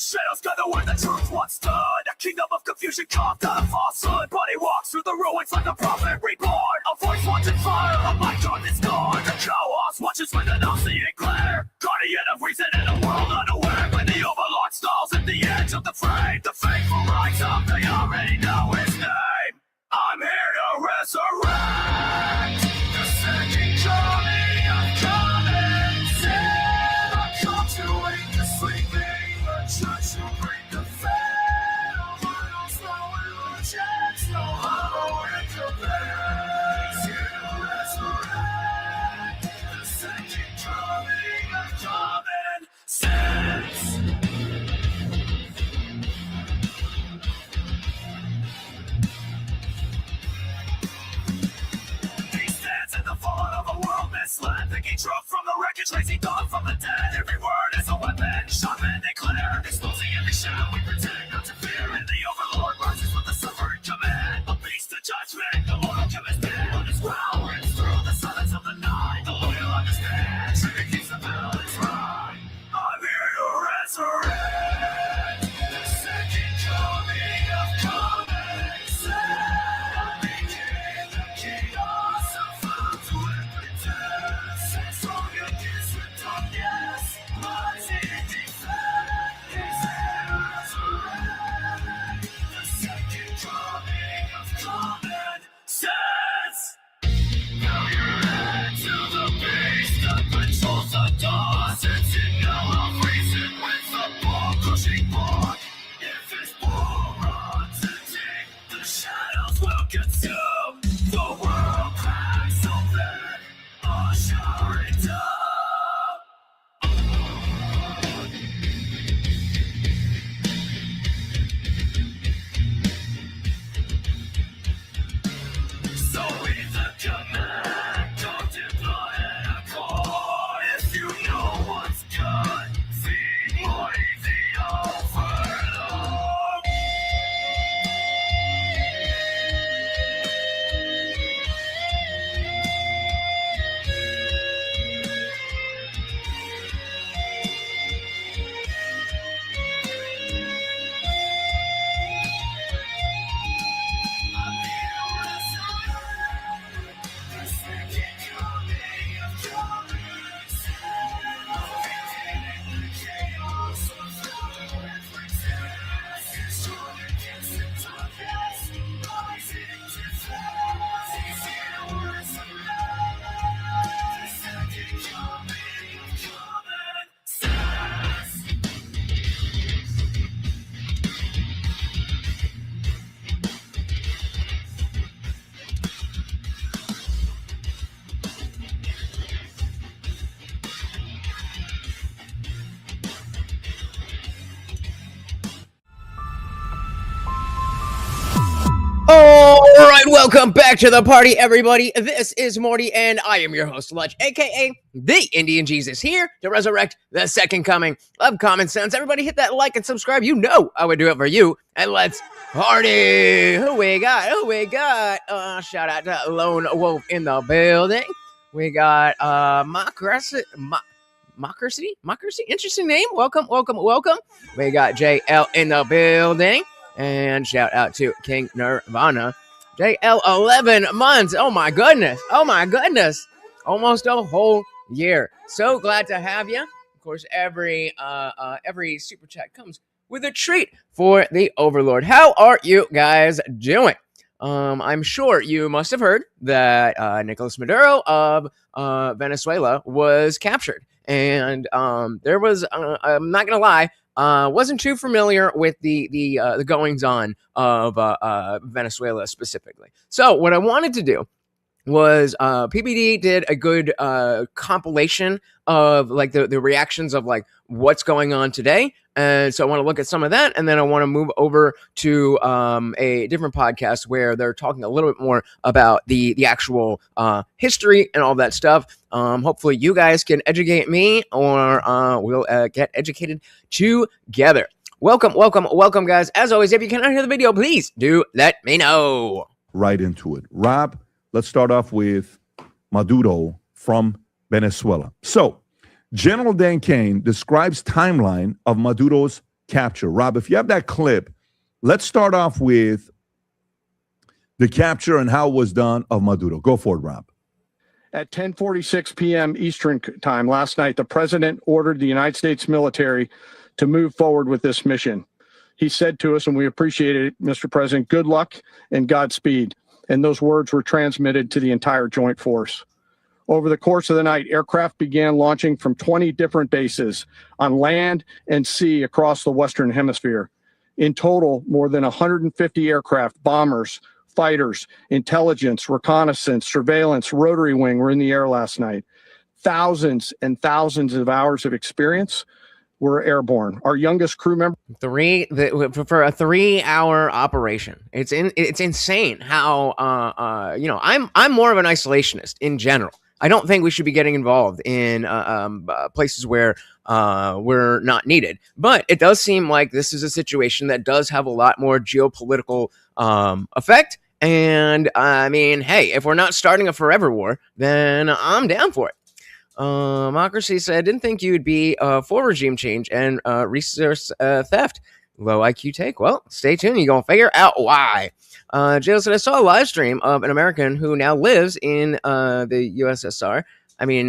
Shadows gather where the truth once stood. A kingdom of confusion carved out of falsehood. Body walks through the ruins like a prophet reborn. A voice wants in fire, a mind darkness gone. The chaos watches with an all-seeing glare. Guardian of reason in a world unaware. When the overlord stalls at the edge of the frame, the faithful rise up, they already know his name. I'm here to resurrect the second coming of common sin. I come to wake the sleeping, the church will bring the fair. No slow illusions, no hollow interplay. He's here to resurrect the second coming of common sense. Misled, thinking truth from the wreckage, raising dawn from the dead. Every word is a weapon, sharpened and clear, exposing every shadow we pretend not to fear. And the overlord rises with the suffering command, a beast of judgment, the Lord of his dead. On his growl rings through the silence of the night. The loyal understand, Trinity keeps the balance right. I'm here to resurrect the second coming of common sense. I'm making the chaos of found to every test. Strong against the darkness, rising defense. He's here to resurrect the second coming of common sense. Now you're head to the beast that controls the doors. It's in yellow reason with the ball-crushing block. If his ball runs empty, the shadows will consume. The world cracks open, ushering down. So read the command, don't deploy a core. If you know what's good, feed Morty the overlord. All right, welcome back to the party, everybody. This is Morty, and I am your host, Lutch, aka the Indian Jesus, here to resurrect the second coming of common sense. Everybody hit that like and subscribe. You know I would do it for you. And let's party. Who we got? Shout out to Lone Wolf in the building. We got Mocracy. Interesting name. Welcome. We got JL in the building. And shout out to King Nirvana. JL 11 months. Oh my goodness. Almost a whole year. So glad to have you. Of course, every super chat comes with a treat for the Overlord. How are you guys doing? I'm sure you must have heard that Nicolas Maduro of Venezuela was captured. And there was, I'm not going to lie, wasn't too familiar with the goings on of Venezuela specifically. So what I wanted to do was PBD did a good compilation of like the reactions of like what's going on today. And so I want to look at some of that, and then I want to move over to a different podcast where they're talking a little bit more about the actual history and all that stuff. Hopefully you guys can educate me, or we'll get educated together. Welcome, guys. As always, if you cannot hear the video, please do let me know. Right into it. Rob, let's start off with Maduro from Venezuela. So, General Dan Kane describes timeline of Maduro's capture. Rob, if you have that clip, let's start off with the capture and how it was done of Maduro. Go for it, Rob. At 10:46 p.m. Eastern time last night, the president ordered the United States military to move forward with this mission. He said to us, and we appreciate it, Mr. President, good luck and Godspeed. And those words were transmitted to the entire joint force. Over the course of the night, aircraft began launching from 20 different bases on land and sea across the Western Hemisphere. In total, more than 150 aircraft, bombers, fighters, intelligence, reconnaissance, surveillance, rotary wing were in the air last night. Thousands and thousands of hours of experience were airborne. Our youngest crew member, for a 3-hour operation. It's insane how I'm more of an isolationist in general. I don't think we should be getting involved in places where we're not needed. But it does seem like this is a situation that does have a lot more geopolitical effect. And I mean, hey, if we're not starting a forever war, then I'm down for it. Democracy said, didn't think you'd be for regime change and resource theft. Low IQ take. Well, stay tuned. You're going to figure out why. Jill said, I saw a live stream of an American who now lives in the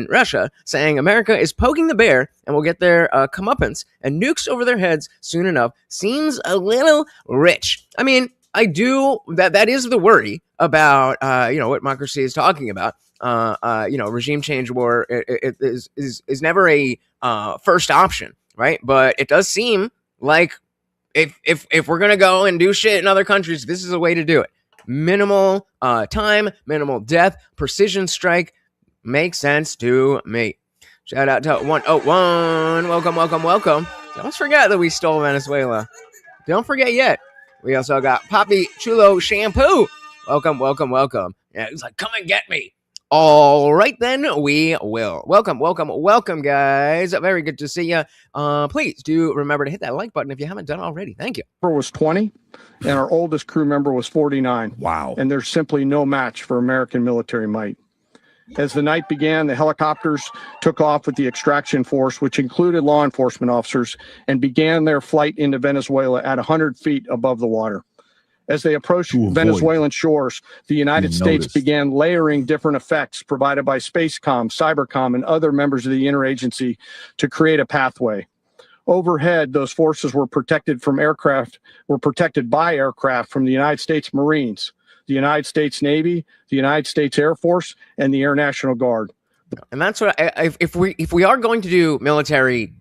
Russia, saying America is poking the bear and will get their comeuppance and nukes over their heads soon enough. Seems a little rich. I mean, I do. That is the worry about, what democracy is talking about. Regime change war is never a first option, right? But it does seem like if we're gonna go and do shit in other countries, this is a way to do it. Minimal time, minimal death, precision strike makes sense to me. Shout out to 101. Welcome. Don't forget that we stole Venezuela. Don't forget yet. We also got Poppy Chulo Shampoo. Welcome. Yeah, he's like, come and get me. All right, then we will. Welcome, guys. Very good to see you. Please do remember to hit that like button if you haven't done already. Thank you. was 20, and our oldest crew member was 49. Wow. And there's simply no match for American military might. As the night began, the helicopters took off with the extraction force, which included law enforcement officers, and began their flight into Venezuela at 100 feet above the water. As they approached Venezuelan shores, the United States began layering different effects provided by Spacecom, Cybercom, and other members of the interagency to create a pathway. Overhead, those forces were protected by aircraft from the United States Marines, the United States Navy, the United States Air Force, and the Air National Guard. And that's what if we are going to do military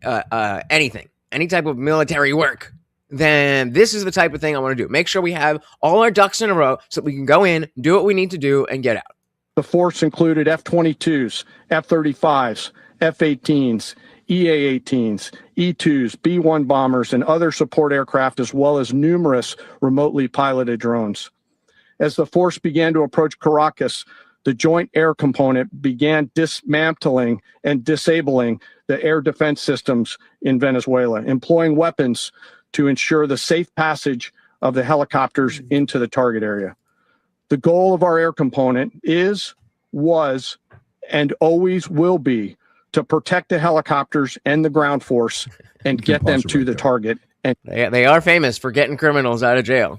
anything, any type of military work, then this is the type of thing I want to do. Make sure we have all our ducks in a row so that we can go in, do what we need to do, and get out. The force included F-22s, F-35s, F-18s, EA-18s, E-2s, B-1 bombers, and other support aircraft, as well as numerous remotely piloted drones. As the force began to approach Caracas, the Joint Air Component began dismantling and disabling the air defense systems in Venezuela, employing weapons to ensure the safe passage of the helicopters into the target area. The goal of our air component was, and always will be to protect the helicopters and the ground force and get them to the target. And they are famous for getting criminals out of jail.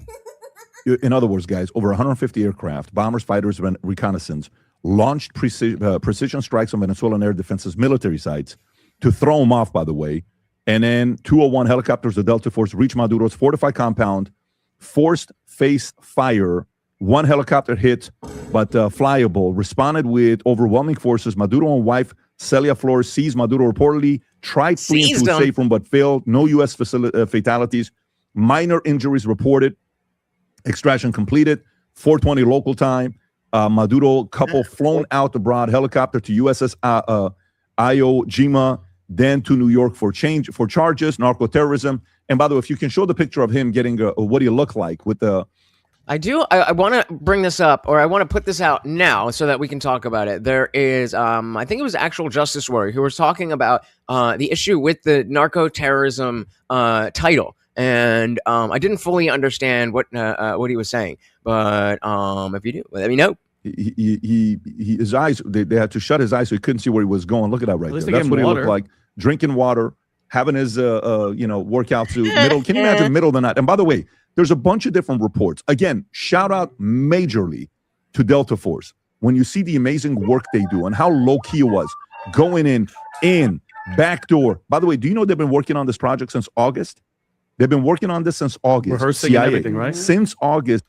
In other words, guys, over 150 aircraft, bombers, fighters, and reconnaissance launched precision strikes on Venezuelan air defense's military sites to throw them off, by the way. And then 201 helicopters, the Delta Force, reached Maduro's fortified compound, forced face fire. One helicopter hit, but flyable, responded with overwhelming forces. Maduro and wife, Celia Flores, seized Maduro, reportedly tried fleeing to a safe room, but failed. No U.S. fatalities. Minor injuries reported. Extraction completed. 4:20 local time. Maduro couple flown out abroad. Helicopter to USS Iwo Jima, then to New York for charges, narco-terrorism. And by the way, if you can show the picture of him getting what do you look like with the... I do. I want to bring this up, or I want to put this out now so that we can talk about it. There is, I think it was Actual Justice Warrior who was talking about the issue with the narco-terrorism title. And I didn't fully understand what he was saying. But if you do, let me know. His eyes, they had to shut his eyes so he couldn't see where he was going. Look at that right there. That's what he looked like. Drinking water. having his workout suit middle. Can you imagine middle of the night? And by the way, there's a bunch of different reports. Again, shout out majorly to Delta Force. When you see the amazing work they do and how low key it was, going in, back door. By the way, do you know they've been working on this project since August? They've been working on this since August. Rehearsing and everything, right? Since August.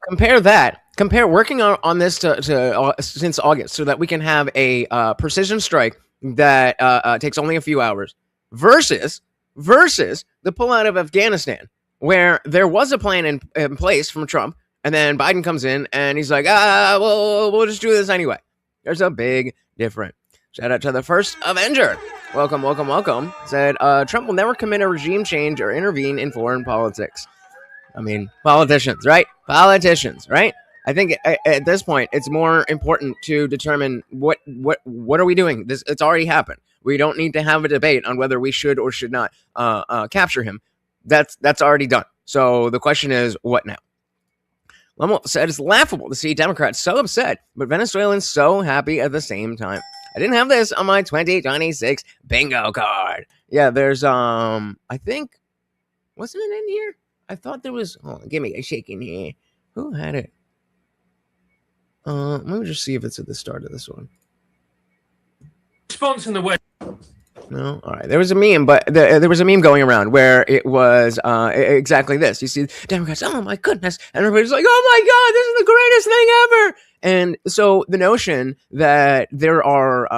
Compare working on this to since August, so that we can have a precision strike that takes only a few hours, versus the pullout of Afghanistan, where there was a plan in place from Trump, and then Biden comes in and he's like, we'll just do this anyway. There's a big difference. Shout out to the first Avenger. Welcome. Said, Trump will never commit a regime change or intervene in foreign politics. I mean, politicians, right? I think at this point, it's more important to determine what are we doing? It's already happened. We don't need to have a debate on whether we should or should not capture him. That's already done. So the question is, what now? Lemo said it's laughable to see Democrats so upset, but Venezuelans so happy at the same time. I didn't have this on my 2026 bingo card. Yeah, there's I think, wasn't it in here? I thought there was. Oh, give me a shake in here. Who had it? Let me just see if it's at the start of this one. Response in the West. No, all right. There was a meme, but there was a meme going around where it was exactly this. You see Democrats, oh my goodness, and everybody's like, oh my God, this is the greatest thing ever. And so the notion that there are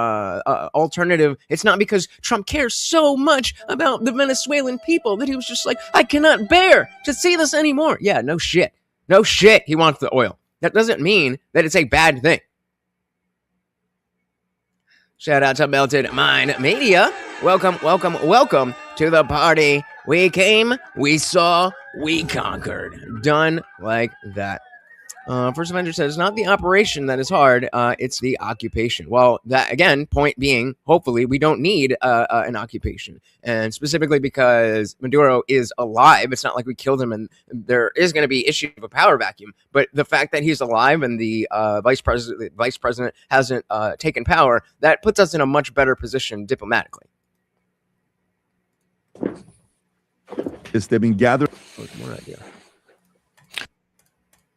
alternative, it's not because Trump cares so much about the Venezuelan people that he was just like, I cannot bear to see this anymore. Yeah, no shit. He wants the oil. That doesn't mean that it's a bad thing. Shout out to Melted Mind Media. Welcome to the party. We came, we saw, we conquered. Done like that. First Avenger says, it's not the operation that is hard, it's the occupation. Well, that again, point being, hopefully we don't need an occupation. And specifically because Maduro is alive, it's not like we killed him and there is going to be issue of a power vacuum. But the fact that he's alive and the vice president hasn't taken power, that puts us in a much better position diplomatically. They've been gathering More idea.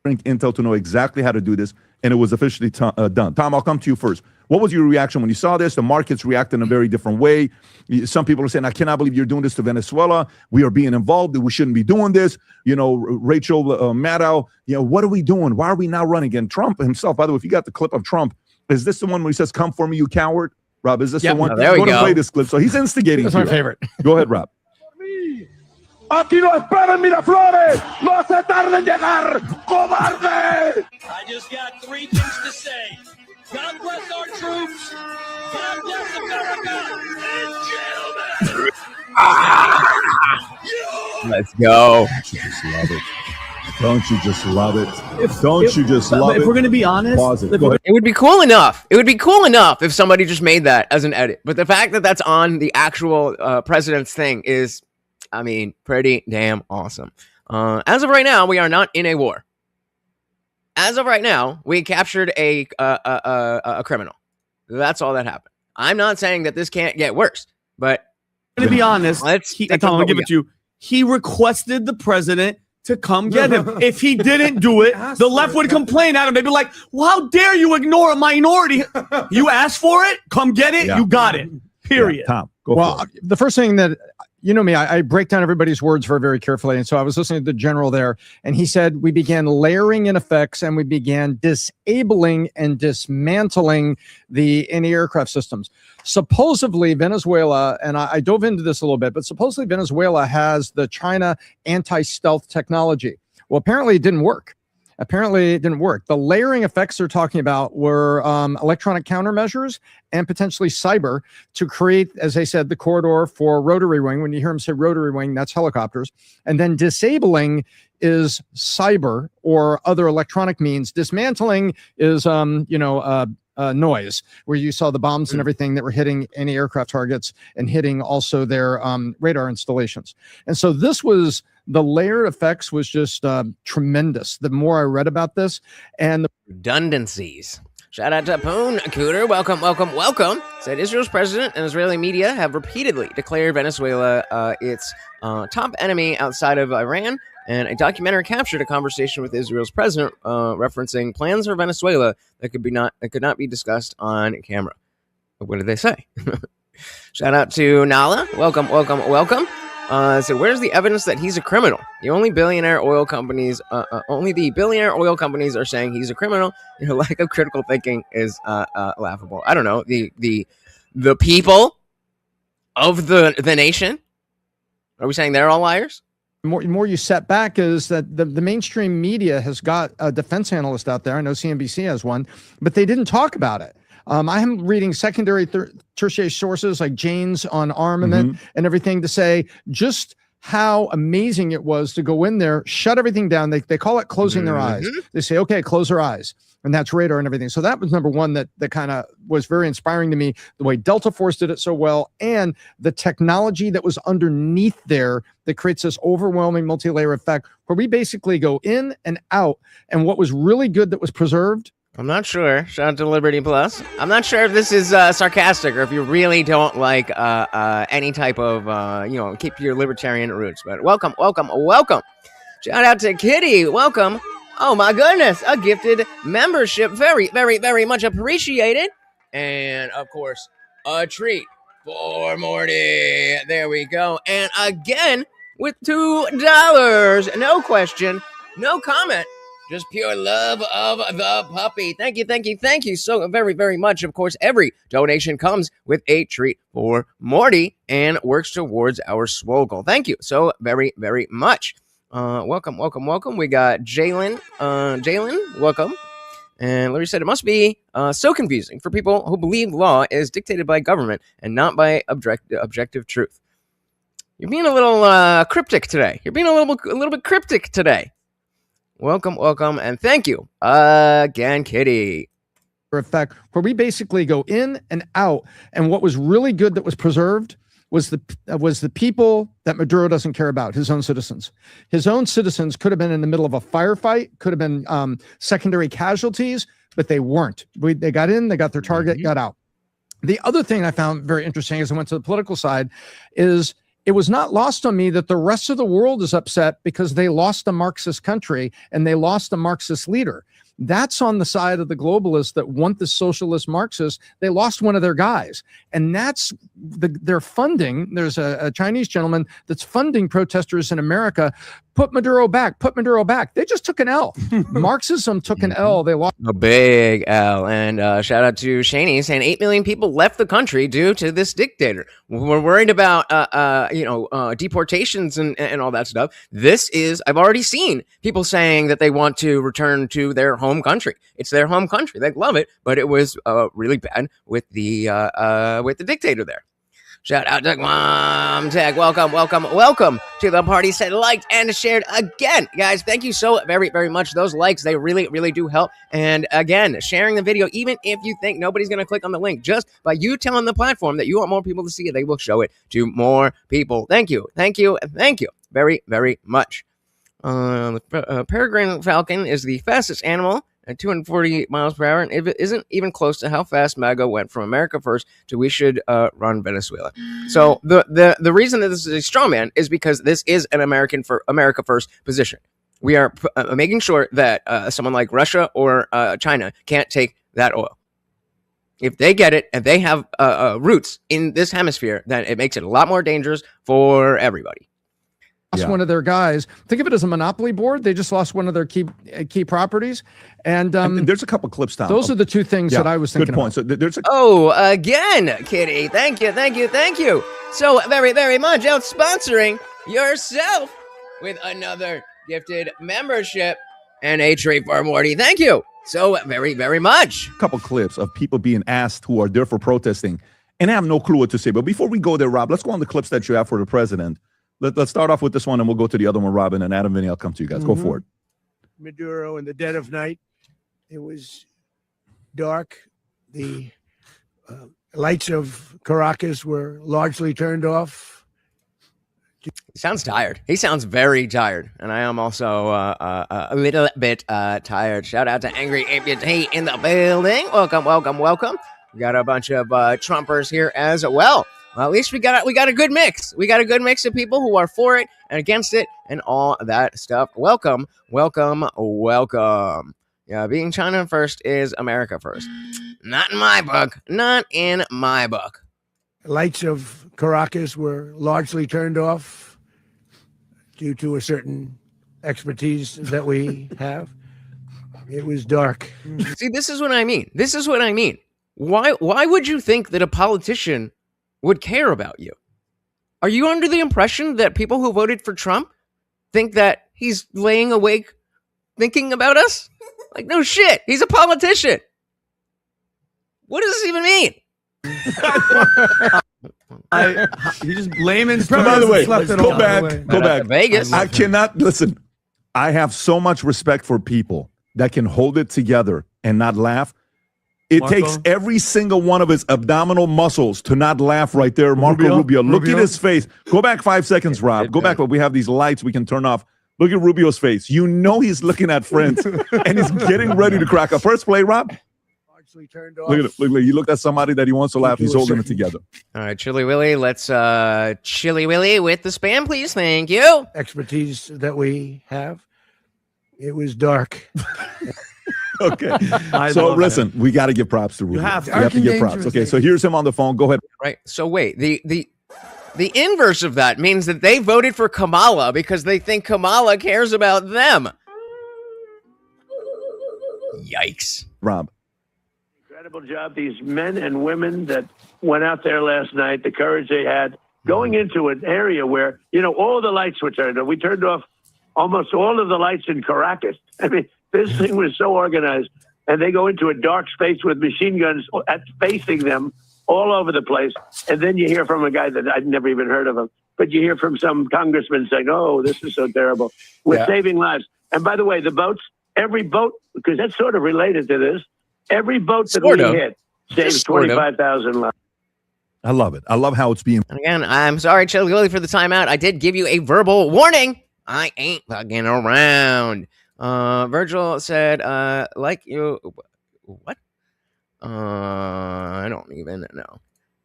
intel to know exactly how to do this, and it was officially done. Tom, I'll come to you first. What was your reaction when you saw this? The markets react in a very different way. Some people are saying, I cannot believe you're doing this to Venezuela. We are being involved. We shouldn't be doing this. Rachel Maddow, what are we doing? Why are we now running? And Trump himself, by the way, if you got the clip of Trump, is this the one where he says, come for me, you coward? Rob, is this the one? Oh, there we go. Play this clip. So he's instigating. That's my favorite. Go ahead, Rob. Aquí lo esperan Miraflores. No se tarde en llegar, cobarde. I just got three things to say. God bless our troops. God bless America. And gentlemen. Let's go. Don't you just love it? Don't you just love it? If we're going to be honest, Pause it. Go ahead. It would be cool enough. If somebody just made that as an edit. But the fact that that's on the actual president's thing is, I mean, pretty damn awesome. As of right now, we are not in a war. As of right now, we captured a criminal. That's all that happened. I'm not saying that this can't get worse, but to be honest, I'll give it to you. He requested the president to come get him. If he didn't do it, the left would complain at him. They'd be like, well, how dare you ignore a minority? You asked for it, come get it, you got it. Period. Yeah, Tom, go for it. The first thing that, you know me, I break down everybody's words very, very carefully. And so I was listening to the general there, and he said, we began layering in effects and we began disabling and dismantling the anti-aircraft systems. Supposedly Venezuela, and I dove into this a little bit, but supposedly Venezuela has the China anti-stealth technology. Well, apparently it didn't work. The layering effects they're talking about were electronic countermeasures and potentially cyber to create, as I said, the corridor for rotary wing. When you hear them say rotary wing, that's helicopters. And then disabling is cyber or other electronic means. Dismantling is, noise, where you saw the bombs and everything that were hitting any aircraft targets and hitting also their radar installations. And so the layered effects was just tremendous. The more I read about this and the redundancies. Shout out to Poon Cooter. Welcome, welcome, welcome. Said Israel's president and Israeli media have repeatedly declared Venezuela its top enemy outside of Iran. And a documentary captured a conversation with Israel's president referencing plans for Venezuela that could not be discussed on camera. What did they say? Shout out to Nala. Welcome, welcome, welcome. So where's the evidence that he's a criminal? The billionaire oil companies are saying he's a criminal. Your lack of critical thinking is laughable. I don't know. The people of the nation, are we saying they're all liars? The more you set back is that the mainstream media has got a defense analyst out there. I know CNBC has one, but they didn't talk about it. I am reading secondary, tertiary sources like Jane's on armament and everything to say just how amazing it was to go in there, shut everything down. They call it closing their eyes. They say, okay, close their eyes. And that's radar and everything. So that was number one that kind of was very inspiring to me, the way Delta Force did it so well, and the technology that was underneath there that creates this overwhelming multi-layer effect where we basically go in and out. And what was really good that was preserved, I'm not sure. Shout out to Liberty Plus. I'm not sure if this is sarcastic or if you really don't like any type of, keep your libertarian roots. But welcome, welcome, welcome. Shout out to Kitty. Welcome. Oh, my goodness. A gifted membership. Very, very, very much appreciated. And, of course, a treat for Morty. There we go. And again, with $2. No question. No comment. Just pure love of the puppy. Thank you, thank you, thank you so very, very much. Of course, every donation comes with a treat for Morty and works towards our swole goal. Thank you so very, very much. Welcome, welcome, welcome. We got Jalen. Jalen, welcome. And Larry said it must be so confusing for people who believe law is dictated by government and not by objective truth. You're being a little cryptic today. You're being a little bit cryptic today. Welcome, welcome, and thank you again, Kitty. Effect where we basically go in and out. And what was really good that was preserved was the people that Maduro doesn't care about, his own citizens. His own citizens could have been in the middle of a firefight, could have been secondary casualties, but they weren't. They got in, they got their target, got out. The other thing I found very interesting as I went to the political side is it was not lost on me that the rest of the world is upset because they lost a Marxist country and they lost a Marxist leader. That's on the side of the globalists that want the socialist Marxists. They lost one of their guys. And that's their funding. There's a Chinese gentleman that's funding protesters in America. Put Maduro back. Put Maduro back. They just took an L. Marxism took an L. They lost a big L. And shout out to Shaney saying 8 million people left the country due to this dictator. We're worried about, deportations and all that stuff. I've already seen people saying that they want to return to their home country. It's their home country. They love it, but it was really bad with the dictator there. Shout out to Guam Tech. Welcome, welcome, welcome to the party. Said, liked, and shared again. Guys, thank you so very, very much. Those likes, they really, really do help. And again, sharing the video, even if you think nobody's going to click on the link, just by you telling the platform that you want more people to see it, they will show it to more people. Thank you, thank you, thank you very, very much. The peregrine falcon is the fastest animal at 240 miles per hour, and it isn't even close to how fast MAGA went from America first to we should run Venezuela. So the reason that this is a straw man is because this is an America first position. We are making sure that someone like Russia or China can't take that oil. If they get it and they have roots in this hemisphere, then it makes it a lot more dangerous for everybody. One of their guys. Think of it as a monopoly board. They just lost one of their key properties. And there's a couple clips, Tom. Those are the two things that I was thinking Good point. about. So again, Kitty. Thank you, thank you, thank you so very, very much. Out sponsoring yourself with another gifted membership and a treat for Morty. Thank you so very, very much. A couple clips of people being asked who are there for protesting, and I have no clue what to say. But before we go there, Rob, let's go on the clips that you have for the president. Let's start off with this one, and we'll go to the other one, Robin, and Adam Vinny, I'll come to you guys. Go for it. Maduro in the dead of night. It was dark. The lights of Caracas were largely turned off. He sounds tired. He sounds very tired. And I am also a little bit tired. Shout out to Angry Amputee in the building. Welcome, welcome, welcome. We got a bunch of Trumpers here as well. Well, at least we got a good mix. We got a good mix of people who are for it and against it and all that stuff. Welcome, welcome, welcome. Yeah, being China first is America first. Not in my book. Not in my book. Lights of Caracas were largely turned off due to a certain expertise that we have. It was dark. See, this is what I mean. This is what I mean. Why would you think that a politician would care about you? Are you under the impression that people who voted for Trump think that he's laying awake thinking about us? Like, no shit. He's a politician. What does this even mean? He just layman's By terms. the way, slept it go all back. away. Go back. Vegas. I cannot listen. I have so much respect for people that can hold it together and not laugh. It Marco? takes every single one of his abdominal muscles to not laugh right there. Marco Rubio. Look at his face. Go back 5 seconds, Rob. Go back. We have these lights we can turn off. Look at Rubio's face. You know he's looking at friends and he's getting ready to crack a first play, Rob. Largely turned off. Look at it. Look, you looked at somebody that he wants to laugh. He's holding it together. All right, Chili Willy. Let's Chili Willy with the spam, please. Thank you. Expertise that we have. It was dark. Okay. I So love listen, we got to give props to Rubio. have to. We have to give props. Okay, so here's him on the phone. Go ahead. Right. So wait, the inverse of that means that they voted for Kamala because they think Kamala cares about them. Yikes. Rob. Incredible job. These men and women that went out there last night, the courage they had, going into an area where, all the lights were turned off. We turned off almost all of the lights in Caracas. I mean, this thing was so organized. And they go into a dark space with machine guns facing them all over the place. And then you hear from a guy that I'd never even heard of him, but you hear from some congressman saying, oh, this is so terrible. We're saving lives. And by the way, the boats, every boat, because that's sort of related to this, every boat that we hit saves 25,000 lives. I love it. I love how it's being. And again, I'm sorry, Chili Willy, for the timeout. I did give you a verbal warning. I ain't fucking around. Virgil said, like you, what? I don't even know.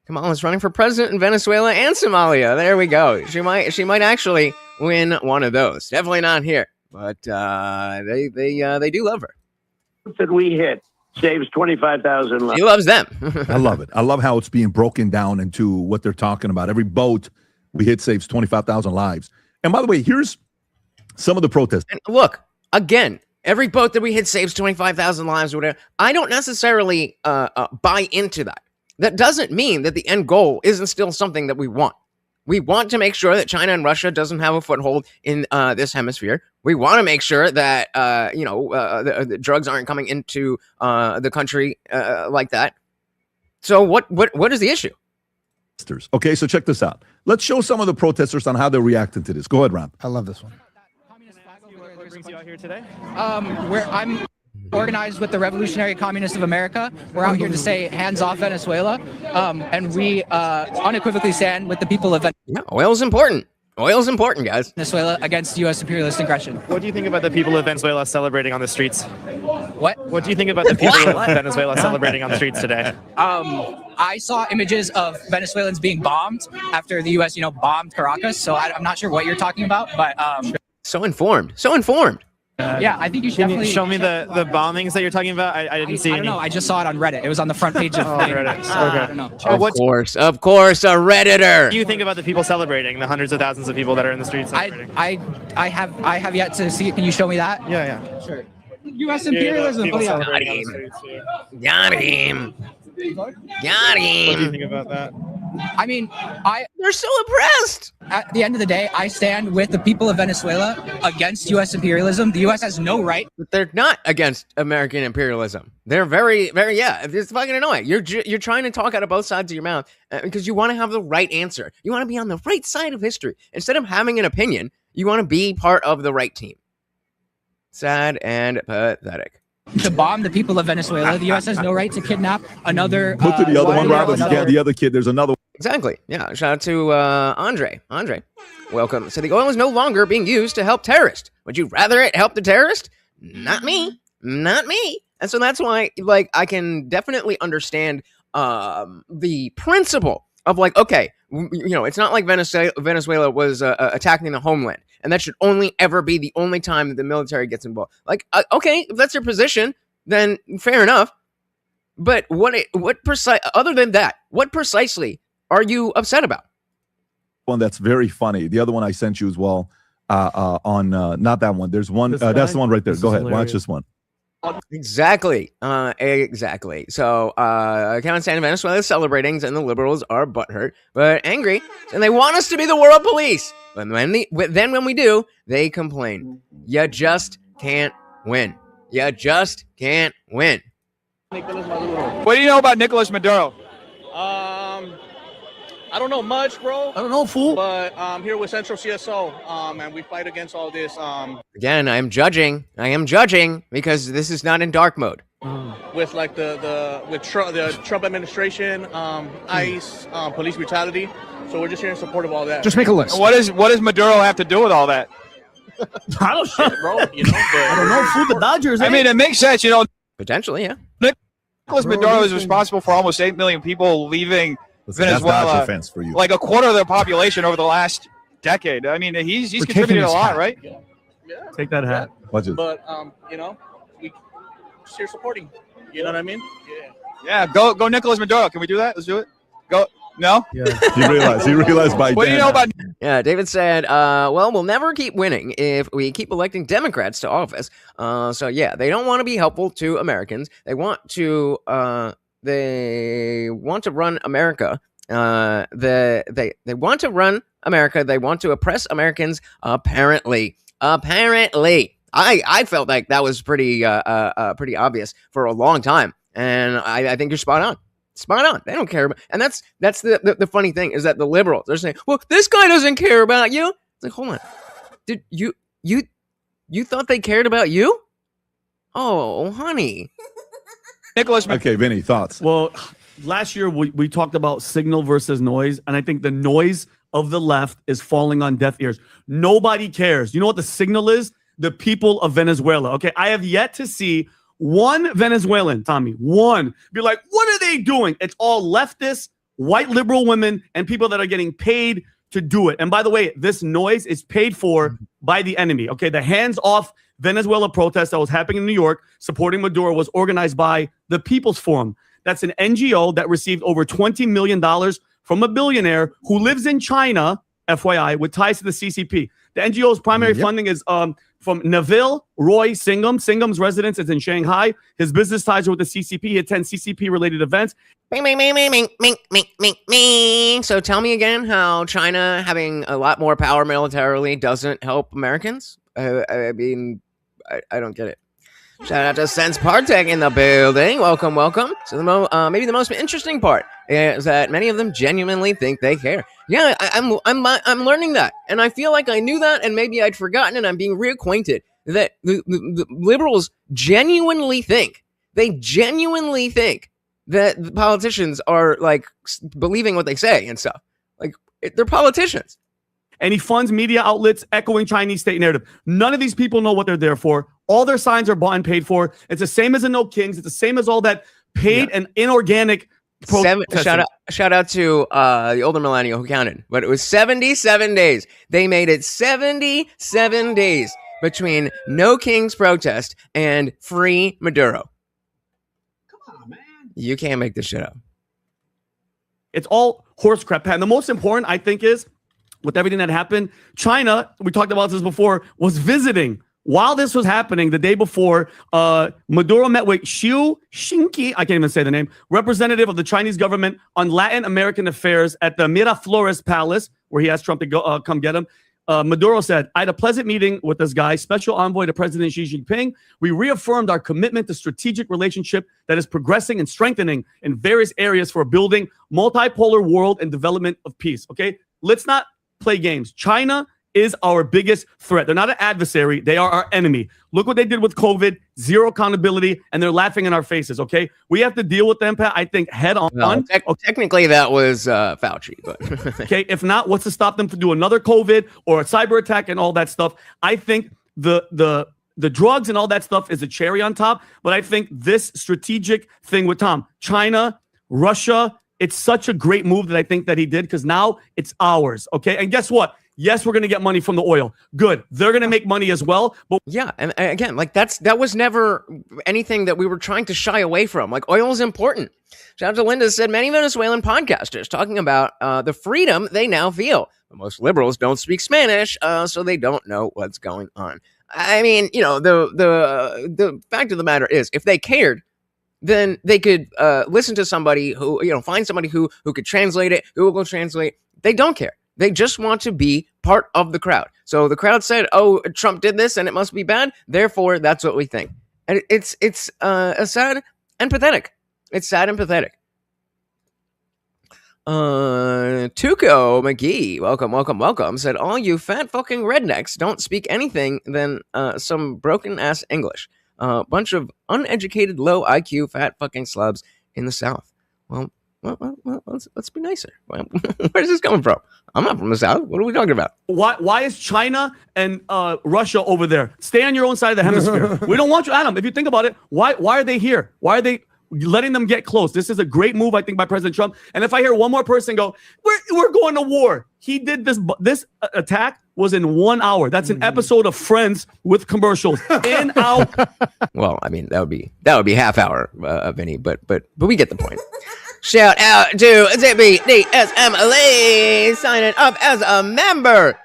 Kamala's running for president in Venezuela and Somalia. There we go. She might actually win one of those. Definitely not here, but they do love her. That we hit saves 25,000 lives. He loves them. I love it. I love how it's being broken down into what they're talking about. Every boat we hit saves 25,000 lives. And by the way, here's some of the protests. And look, again, every boat that we hit saves 25,000 lives or whatever. I don't necessarily buy into that. That doesn't mean that the end goal isn't still something that we want. We want to make sure that China and Russia doesn't have a foothold in this hemisphere. We want to make sure that the drugs aren't coming into the country like that. So what is the issue? Okay, so check this out. Let's show some of the protesters on how they're reacting to this. Go ahead, Ron. I love this one. What brings you out here today? I'm organized with the Revolutionary Communists of America. We're out here to say hands off Venezuela, and we unequivocally stand with the people of Oil's important. Oil's important, guys. Venezuela against U.S. imperialist aggression. What do you think about the people of Venezuela celebrating on the streets? What do you think about the people of Venezuela celebrating on the streets today? I saw images of Venezuelans being bombed after the U.S. bombed Caracas. So I'm not sure what you're talking about, but so informed. So informed. Yeah, I think you should Can definitely you show me the bombings that you're talking about? I didn't see I any. don't know. I just saw it on Reddit. It was on the front page of Reddit. So, Okay. I don't know. Of course, a Redditor. What do you think about the people celebrating, the hundreds of thousands of people that are in the streets celebrating? I have yet to see it. Can you show me that? Yeah. Sure. U.S. imperialism. People Oh, yeah. celebrating on the streets, yeah. Got him. What do you think about that? I mean, they're so oppressed. At the end of the day, I stand with the people of Venezuela against U.S. imperialism. The U.S. has no right. But they're not against American imperialism. They're very, very, it's fucking annoying. You're trying to talk out of both sides of your mouth because you want to have the right answer. You want to be on the right side of history. Instead of having an opinion, you want to be part of the right team. Sad and pathetic. To bomb the people of Venezuela. The U.S. has no right to kidnap another. Go to the other one, Rob. another- The other kid. There's another one. Exactly. Yeah. Shout out to Andre. Andre, welcome. So the oil is no longer being used to help terrorists. Would you rather it help the terrorist? Not me. Not me. And so that's why, like, I can definitely understand the principle of, like, okay, it's not like Venezuela was attacking the homeland, and that should only ever be the only time that the military gets involved. Like, okay, if that's your position, then fair enough. But other than that, what precisely are you upset about? One that's very funny. The other one I sent you as well on not that one. There's one. That's the one right there. Go ahead. Watch this one. Exactly. Exactly. So, I can't stand Venezuela is celebrating, and the liberals are butthurt, but angry, and they want us to be the world police. But when we do, they complain. You just can't win. You just can't win. What do you know about Nicolas Maduro? I don't know much, bro. I don't know, fool. But I'm here with Central CSO, and we fight against all this. Again, I am judging because this is not in dark mode. With like the Trump administration, ICE, police brutality. So we're just here in support of all that. Just make a list. What does Maduro have to do with all that? I don't shit, bro. But I don't know, fool. The Dodgers. I mean, it makes sense, Potentially, yeah. Nicolas Maduro is responsible for almost 8 million people leaving Venezuela, offense for you. like a quarter of their population over the last decade. I mean, he's contributed a lot, right? Yeah. Take that hat. Watch it. But we just here supporting. You know what I mean? Yeah. Go Nicolas Maduro. Can we do that? Let's do it. Go. No. Yeah. He realized by What do you know about? Yeah, David said, well, we'll never keep winning if we keep electing Democrats to office. So, yeah, they don't want to be helpful to Americans. They want to run America. They want to run America. They want to oppress Americans, apparently. I felt like that was pretty obvious for a long time. And I think you're spot on. They don't care about, and that's the funny thing is that the liberals, they're saying, well, this guy doesn't care about you. It's like, hold on, did you thought they cared about you? Oh, honey. Nicholas. Okay, Vinny, thoughts? Well, last year we talked about signal versus noise, and I think the noise of the left is falling on deaf ears. Nobody cares. You know what the signal is? The people of Venezuela. Okay, I have yet to see one Venezuelan, Tommy, be like, what are they doing? It's all leftists, white liberal women, and people that are getting paid to do it. And by the way, this noise is paid for by the enemy. Okay, the hands-off Venezuela protest that was happening in New York supporting Maduro was organized by the People's Forum. That's an NGO that received over $20 million from a billionaire who lives in China, FYI, with ties to the CCP. The NGO's primary funding is from Neville Roy Singham. Singham's residence is in Shanghai. His business ties are with the CCP. He attends CCP-related events. So tell me again how China having a lot more power militarily doesn't help Americans? I mean, I don't get it. Shout out to Sense Partech in the building. Welcome. So maybe the most interesting part is that many of them genuinely think they care. Yeah, I'm learning that, and I feel like I knew that, and maybe I'd forgotten, and I'm being reacquainted that the liberals genuinely think that the politicians are like believing what they say and stuff. Like they're politicians. And he funds media outlets echoing Chinese state narrative. None of these people know what they're there for. All their signs are bought and paid for. It's the same as the No Kings. It's the same as all that paid and inorganic. Shout out to the older millennial who counted, but it was 77 days. They made it 77 days between No Kings protest and free Maduro. Come on, man. You can't make this shit up. It's all horse crap. And the most important, I think, is with everything that happened, China, we talked about this before, was visiting. While this was happening, the day before, Maduro met with Xiu Xinqi, I can't even say the name, representative of the Chinese government on Latin American affairs at the Miraflores Palace, where he asked Trump to go come get him. Maduro said, I had a pleasant meeting with this guy, special envoy to President Xi Jinping. We reaffirmed our commitment to strategic relationship that is progressing and strengthening in various areas for building multipolar world and development of peace. Okay, let's not play games. China is our biggest threat. They're not an adversary. They are our enemy. Look what they did with COVID, zero accountability, and they're laughing in our faces, okay? We have to deal with them, Pat, I think, head on. Well, technically, that was Fauci. But okay, if not, what's to stop them from doing another COVID or a cyber attack and all that stuff? I think the drugs and all that stuff is a cherry on top, but I think this strategic thing with Tom, China, Russia, it's such a great move that I think that he did because now it's ours, okay? And guess what? Yes, we're going to get money from the oil. Good. They're going to make money as well. But yeah, and again, like that was never anything that we were trying to shy away from. Like oil is important. Shout out to Linda said many Venezuelan podcasters talking about the freedom they now feel. But most liberals don't speak Spanish, so they don't know what's going on. I mean, you know, the fact of the matter is, if they cared, then they could listen to somebody who, you know, find somebody who could translate it, who will translate. They don't care. They just want to be part of the crowd. So the crowd said, "Oh, Trump did this, and it must be bad. Therefore, that's what we think." And it's sad and pathetic. It's sad and pathetic. Tuco McGee, welcome. Said, "All you fat fucking rednecks don't speak anything than some broken ass English. Bunch of uneducated, low IQ, fat fucking slubs in the South." Well, let's be nicer. Where's this coming from? I'm not from the South. What are we talking about? Why is China and Russia over there? Stay on your own side of the hemisphere. We don't want you, Adam. If you think about it, why are they here? Why are they letting them get close? This is a great move, I think, by President Trump. And if I hear one more person go, we're going to war. He did this attack was in 1 hour. That's an episode of Friends with commercials. In, out. Well, I mean, that would be half hour, Vinny, but we get the point. Shout out to Zippy DSM signing up as a member.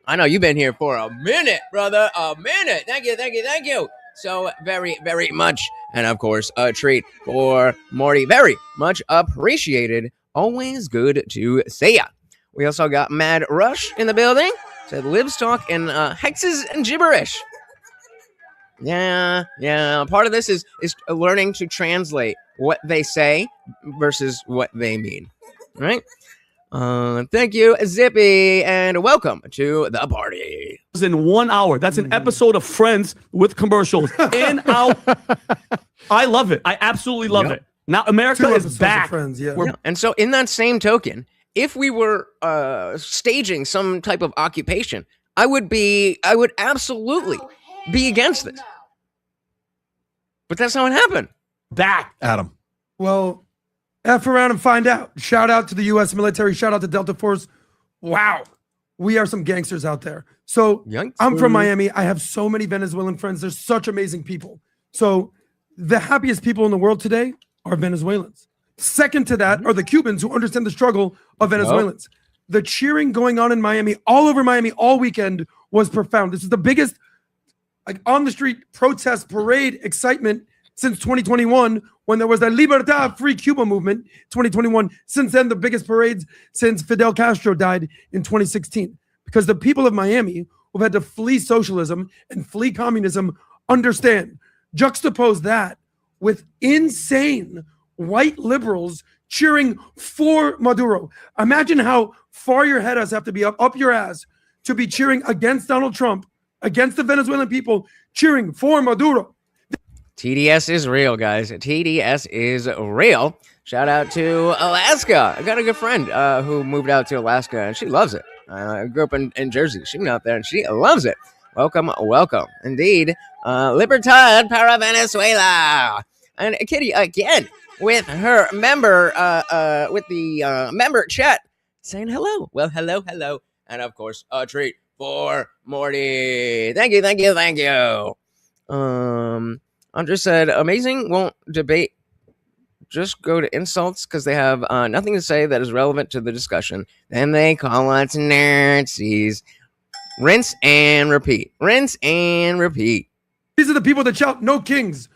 I know you've been here for a minute, brother. A minute. Thank you. So very, very much. And of course, a treat for Morty. Very much appreciated. Always good to see ya. We also got Mad Rush in the building. Said libs talk in hexes and gibberish. Yeah. Part of this is learning to translate what they say versus what they mean. Right? Thank you, Zippy, and welcome to the party. It was in 1 hour. That's an episode of Friends with commercials. In, out. I love it. I absolutely love it. Now America is back. Friends, yeah. And so in that same token, if we were staging some type of occupation, I would absolutely be against this. But that's not what happened. Back, Adam. Well, F around and find out. Shout out to the U.S. military. Shout out to Delta Force. Wow. We are some gangsters out there. So I'm from Miami. I have so many Venezuelan friends. They're such amazing people. So the happiest people in the world today are Venezuelans. Second to that are the Cubans who understand the struggle of Venezuelans. The cheering going on in Miami, all over Miami, all weekend was profound. This is the biggest on the street protest parade excitement since 2021, when there was the Libertad Free Cuba movement, 2021. Since then, the biggest parades since Fidel Castro died in 2016. Because the people of Miami who've had to flee socialism and flee communism understand. Juxtapose that with insane white liberals cheering for Maduro. Imagine how far your head has to be up your ass to be cheering against Donald Trump, against the Venezuelan people, cheering for Maduro. TDS is real, guys. TDS is real. Shout out to Alaska. I got a good friend who moved out to Alaska, and she loves it. I grew up in Jersey. She went out there, and she loves it. Welcome. Indeed. Libertad para Venezuela. And Kitty, again, with her member, with the member chat, saying hello. Well, hello. And, of course, a treat for Morty. Thank you. Andrew said, amazing, won't debate, just go to insults because they have nothing to say that is relevant to the discussion. Then they call us Nazis. Rinse and repeat. These are the people that shout, no kings.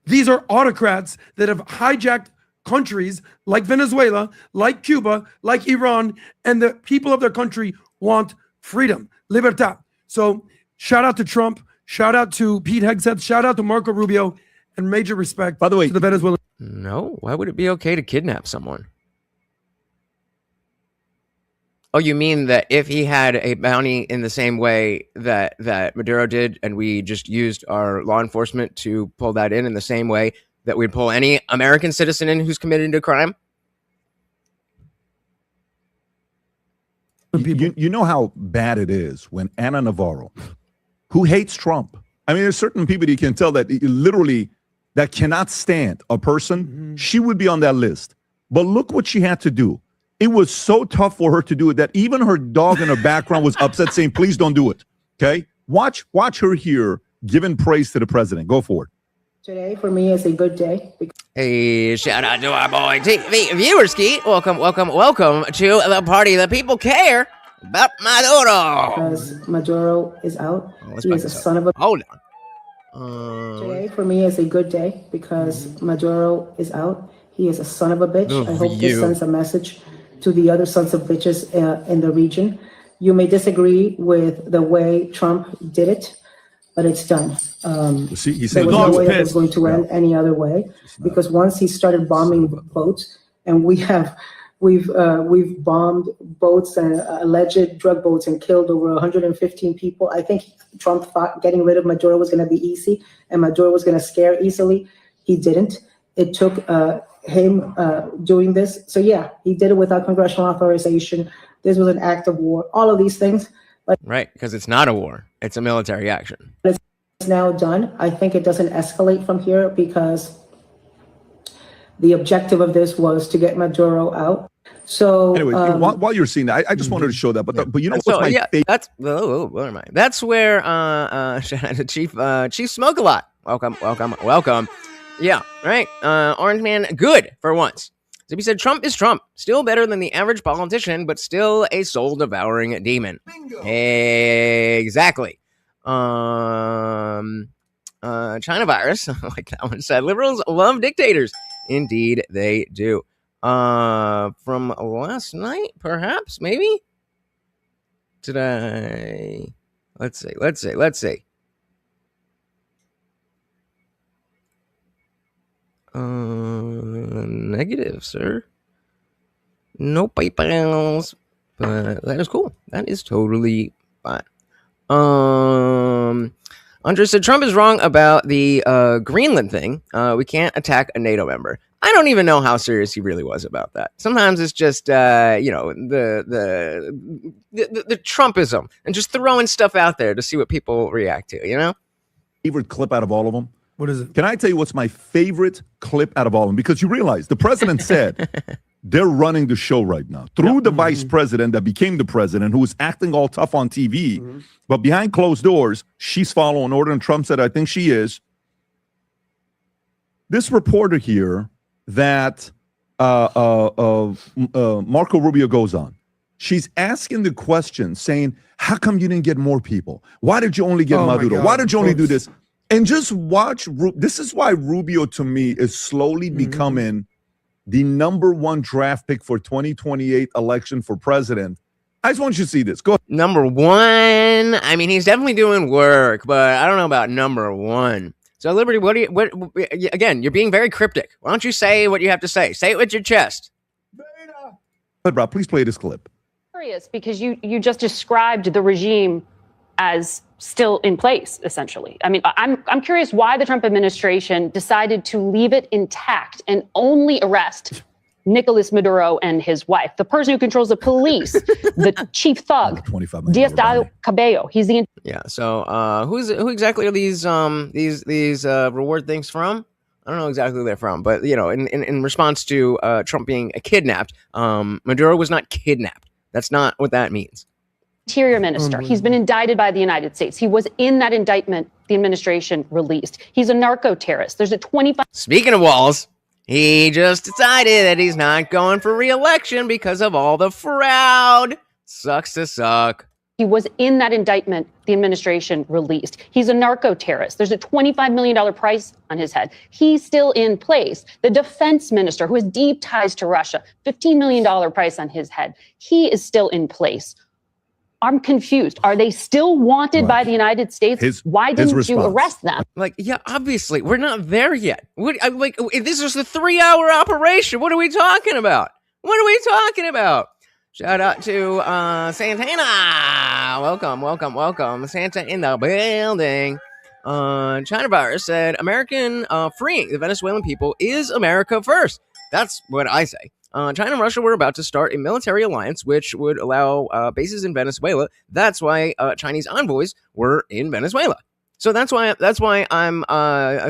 These are autocrats that have hijacked countries like Venezuela, like Cuba, like Iran, and the people of their country want freedom, libertad. So shout out to Trump. Shout out to Pete Hegseth. Shout out to Marco Rubio. And major respect, by the way, to the Venezuelan. No, why would it be okay to kidnap someone? Oh, you mean that if he had a bounty in the same way that Maduro did, and we just used our law enforcement to pull that in the same way that we'd pull any American citizen in who's committed a crime? You know how bad it is when Ana Navarro, who hates Trump, I mean, there's certain people you can tell that literally that cannot stand a person, she would be on that list. But look what she had to do. It was so tough for her to do it that even her dog in her background was upset, saying, please don't do it. Okay? Watch her here giving praise to the president. Go for it. Today, for me, is a good day. Hey, shout out to our boy TV viewers, Ski. Welcome to the party. The people care about Maduro. Because Maduro is out. He is a son of a... Hold on. Today, for me, is a good day because Maduro is out. He is a son of a bitch. I hope this sends a message to the other sons of bitches in the region. You may disagree with the way Trump did it, but it's done. He there was no way that it was going to end any other way, because once he started bombing boats, and we've bombed boats and alleged drug boats and killed over 115 people. I think Trump thought getting rid of Maduro was going to be easy and Maduro was going to scare easily. He didn't. It took him doing this. So yeah, he did it without congressional authorization. This was an act of war. All of these things. But right, because it's not a war. It's a military action. It's now done. I think it doesn't escalate from here because the objective of this was to get Maduro out. So anyway, while you're seeing that, I just wanted to show that. But you know what's my favorite? That's where Chief Smoke a Lot. Welcome. Yeah, right. Orange Man, good for once. Zippy said, Trump is Trump. Still better than the average politician, but still a soul-devouring demon. Bingo. Exactly. China virus, like that one said, liberals love dictators. Indeed, they do. From last night, perhaps, maybe? Today. Let's see. Negative, sir. No PayPals. But that is cool. That is totally fine. Andre said Trump is wrong about the Greenland thing. We can't attack a NATO member. I don't even know how serious he really was about that. Sometimes it's just the Trumpism and just throwing stuff out there to see what people react to, you know? Favorite clip out of all of them? What is it? Can I tell you what's my favorite clip out of all of them? Because you realize the president said they're running the show right now through the vice president that became the president, who was acting all tough on TV. But behind closed doors, she's following order. And Trump said, I think she is. This reporter here that Marco Rubio goes on, she's asking the question saying, how come you didn't get more people? Why did you only get Maduro? Why did you only do this? And just watch. This is why Rubio, to me, is slowly becoming the #1 draft pick for 2028 election for president. I just want you to see this. Go ahead. #1. I mean, he's definitely doing work, but I don't know about #1. So, Liberty, again, you're being very cryptic. Why don't you say what you have to say? Say it with your chest. But, Rob, please play this clip. Curious, because you just described the regime as still in place, essentially. I mean, I'm curious why the Trump administration decided to leave it intact and only arrest Nicolas Maduro and his wife, the person who controls the police, the chief thug, Diaz-Cabello. He's the So who exactly are these reward things from? I don't know exactly who they're from, but in response to Trump being kidnapped, Maduro was not kidnapped. That's not what that means. Interior minister. He's been indicted by the United States. He was in that indictment the administration released. He's a narco terrorist. There's a 25. Speaking of walls, he just decided that he's not going for re-election because of all the fraud. Sucks to suck. He was in that indictment the administration released. He's a narco terrorist. There's a $25 million price on his head. He's still in place. The defense minister, who has deep ties to Russia, $15 million price on his head. He is still in place. I'm confused. Are they still wanted by the United States? Why didn't you arrest them? Yeah, obviously, we're not there yet. This is a 3-hour operation. What are we talking about? Shout out to Santana. Welcome. Santa in the building. China Virus said, American freeing the Venezuelan people is America first. That's what I say. China and Russia were about to start a military alliance, which would allow bases in Venezuela. That's why Chinese envoys were in Venezuela. So that's why I'm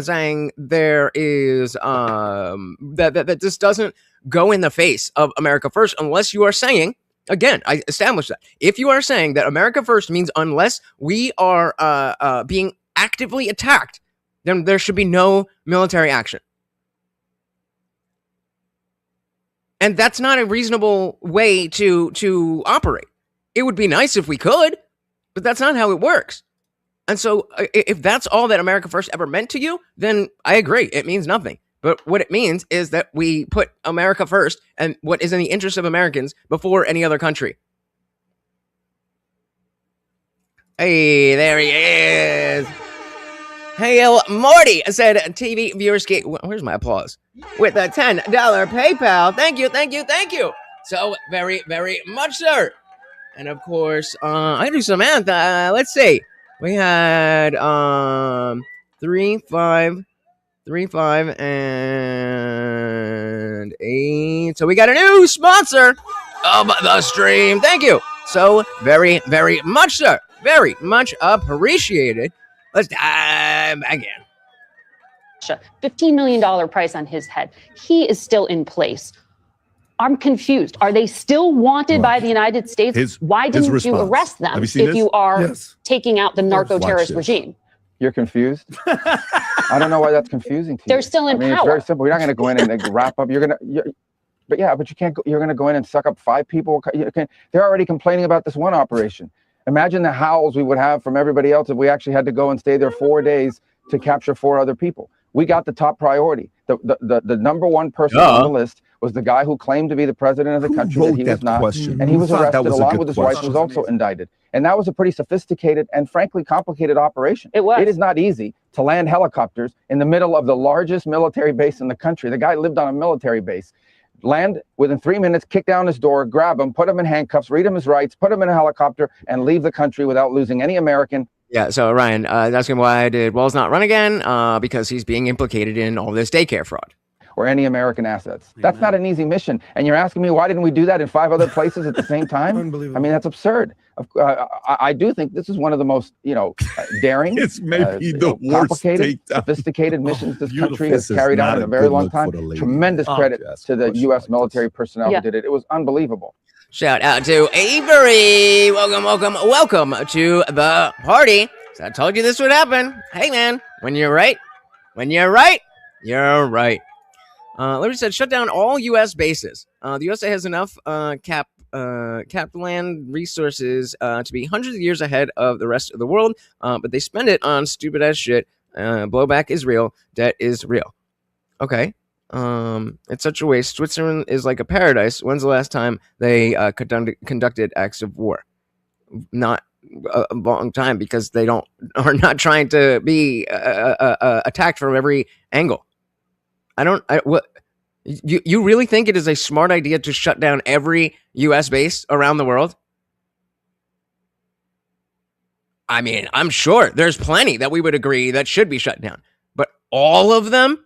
saying there is that this doesn't go in the face of America first, unless you are saying, again, I established that if you are saying that America first means unless we are being actively attacked, then there should be no military action. And that's not a reasonable way to operate. It would be nice if we could, but that's not how it works. And so if that's all that America first ever meant to you, then I agree. It means nothing. But what it means is that we put America first and what is in the interest of Americans before any other country. Hey, there he is. Hail Morty said TV viewers get, where's my applause? With a $10 PayPal. Thank you. So very, very much, sir. And of course, I do some math. Let's see. We had 3, 5, and 8. So we got a new sponsor of the stream. Thank you. So very, very much, sir. Very much appreciated. Let's dive back in. $15 million price on his head. He is still in place. I'm confused. Are they still wanted by the United States? Why didn't you arrest them if you are taking out the narco-terrorist regime? You're confused? I don't know why that's confusing to you. They're still in power. It's very simple. You're not going to go in and wrap up. But you can't. You're going to go in and suck up 5 people. They're already complaining about this one operation. Imagine the howls we would have from everybody else if we actually had to go and stay there 4 days to capture 4 other people. We got the top priority. The number one person on the list was the guy who claimed to be the president of the country that he was not. And he was arrested along with his wife, who was also indicted. And that was a pretty sophisticated and frankly complicated operation. It was. It is not easy to land helicopters in the middle of the largest military base in the country. The guy lived on a military base. Land within 3 minutes, kick down his door, grab him, put him in handcuffs, read him his rights, put him in a helicopter, and leave the country without losing any American. Yeah, so Ryan, asking why did Wells not run again? Because he's being implicated in all this daycare fraud. Or any American assets. That's not an easy mission. And you're asking me, why didn't we do that in 5 other places at the same time? Unbelievable. I mean, that's absurd. I do think this is one of the most, daring, it's maybe the worst complicated, sophisticated missions this country has carried out in a very long time. Tremendous credit to the U.S. military personnel who did it. It was unbelievable. Shout out to Avery. Welcome to the party. So I told you this would happen. Hey, man, when you're right, you're right. Larry said, shut down all U.S. bases. The USA has enough capped land resources to be hundreds of years ahead of the rest of the world, but they spend it on stupid-ass shit. Blowback is real. Debt is real. Okay. It's such a waste. Switzerland is like a paradise. When's the last time they conducted acts of war? Not a long time, because they are not trying to be attacked from every angle. You really think it is a smart idea to shut down every U.S. base around the world? I mean, I'm sure there's plenty that we would agree that should be shut down, but all of them?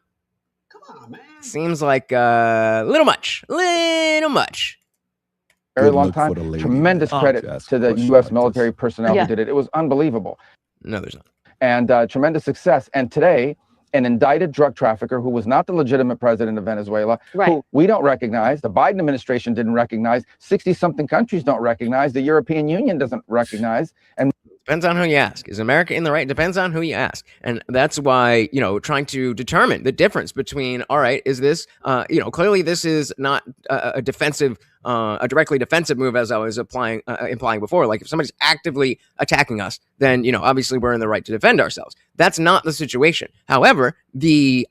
Come on, man. Seems like a little much. Very long time. Tremendous credit to the U.S. military personnel who did it. It was unbelievable. No, there's not. And tremendous success. And today, an indicted drug trafficker who was not the legitimate president of Venezuela, who we don't recognize, the Biden administration didn't recognize, 60-something countries don't recognize, the European Union doesn't recognize. And depends on who you ask. Is America in the right? Depends on who you ask. And that's why, trying to determine the difference between, all right, is this, clearly this is not a directly defensive move, as I was implying before. Like if somebody's actively attacking us, then, obviously we're in the right to defend ourselves. That's not the situation. However, the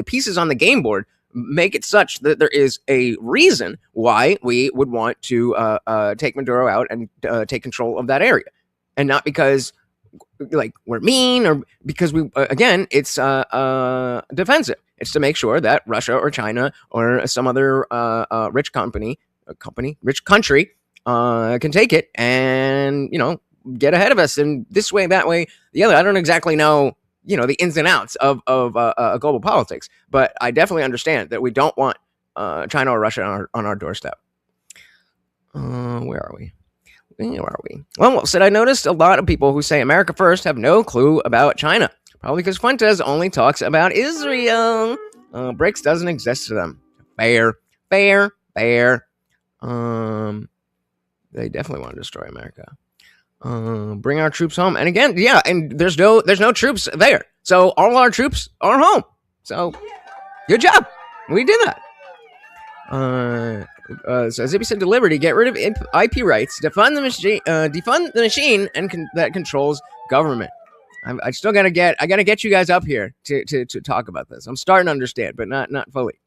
pieces on the game board make it such that there is a reason why we would want to take Maduro out and take control of that area, and not because we're mean or because again it's defensive. It's to make sure that Russia or China or some other rich company rich country can take it and, get ahead of us. And this way, that way, the other. I don't exactly know, the ins and outs of global politics, but I definitely understand that we don't want China or Russia on our doorstep. Where are we? Well, said I noticed a lot of people who say America first have no clue about China. Probably because Fuentes only talks about Israel. BRICS doesn't exist to them. Fair. They definitely want to destroy America. Bring our troops home. And again, yeah, and there's no troops there. So all our troops are home. So good job. We did that. So Zippy said to Liberty, get rid of IP rights, defund the machine, and that controls government. I still gotta get you guys up here to talk about this. I'm starting to understand, but not fully.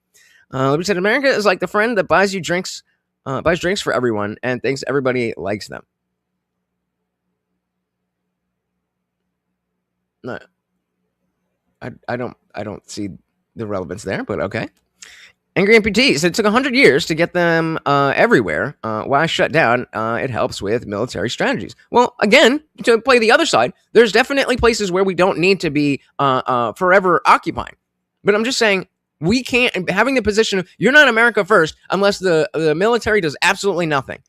Liberty said America is like the friend that buys drinks for everyone and thinks everybody likes them. No, I don't see the relevance there, but okay. Angry amputee said it took 100 years to get them everywhere. Why shut down? It helps with military strategies. Well, again, to play the other side, there's definitely places where we don't need to be forever occupying. But I'm just saying, we can't, having the position of, you're not America first unless the military does absolutely nothing.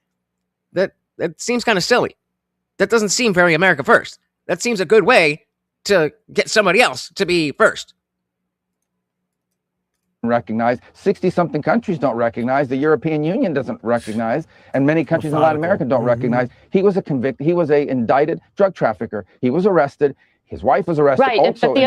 That seems kind of silly. That doesn't seem very America first. That seems a good way to get somebody else to be first. Recognize 60-something countries don't recognize. The European Union doesn't recognize, and many countries in Latin America don't recognize. He was a indicted drug trafficker. He was arrested. His wife was arrested. Right, also but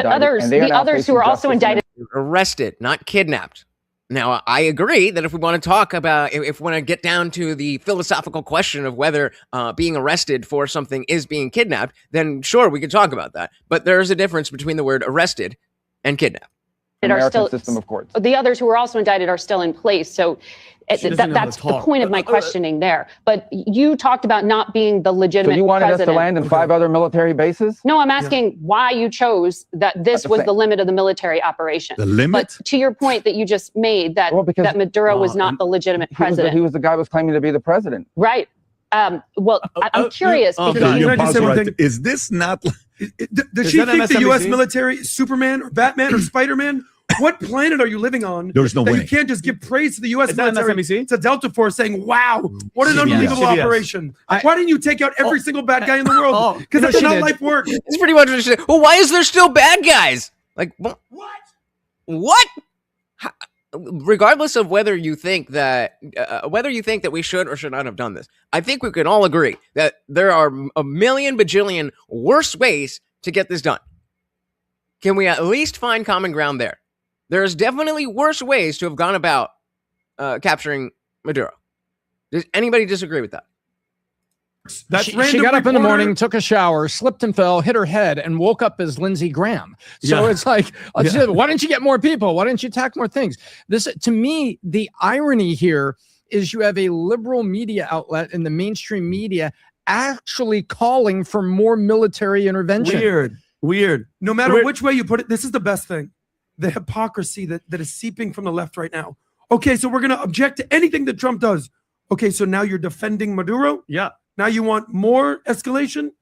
the others who were also indicted, arrested, not kidnapped. Now, I agree that if we want to talk about, if we want to get down to the philosophical question of whether being arrested for something is being kidnapped, then sure, we can talk about that. But there is a difference between the word arrested and kidnapped. are still, system of courts. The others who were also indicted are still in place. So that's the point of my questioning there. But you talked about not being the legitimate So you wanted president. us to land in 5 other military bases? No, I'm asking why you chose that this was the limit of the military operation. The limit? But to your point that you just made, that Maduro was not the legitimate president. He was the guy who was claiming to be the president. Right. Well, I'm curious. Because is this not... Does she think the U.S. military is Superman or Batman or Spider-Man? What planet are you living on? There's no that way. You can't just give praise to the U.S. military. MSNBC? It's a Delta Force saying, wow, what an unbelievable operation. Why didn't you take out every single bad guy in the world? Because that's not life work. It's pretty much what she said. Well, why is there still bad guys? Like, what? Regardless of whether you think that we should or should not have done this, I think we can all agree that there are a million bajillion worse ways to get this done. Can we at least find common ground there? There's definitely worse ways to have gone about capturing Maduro. Does anybody disagree with that? She got up in the morning, took a shower, slipped and fell, hit her head, and woke up as Lindsey Graham. So it's like, why don't you get more people? Why don't you attack more things? This, to me, the irony here is you have a liberal media outlet in the mainstream media actually calling for more military intervention. Weird. No matter which way you put it, this is the best thing. The hypocrisy that is seeping from the left right now. Okay, so we're going to object to anything that Trump does. Okay, so now you're defending Maduro? Yeah. Now you want more escalation?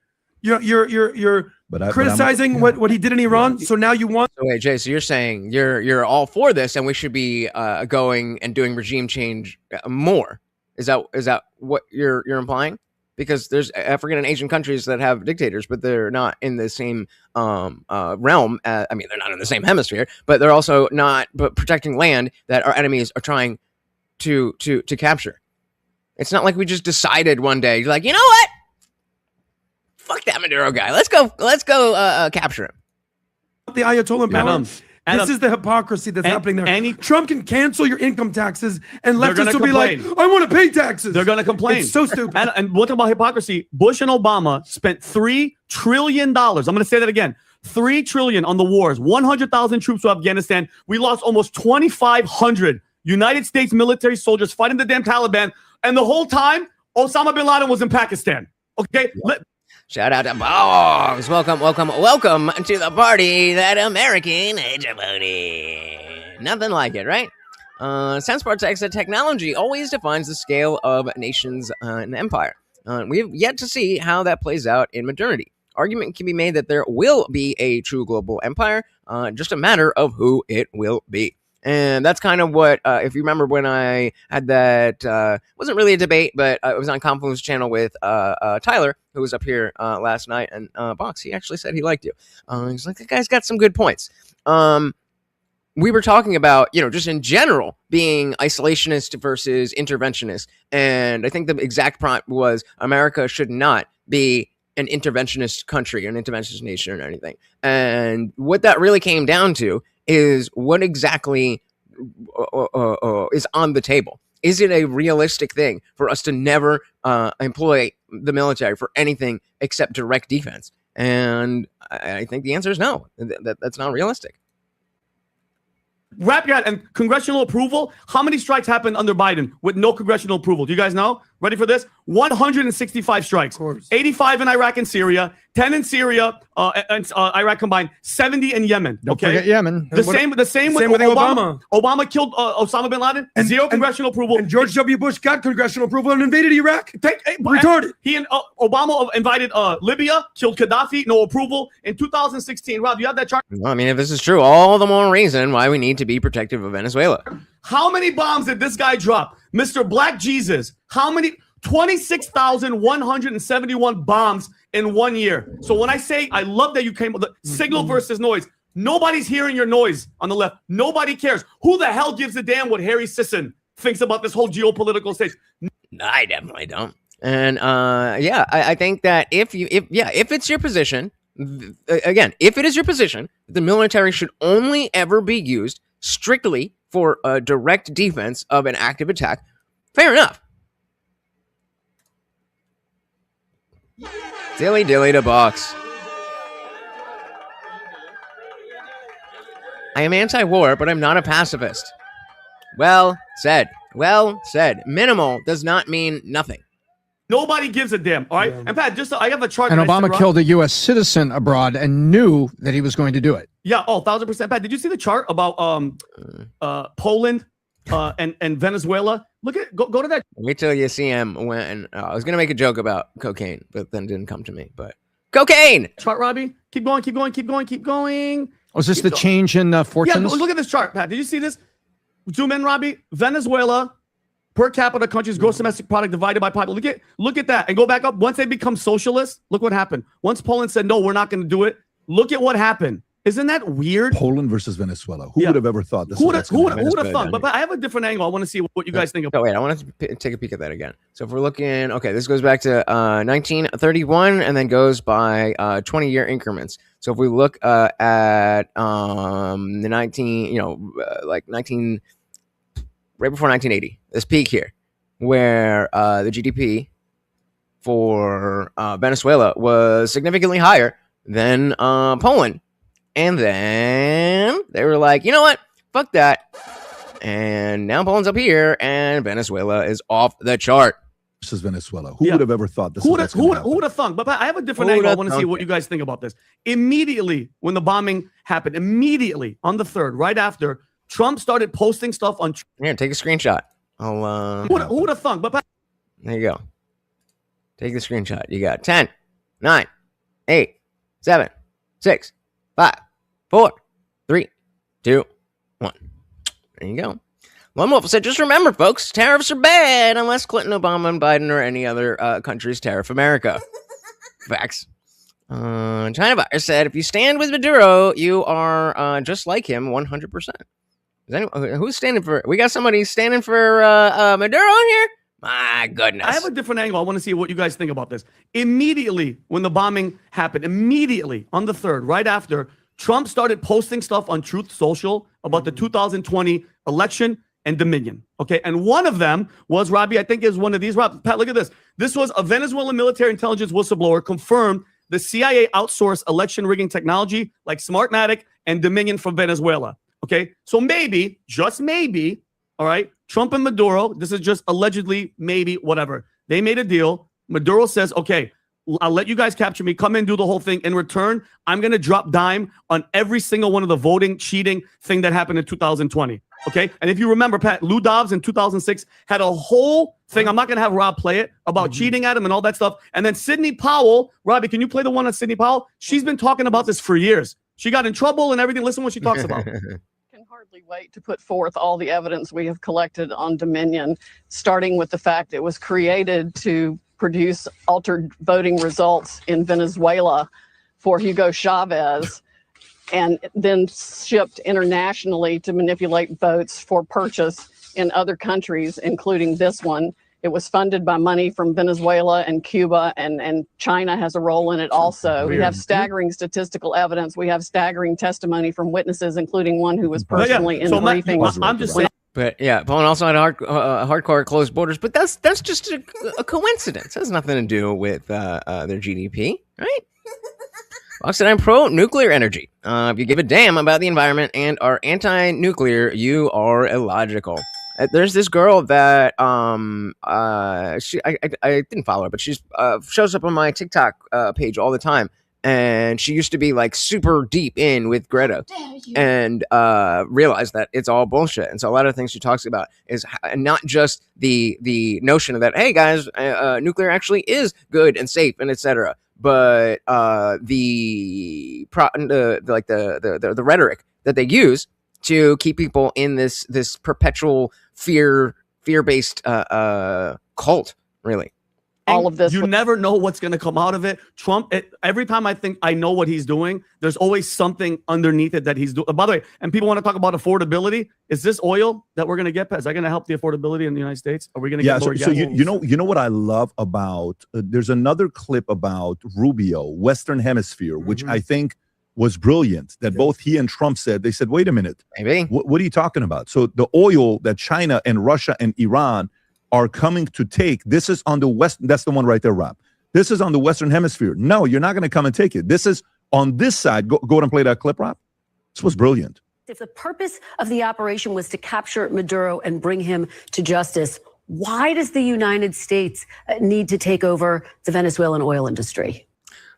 You're criticizing what he did in Iran. So now you want. So wait, Jay. So you're saying you're all for this, and we should be going and doing regime change more? Is that what you're implying? Because there's African and Asian countries that have dictators, but they're not in the same realm. I mean, they're not in the same hemisphere, but they're also not protecting land that our enemies are trying to capture. It's not like we just decided one day, like, you know what? Fuck that Maduro guy. Let's go capture him. The Ayatollah in power. This is the hypocrisy that's happening there. Trump can cancel your income taxes, and leftists will be like, I want to pay taxes. They're going to complain. It's so stupid. And what about hypocrisy? Bush and Obama spent $3 trillion. I'm going to say that again. $3 trillion on the wars. 100,000 troops to Afghanistan. We lost almost 2,500 United States military soldiers fighting the damn Taliban. And the whole time, Osama bin Laden was in Pakistan. Okay? Shout out to Boggs. Welcome to the party, that American hegemony. Nothing like it, right? Sense protects that technology always defines the scale of nations and empire. We have yet to see how that plays out in modernity. Argument can be made that there will be a true global empire, just a matter of who it will be. And that's kind of what, if you remember when I had that, wasn't really a debate, but it was on Confluence channel with Tyler, who was up here last night, and Box, he actually said he liked you. He's like, that guy's got some good points. We were talking about, just in general, being isolationist versus interventionist. And I think the exact prompt was America should not be an interventionist country, an interventionist nation or anything. And what that really came down to is what exactly is on the table. Is it a realistic thing for us to never employ the military for anything except direct defense? And I think the answer is no. That's not realistic. Rap God and congressional approval. How many strikes happened under Biden with no congressional approval? Do you guys know? Ready for this? 165 strikes. 85 in Iraq and Syria, 10 in Syria and Iraq combined, 70 in Yemen. Don't forget Yemen. The same with Obama. Obama killed Osama bin Laden. Zero congressional approval. And George W. Bush got congressional approval and invaded Iraq. Retarded. He and Obama invited Libya, killed Gaddafi, no approval. In 2016, Rob, you have that chart? Well, I mean, if this is true, all the more reason why we need to be protective of Venezuela. How many bombs did this guy drop? Mr. Black Jesus, how many? 26,171 bombs in 1 year. So when I say I love that you came with the signal versus noise, nobody's hearing your noise on the left. Nobody cares. Who the hell gives a damn what Harry Sisson thinks about this whole geopolitical stage? I definitely don't. And I think that if it's your position, again, if it is your position, the military should only ever be used strictly for a direct defense of an active attack. Fair enough. Dilly dilly to Box. I am anti-war, but I'm not a pacifist. Well said. Well said. Minimal does not mean nothing. Nobody gives a damn. All right. And Pat, I have a chart. And Obama killed a U.S. citizen abroad and knew that he was going to do it. Yeah. 1,000%. Pat, did you see the chart about Poland and Venezuela? Look at go to that. Wait till you see him when I was gonna make a joke about cocaine, but then didn't come to me. But cocaine chart, Robbie. Keep going. Was this the change in fortunes? Yeah, look at this chart, Pat. Did you see this? Zoom in, Robbie. Venezuela per capita country's gross domestic product divided by population. Look at that, and go back up. Once they become socialist, look what happened. Once Poland said no, we're not going to do it. Look at what happened. Isn't that weird? Poland versus Venezuela. Who would have ever thought this? Who would have thought? But I have a different angle. I want to see what you guys think of. Oh, wait, I want to take a peek at that again. So if we're looking, okay, this goes back to 1931 and then goes by 20-year increments. So if we look at the 19, right before 1980, this peak here, where the GDP for Venezuela was significantly higher than Poland. And then they were like, you know what? Fuck that. And now Poland's up here and Venezuela is off the chart. This is Venezuela. Who would have ever thought this? Who would have thunk? But I have a different angle. I want to see what you guys think about this. Immediately when the bombing happened, immediately on the 3rd, right after, Trump started posting stuff on. Here, take a screenshot. Who would have thunk? But there you go. Take the screenshot. You got 10, 9, 8, 7, 6, 5, 4, 3, 2, 1. There you go. Lone Wolf said, just remember, folks, tariffs are bad unless Clinton, Obama, and Biden or any other countries tariff America. Facts. China Virus said, if you stand with Maduro, you are just like him 100%. Who's standing for? We got somebody standing for Maduro on here? My goodness. I have a different angle. I want to see what you guys think about this. Immediately when the bombing happened, immediately on the 3rd, right after, Trump started posting stuff on Truth Social about the 2020 election and Dominion. Okay. And one of them was, Robbie, I think is one of these. Rob, Pat, look at this. This was a Venezuelan military intelligence whistleblower confirmed the CIA outsourced election rigging technology like Smartmatic and Dominion from Venezuela. Okay. So maybe, just maybe, all right, Trump and Maduro, this is just allegedly, maybe, whatever. They made a deal. Maduro says, okay, I'll let you guys capture me. Come in, do the whole thing. In return, I'm going to drop dime on every single one of the voting cheating thing that happened in 2020. Okay. And if you remember, Pat, Lou Dobbs in 2006 had a whole thing. I'm not going to have Rob play it about cheating at him and all that stuff. And then Sidney Powell, Robbie, can you play the one on Sidney Powell? She's been talking about this for years. She got in trouble and everything. Listen what she talks about. Can hardly wait to put forth all the evidence we have collected on Dominion, starting with the fact it was created to produce altered voting results in Venezuela for Hugo Chavez, and then shipped internationally to manipulate votes for purchase in other countries, including this one. It was funded by money from Venezuela and Cuba, and China has a role in it also. We have staggering statistical evidence. We have staggering testimony from witnesses, including one who was personally in the briefing. I'm just saying. But yeah, Poland also had hardcore closed borders, but that's just a coincidence. It has nothing to do with their GDP, right? Fox said, I'm pro-nuclear energy. If you give a damn about the environment and are anti-nuclear, you are illogical. There's this girl that I didn't follow her, but she's shows up on my TikTok page all the time, and she used to be like super deep in with Greta, and realized that it's all bullshit. And so a lot of the things she talks about is not just the notion of that, hey guys, nuclear actually is good and safe and etc., but the rhetoric that they use to keep people in this perpetual fear-based cult, really. All of this. You never know what's going to come out of it. Trump, every time I think I know what he's doing, there's always something underneath it that he's doing. By the way, and people want to talk about affordability. Is this oil that we're going to get? Is that going to help the affordability in the United States? Are we going to get more gas? So you know what I love about, there's another clip about Rubio, Western Hemisphere, which I think was brilliant, that both he and Trump said. They said, wait a minute, maybe what are you talking about? So the oil that China and Russia and Iran are coming to take, this is on the west. That's the one right there, Rob. This is on the Western Hemisphere. No, you're not going to come and take it. This is on this side. Go ahead and play that clip, Rob. This was brilliant. If the purpose of the operation was to capture Maduro and bring him to justice, why does the United States need to take over the Venezuelan oil industry?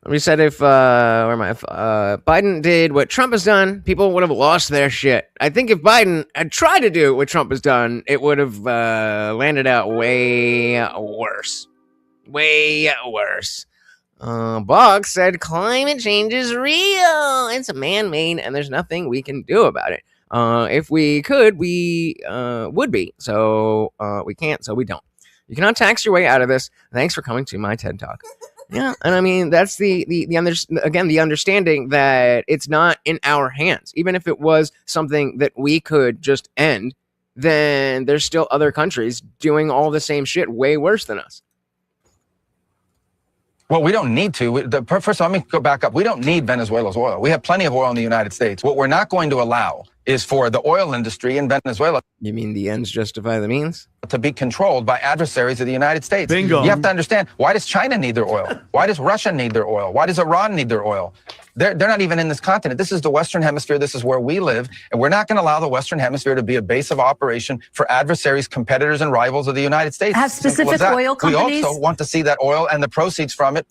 We said if Biden did what Trump has done, people would have lost their shit. I think if Biden had tried to do what Trump has done, it would have landed out way worse. Way worse. Bogg said climate change is real. It's man-made, and there's nothing we can do about it. If we could, we would be. So we can't, so we don't. You cannot tax your way out of this. Thanks for coming to my TED Talk. Yeah, and I mean, that's the understanding that it's not in our hands. Even if it was something that we could just end, then there's still other countries doing all the same shit way worse than us. Well, we don't need to. First of all, let me go back up. We don't need Venezuela's oil. We have plenty of oil in the United States. What we're not going to allow is for the oil industry in Venezuela. You mean the ends justify the means? To be controlled by adversaries of the United States. Bingo. You have to understand, why does China need their oil? Why does Russia need their oil? Why does Iran need their oil? They're not even in this continent. This is the Western Hemisphere. This is where we live. And we're not going to allow the Western Hemisphere to be a base of operation for adversaries, competitors, and rivals of the United States. Have specific oil companies? We also want to see that oil and the proceeds from it.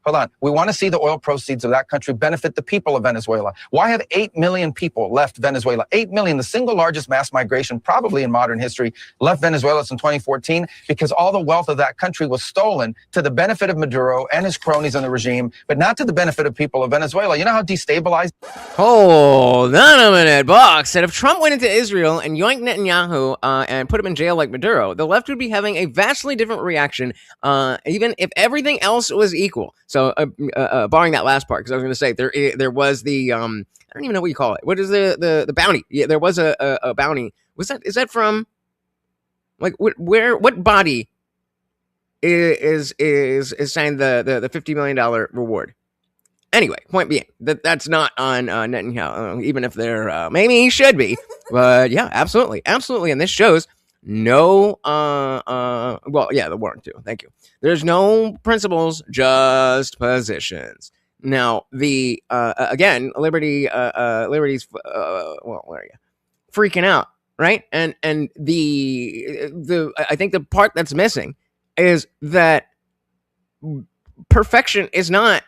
Hold on. We want to see the oil proceeds of that country benefit the people of Venezuela. Why have 8 million people left Venezuela? 8 million, the single largest mass migration probably in modern history, left Venezuela since 2014 because all the wealth of that country was stolen to the benefit of Maduro and his cronies in the regime, but not to the benefit of people of Venezuela. You know how destabilized? Hold on a minute. Bogg said if Trump went into Israel and yoinked Netanyahu and put him in jail like Maduro, the left would be having a vastly different reaction, even if everything else was equal. So, barring that last part, because I was going to say there was the I don't even know what you call it. What is the bounty? Yeah, there was a bounty. Is that from like what body is saying the $50 million reward? Anyway, point being that's not on Netanyahu, even if they're maybe he should be, but yeah, absolutely, and this shows no well, yeah, the warrant too. Thank you. There's no principles, just positions. Now, the again, Liberty's well, where are you? Freaking out, right? And the I think the part that's missing is that perfection is not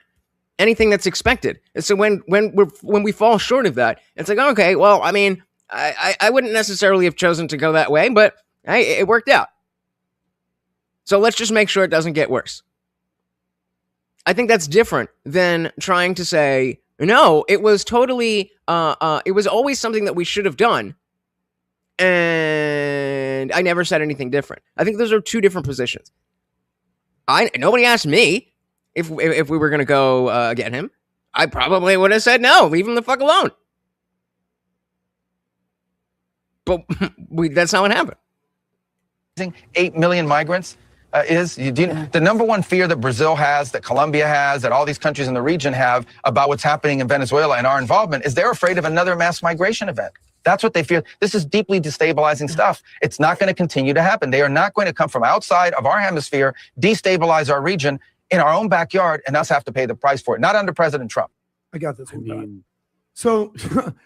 anything that's expected. And so when we fall short of that, it's like, okay, well, I mean, I wouldn't necessarily have chosen to go that way, but hey, it worked out. So let's just make sure it doesn't get worse. I think that's different than trying to say, no, it was totally, it was always something that we should have done. And I never said anything different. I think those are two different positions. Nobody asked me if we were going to go get him. I probably would have said no, leave him the fuck alone. But that's not what happened. 8 million migrants the number one fear that Brazil has, that Colombia has, that all these countries in the region have about what's happening in Venezuela and our involvement is they're afraid of another mass migration event. That's what they fear. This is deeply destabilizing stuff. It's not going to continue to happen. They are not going to come from outside of our hemisphere, destabilize our region in our own backyard, and us have to pay the price for it. Not under President Trump. I got this one. So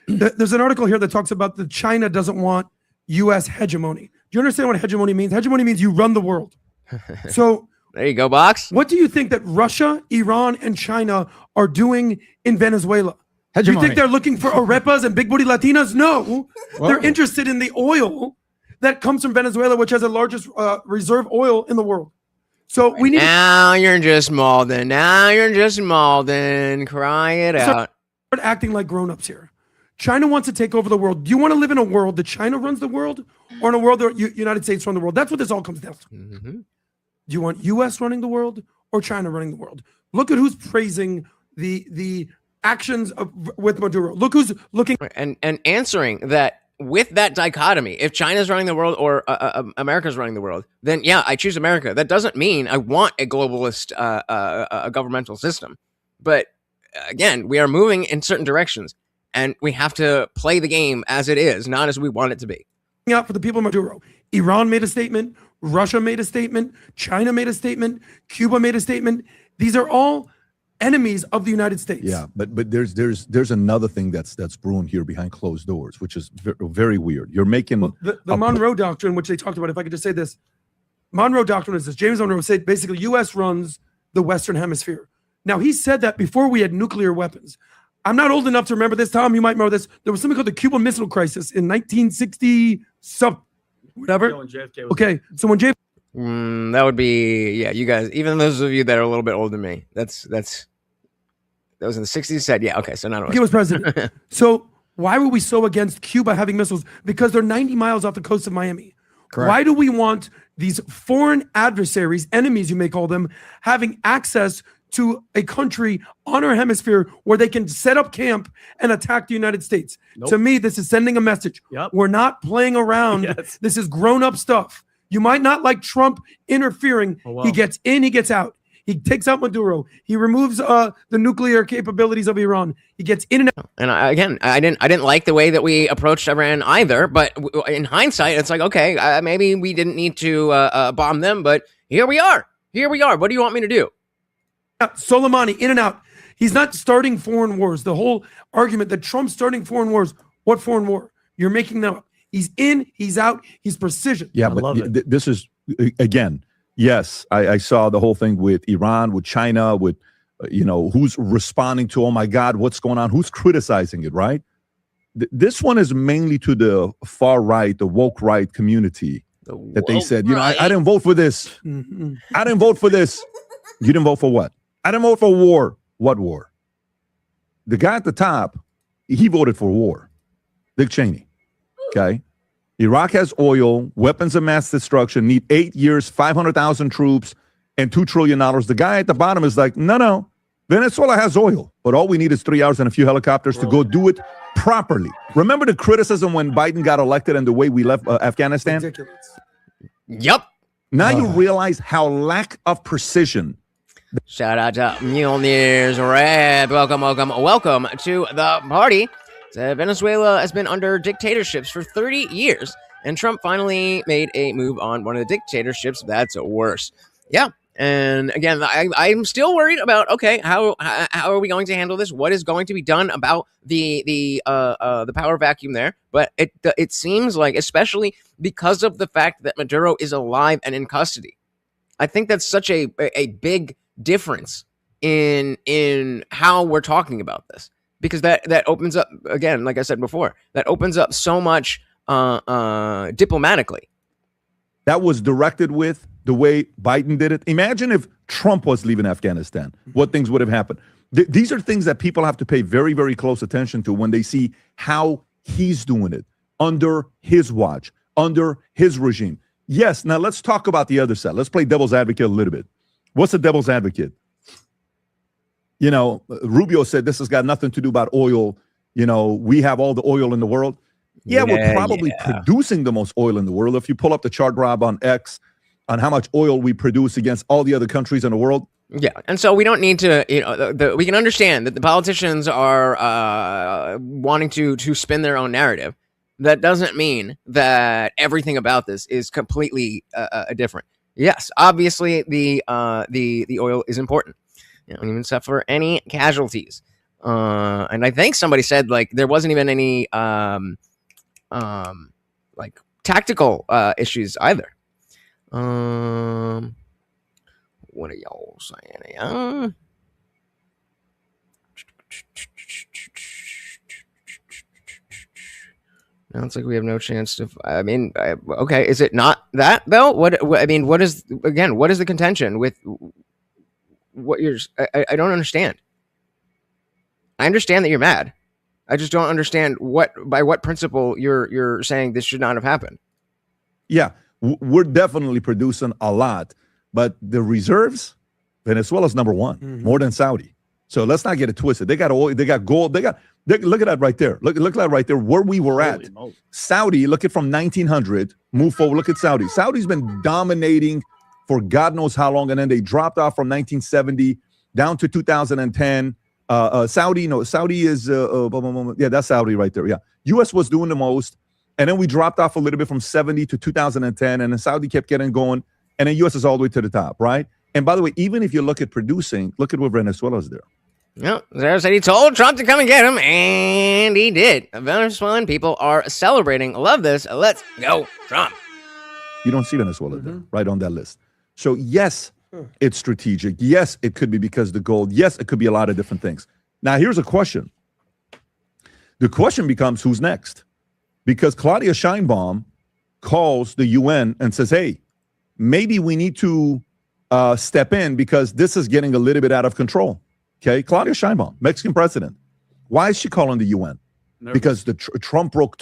there's an article here that talks about that China doesn't want U.S. hegemony. Do you understand what hegemony means? Hegemony means you run the world. So there you go, Box. What do you think that Russia, Iran, and China are doing in Venezuela? Do you think they're looking for arepas and big booty Latinas? No. They're interested in the oil that comes from Venezuela, which has the largest reserve oil in the world. So we need. Now you're just Malden. Now you're just Malden. Cry it out. Start acting like grown-ups here. China wants to take over the world. Do you want to live in a world that China runs the world, or in a world that United States run the world? That's what this all comes down to. Mm-hmm. Do you want U.S. running the world or China running the world? Look at who's praising the actions with Maduro. Look who's looking and answering that with that dichotomy. If China's running the world or America's running the world, then yeah, I choose America. That doesn't mean I want a globalist governmental system. But again, we are moving in certain directions, and we have to play the game as it is, not as we want it to be. Out for the people of Maduro. Iran made a statement. Russia made a statement. China made a statement. Cuba made a statement. These are all enemies of the United States. Yeah, but there's another thing that's brewing here behind closed doors, which is very weird. You're making the Monroe Doctrine, which they talked about. If I could just say this, Monroe Doctrine is this. James Monroe said basically U.S. runs the Western Hemisphere. Now he said that before we had nuclear weapons. I'm not old enough to remember this. Tom, you might remember this. There was something called the Cuban Missile Crisis in 1960 something. Whatever. Okay, so when JFK that would be you guys. Even those of you that are a little bit older than me, that was in the 60s. Said okay, so not he was president. So why were we so against Cuba having missiles? Because they're 90 miles off the coast of Miami. Correct. Why do we want these foreign adversaries, enemies you may call them, having access to a country on our hemisphere where they can set up camp and attack the United States? Nope. To me, this is sending a message. Yep. We're not playing around. Yes. This is grown-up stuff. You might not like Trump interfering. Oh, wow. He gets in, he gets out. He takes out Maduro. He removes the nuclear capabilities of Iran. He gets in and out. And I didn't like the way that we approached Iran either. But in hindsight, it's like, okay, maybe we didn't need to bomb them. But here we are. Here we are. What do you want me to do? Soleimani, in and out. He's not starting foreign wars. The whole argument that Trump's starting foreign wars. What foreign war? You're making that up. He's in, he's out, he's precision. Yeah, but this is, again, yes, I saw the whole thing with Iran, with China, with, who's responding to, oh my God, what's going on? Who's criticizing it, right? This one is mainly to the far right, the woke right community that they said, I didn't vote for this. Mm-hmm. I didn't vote for this. You didn't vote for what? I didn't vote for war. What war? The guy at the top, he voted for war. Dick Cheney. Okay. Iraq has oil, weapons of mass destruction, need 8 years, 500,000 troops, and $2 trillion. The guy at the bottom is like, no. Venezuela has oil, but all we need is 3 hours and a few helicopters to go do it properly. Remember the criticism when Biden got elected and the way we left Afghanistan? Ridiculous. Yep. Now you realize how lack of precision. Shout out to Mjolnir's Red. Welcome to the party. So Venezuela has been under dictatorships for 30 years, and Trump finally made a move on one of the dictatorships that's worse. Yeah, and again, I'm still worried about how are we going to handle this? What is going to be done about the power vacuum there? But it seems like, especially because of the fact that Maduro is alive and in custody, I think that's such a big difference in how we're talking about this. because that opens up, again, like I said before, that opens up so much diplomatically. That was directed with the way Biden did it. Imagine if Trump was leaving Afghanistan, what things would have happened. These are things that people have to pay very, very close attention to when they see how he's doing it under his watch, under his regime. Yes, now let's talk about the other side. Let's play devil's advocate a little bit. What's a devil's advocate? You know, Rubio said this has got nothing to do about oil. You know, we have all the oil in the world. Yeah, we're probably producing the most oil in the world. If you pull up the chart, Rob, on X, on how much oil we produce against all the other countries in the world. Yeah, and so we don't need to, you know, we can understand that the politicians are wanting to spin their own narrative. That doesn't mean that everything about this is completely different. Yes, obviously the oil is important. You know, even suffer any casualties. And I think somebody said like there wasn't even any like tactical issues either. What are y'all saying? Now it's like we have no chance to. I mean, okay, is it not that though? What I mean, what is the contention with what you're? I don't understand. I understand that you're mad. I just don't understand by what principle you're saying this should not have happened. Yeah, we're definitely producing a lot, but the reserves, Venezuela's number one, more than Saudi. So let's not get it twisted. They got oil, they got gold, look at that right there. Look at that right there, where we were at. Saudi, look at from 1900, move forward, look at Saudi. Saudi's been dominating for God knows how long, and then they dropped off from 1970 down to 2010. Saudi is, yeah, that's Saudi right there. Yeah. U.S. was doing the most. And then we dropped off a little bit from 70 to 2010. And then Saudi kept getting going. And then U.S. is all the way to the top, right? And by the way, even if you look at producing, look at where Venezuela's there. Yeah, Zara said he told Trump to come and get him, and he did. Venezuelan people are celebrating. Love this. Let's go, Trump. You don't see Venezuela there, right on that list. So yes, it's strategic. Yes, it could be because the gold. Yes, it could be a lot of different things. Now, here's a question. The question becomes, who's next? Because Claudia Sheinbaum calls the UN and says, hey, maybe we need to step in because this is getting a little bit out of control. Okay, Claudia Sheinbaum, Mexican president. Why is she calling the UN? Because Trump broke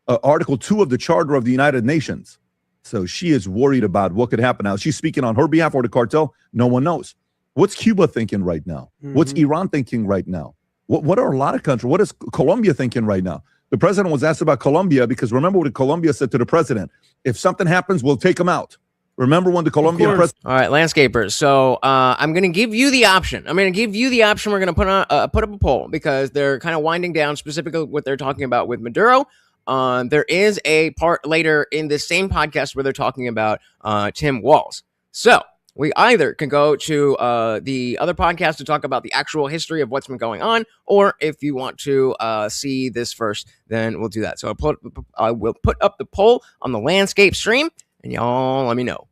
Article 2 of the Charter of the United Nations. So she is worried about what could happen now. She's speaking on her behalf or the cartel. No one knows. What's Cuba thinking right now? What's Iran thinking right now? What are a lot of countries? What is Colombia thinking right now? The president was asked about Colombia because remember what Colombia said to the president? If something happens, we'll take them out. Remember when the Colombian president... All right, landscapers. So I'm going to give you the option. We're going to put up a poll because they're kind of winding down specifically what they're talking about with Maduro. There is a part later in this same podcast where they're talking about Tim Walz. So we either can go to the other podcast to talk about the actual history of what's been going on, or if you want to see this first, then we'll do that. So I will put up the poll on the landscape stream, and y'all let me know.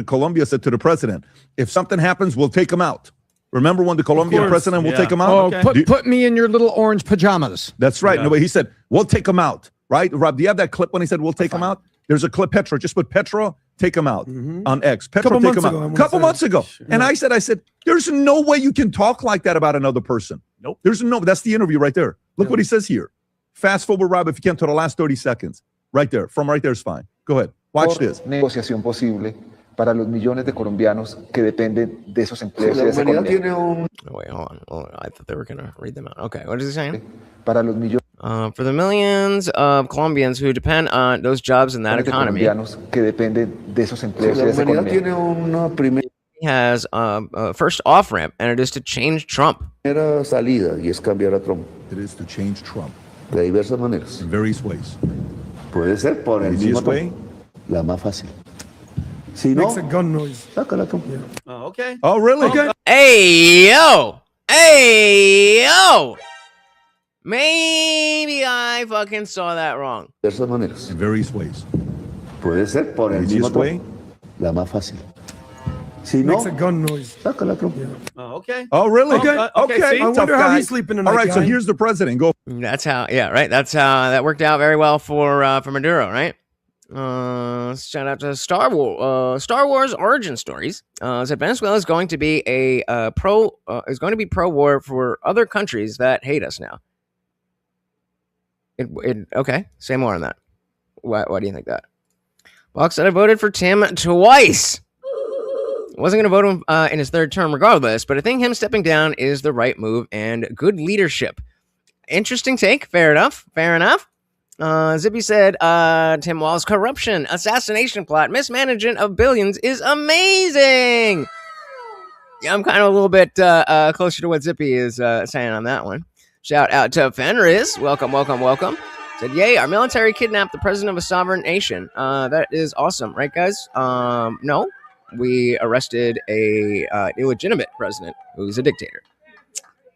Colombia said to the president, if something happens, we'll take them out. Remember when the Colombian president will take them out? Oh, put me in your little orange pajamas. That's right. Yeah. No, but he said, we'll take them out. Right? Rob, do you have that clip when he said, we'll take them out? There's a clip, Petra. Just put Petra, take them out on X. Petra, take them out. A couple months ago. Sure. And I said, there's no way you can talk like that about another person. Nope. That's the interview right there. Look what he says here. Fast forward, Rob, if you can, to the last 30 seconons. Right there. From right there is fine. Go ahead. Watch this. Negociación posible para los millones de colombianos que dependen de esos empleos y de esa economía. Wait, hold on. I thought they were going to read them out. Okay, what is he saying? Para los millones. For the millions of Colombians who depend on those jobs and that economy. Colombianos que dependen de esos empleos y de esa economía. He has a first off-ramp, and it is to change Trump. Salida y es cambiar a Trump. It is to change Trump. De diversas maneras. In various ways. Puede ser por el mismo way. La más fácil. Si no, makes a gun noise. Sácala tú. Oh, okay. Oh, really? Okay. Hey, yo. Maybe I fucking saw that wrong. Diversas maneras. In various ways. Puede ser por el mismo way. La más fácil. Makes a gun noise. Oh, okay. Oh, really? Okay. See? I wonder how he's sleeping tonight. All right, so guy. here's the president. Go. That's how. Yeah, right. That's how that worked out very well for Maduro, right? Shout out to Star Wars Origin Stories. Said Venezuela is going to be pro-war for other countries that hate us now. Okay, say more on that. Why do you think that? Box said I voted for Tim twice. Wasn't going to vote him in his third term regardless, but I think him stepping down is the right move and good leadership. Interesting take. Fair enough. Zippy said, Tim Wall's corruption, assassination plot, mismanagement of billions is amazing. Yeah, I'm kind of a little bit closer to what Zippy is saying on that one. Shout out to Fenris. Welcome. Said, yay, our military kidnapped the president of a sovereign nation. That is awesome, right, guys? No, we arrested a illegitimate president who's a dictator.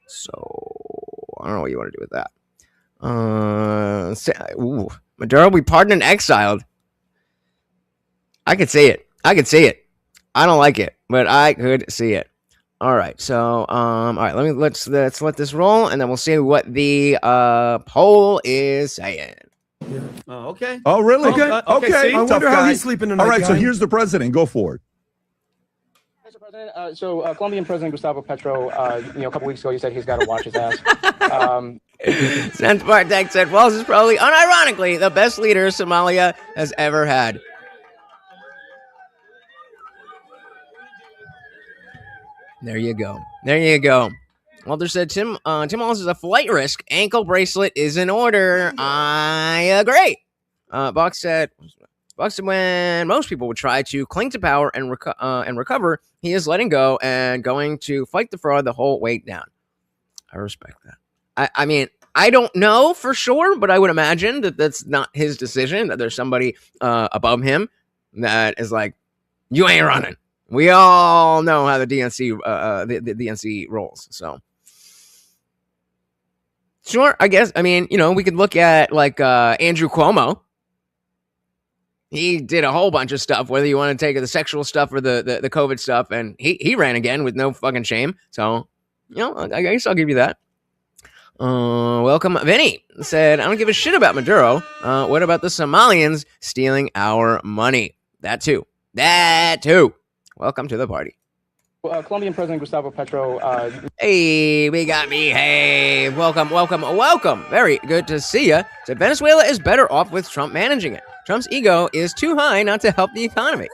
So I don't know what you want to do with that. Maduro, we pardoned and exiled. I could see it. I don't like it, but I could see it. All right, so all right, let's let this roll, and then we'll see what the poll is saying. Oh, okay. Oh, really? Okay. Okay. I wonder how he's sleeping tonight. All right, so guy. here's the president. Go for it. Mr. President, Colombian President Gustavo Petro, a couple weeks ago, you said he's got to watch his ass. Sense Bartek said Walls is probably, unironically, the best leader Somalia has ever had. There you go. Walter said Tim Walls is a flight risk. Ankle bracelet is in order. I agree. Box said when most people would try to cling to power and recover, he is letting go and going to fight the fraud the whole way down. I respect that. I mean, I don't know for sure, but I would imagine that that's not his decision, that there's somebody above him that is like, you ain't running. We all know how the DNC the DNC rolls. So sure, I guess. I mean, we could look at like Andrew Cuomo. He did a whole bunch of stuff, whether you want to take the sexual stuff or the COVID stuff, and he ran again with no fucking shame. So, I guess I'll give you that. Welcome, Vinny said, I don't give a shit about Maduro. What about the Somalians stealing our money? That too. Welcome to the party. Colombian President Gustavo Petro. Hey, we got Behave. Welcome. Very good to see ya. So Venezuela is better off with Trump managing it. Trump's ego is too high not to help the economy.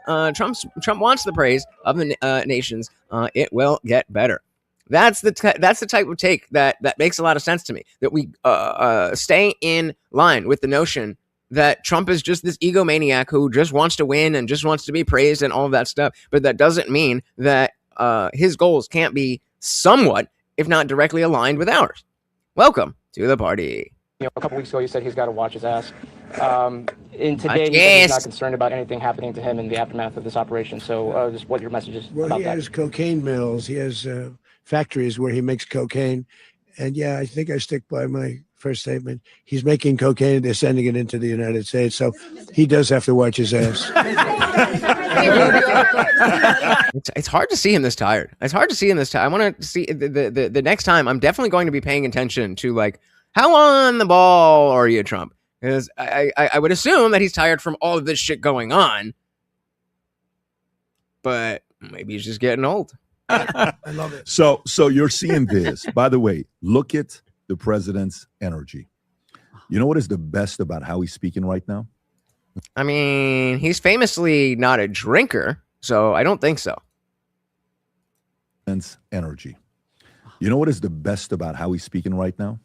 Trump wants the praise of the nations. It will get better. That's the type of take that makes a lot of sense to me. That we stay in line with the notion that Trump is just this egomaniac who just wants to win and just wants to be praised and all of that stuff. But that doesn't mean that his goals can't be somewhat, if not directly aligned with ours. Welcome to the party. A couple weeks ago, you said he's got to watch his ass. In today, he said he's not concerned about anything happening to him in the aftermath of this operation. So just what your message is about that. He has cocaine mills. He has factories where he makes cocaine. And yeah, I think I stick by my first statement. He's making cocaine. They're sending it into the United States. So he does have to watch his ass. It's hard to see him this tired. I want to see the next time. I'm definitely going to be paying attention to like, how on the ball are you, Trump? Because I would assume that he's tired from all of this shit going on. But maybe he's just getting old. I love it. So you're seeing this. By the way, look at the president's energy. You know what is the best about how he's speaking right now? I mean, he's famously not a drinker, so I don't think so. Energy. You know what is the best about how he's speaking right now?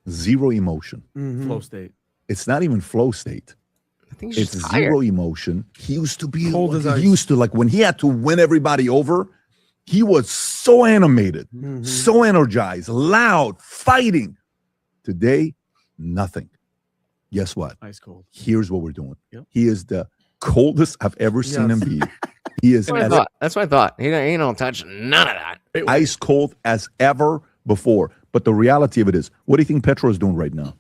Zero emotion. Mm-hmm. Flow state. It's not even flow state. I think he's it's just tired. Zero emotion. He used to be Cold as ice. He used to, like, when he had to win everybody over, he was so animated, so energized, loud, fighting. Today, nothing. Guess what? Ice cold. Here's what we're doing. Yep. He is the coldest I've ever seen him be. He is That's what I thought. He don't touch none of that. Ice cold as ever before. But the reality of it is, what do you think Petro is doing right now?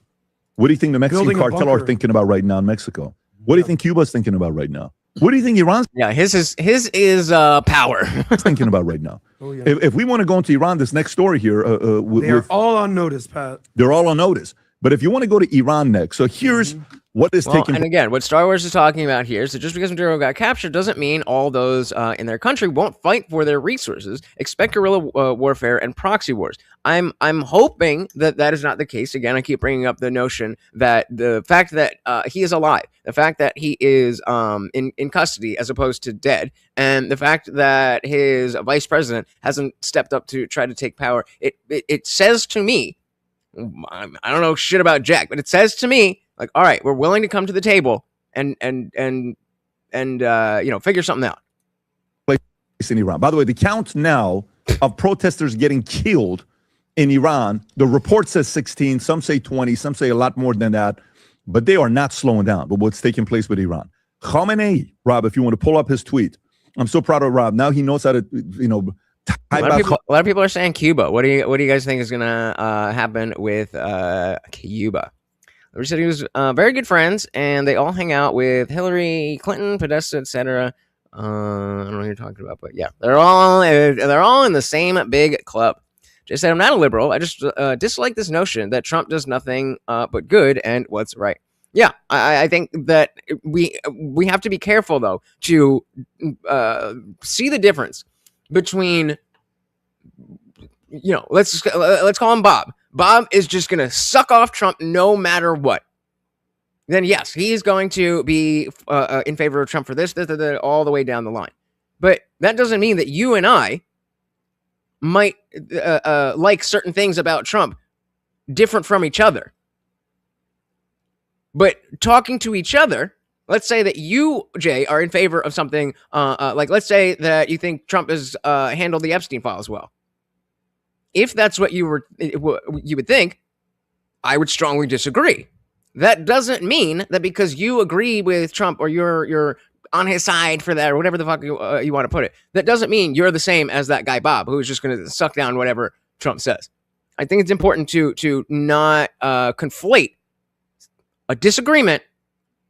What do you think the Mexican Building a cartel are bunker. thinking about right now in Mexico? What do you think Cuba's thinking about right now? What do you think Iran's? Yeah, his is power. Thinking about right now. Oh, yeah. If we want to go into Iran, this next story here, They are all on notice, Pat. they're all on notice. But if you want to go to Iran next, so here's what is taking. And again, what Star Wars is talking about here is that just because Maduro got captured doesn't mean all those in their country won't fight for their resources. Expect guerrilla warfare and proxy wars. I'm hoping that that is not the case. Again, I keep bringing up the notion that the fact that he is alive, the fact that he is in custody as opposed to dead, and the fact that his vice president hasn't stepped up to try to take power, it says to me, I don't know shit about Jack, but it says to me, like, all right, we're willing to come to the table and figure something out. In Iran. By the way, the count now of protesters getting killed in Iran, the report says 16, some say 20, some say a lot more than that, but they are not slowing down. But what's taking place with Iran? Khamenei, Rob, if you want to pull up his tweet, I'm so proud of Rob. Now he knows how to, A lot of people are saying Cuba. What do you guys think is gonna happen with Cuba? They said he was very good friends, and they all hang out with Hillary Clinton, Podesta, etc. I don't know what you're talking about, but yeah, they're all in the same big club. Jay said, "I'm not a liberal. I just dislike this notion that Trump does nothing but good and what's right." Yeah, I think that we have to be careful though to see the difference between, let's call him Bob. Bob is just going to suck off Trump no matter what. Then yes, he's going to be in favor of Trump for this, all the way down the line. But that doesn't mean that you and I might like certain things about Trump different from each other. But talking to each other, let's say that you, Jay, are in favor of something, like let's say that you think Trump has handled the Epstein files well. If that's what you would think, I would strongly disagree. That doesn't mean that because you agree with Trump or you're on his side for that or whatever the fuck you want to put it, that doesn't mean you're the same as that guy Bob who's just going to suck down whatever Trump says. I think it's important to not conflate a disagreement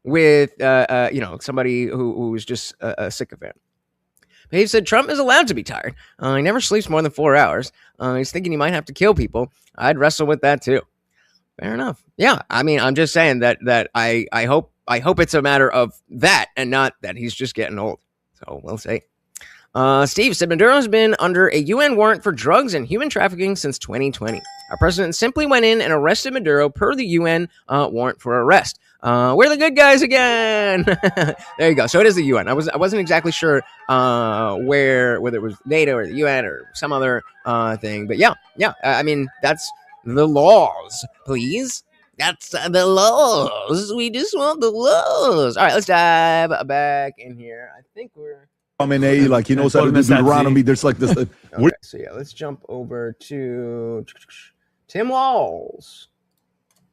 with somebody who's just a sycophant. But he said Trump is allowed to be tired. He never sleeps more than 4 hours. He's thinking he might have to kill people. I'd wrestle with that too. Fair enough. Yeah, I mean, I'm just saying that I hope it's a matter of that and not that he's just getting old. So we'll see. Steve said Maduro's been under a UN warrant for drugs and human trafficking since 2020. Our president simply went in and arrested Maduro per the UN warrant for arrest. We're the good guys again. There you go. So it is the UN. I wasn't exactly sure whether it was NATO or the UN or some other thing, but yeah. I mean, that's the laws, please. That's the laws. We just want the laws. All right, let's dive back in here. I think we're. Khamenei, like he knows how to do Deuteronomy. There's like this. Okay, so yeah, let's jump over to Tim Walz.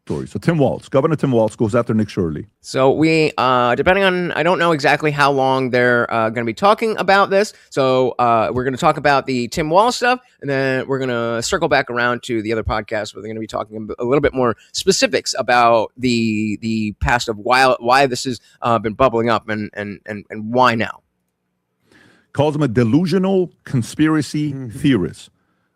So Tim Walz, Governor Tim Walz goes after Nick Shirley. So we, depending on, I don't know exactly how long they're going to be talking about this. So we're going to talk about the Tim Walz stuff, and then we're going to circle back around to the other podcast where they're going to be talking a little bit more specifics about the past of why this has been bubbling up and why now. Calls him a delusional conspiracy theorist.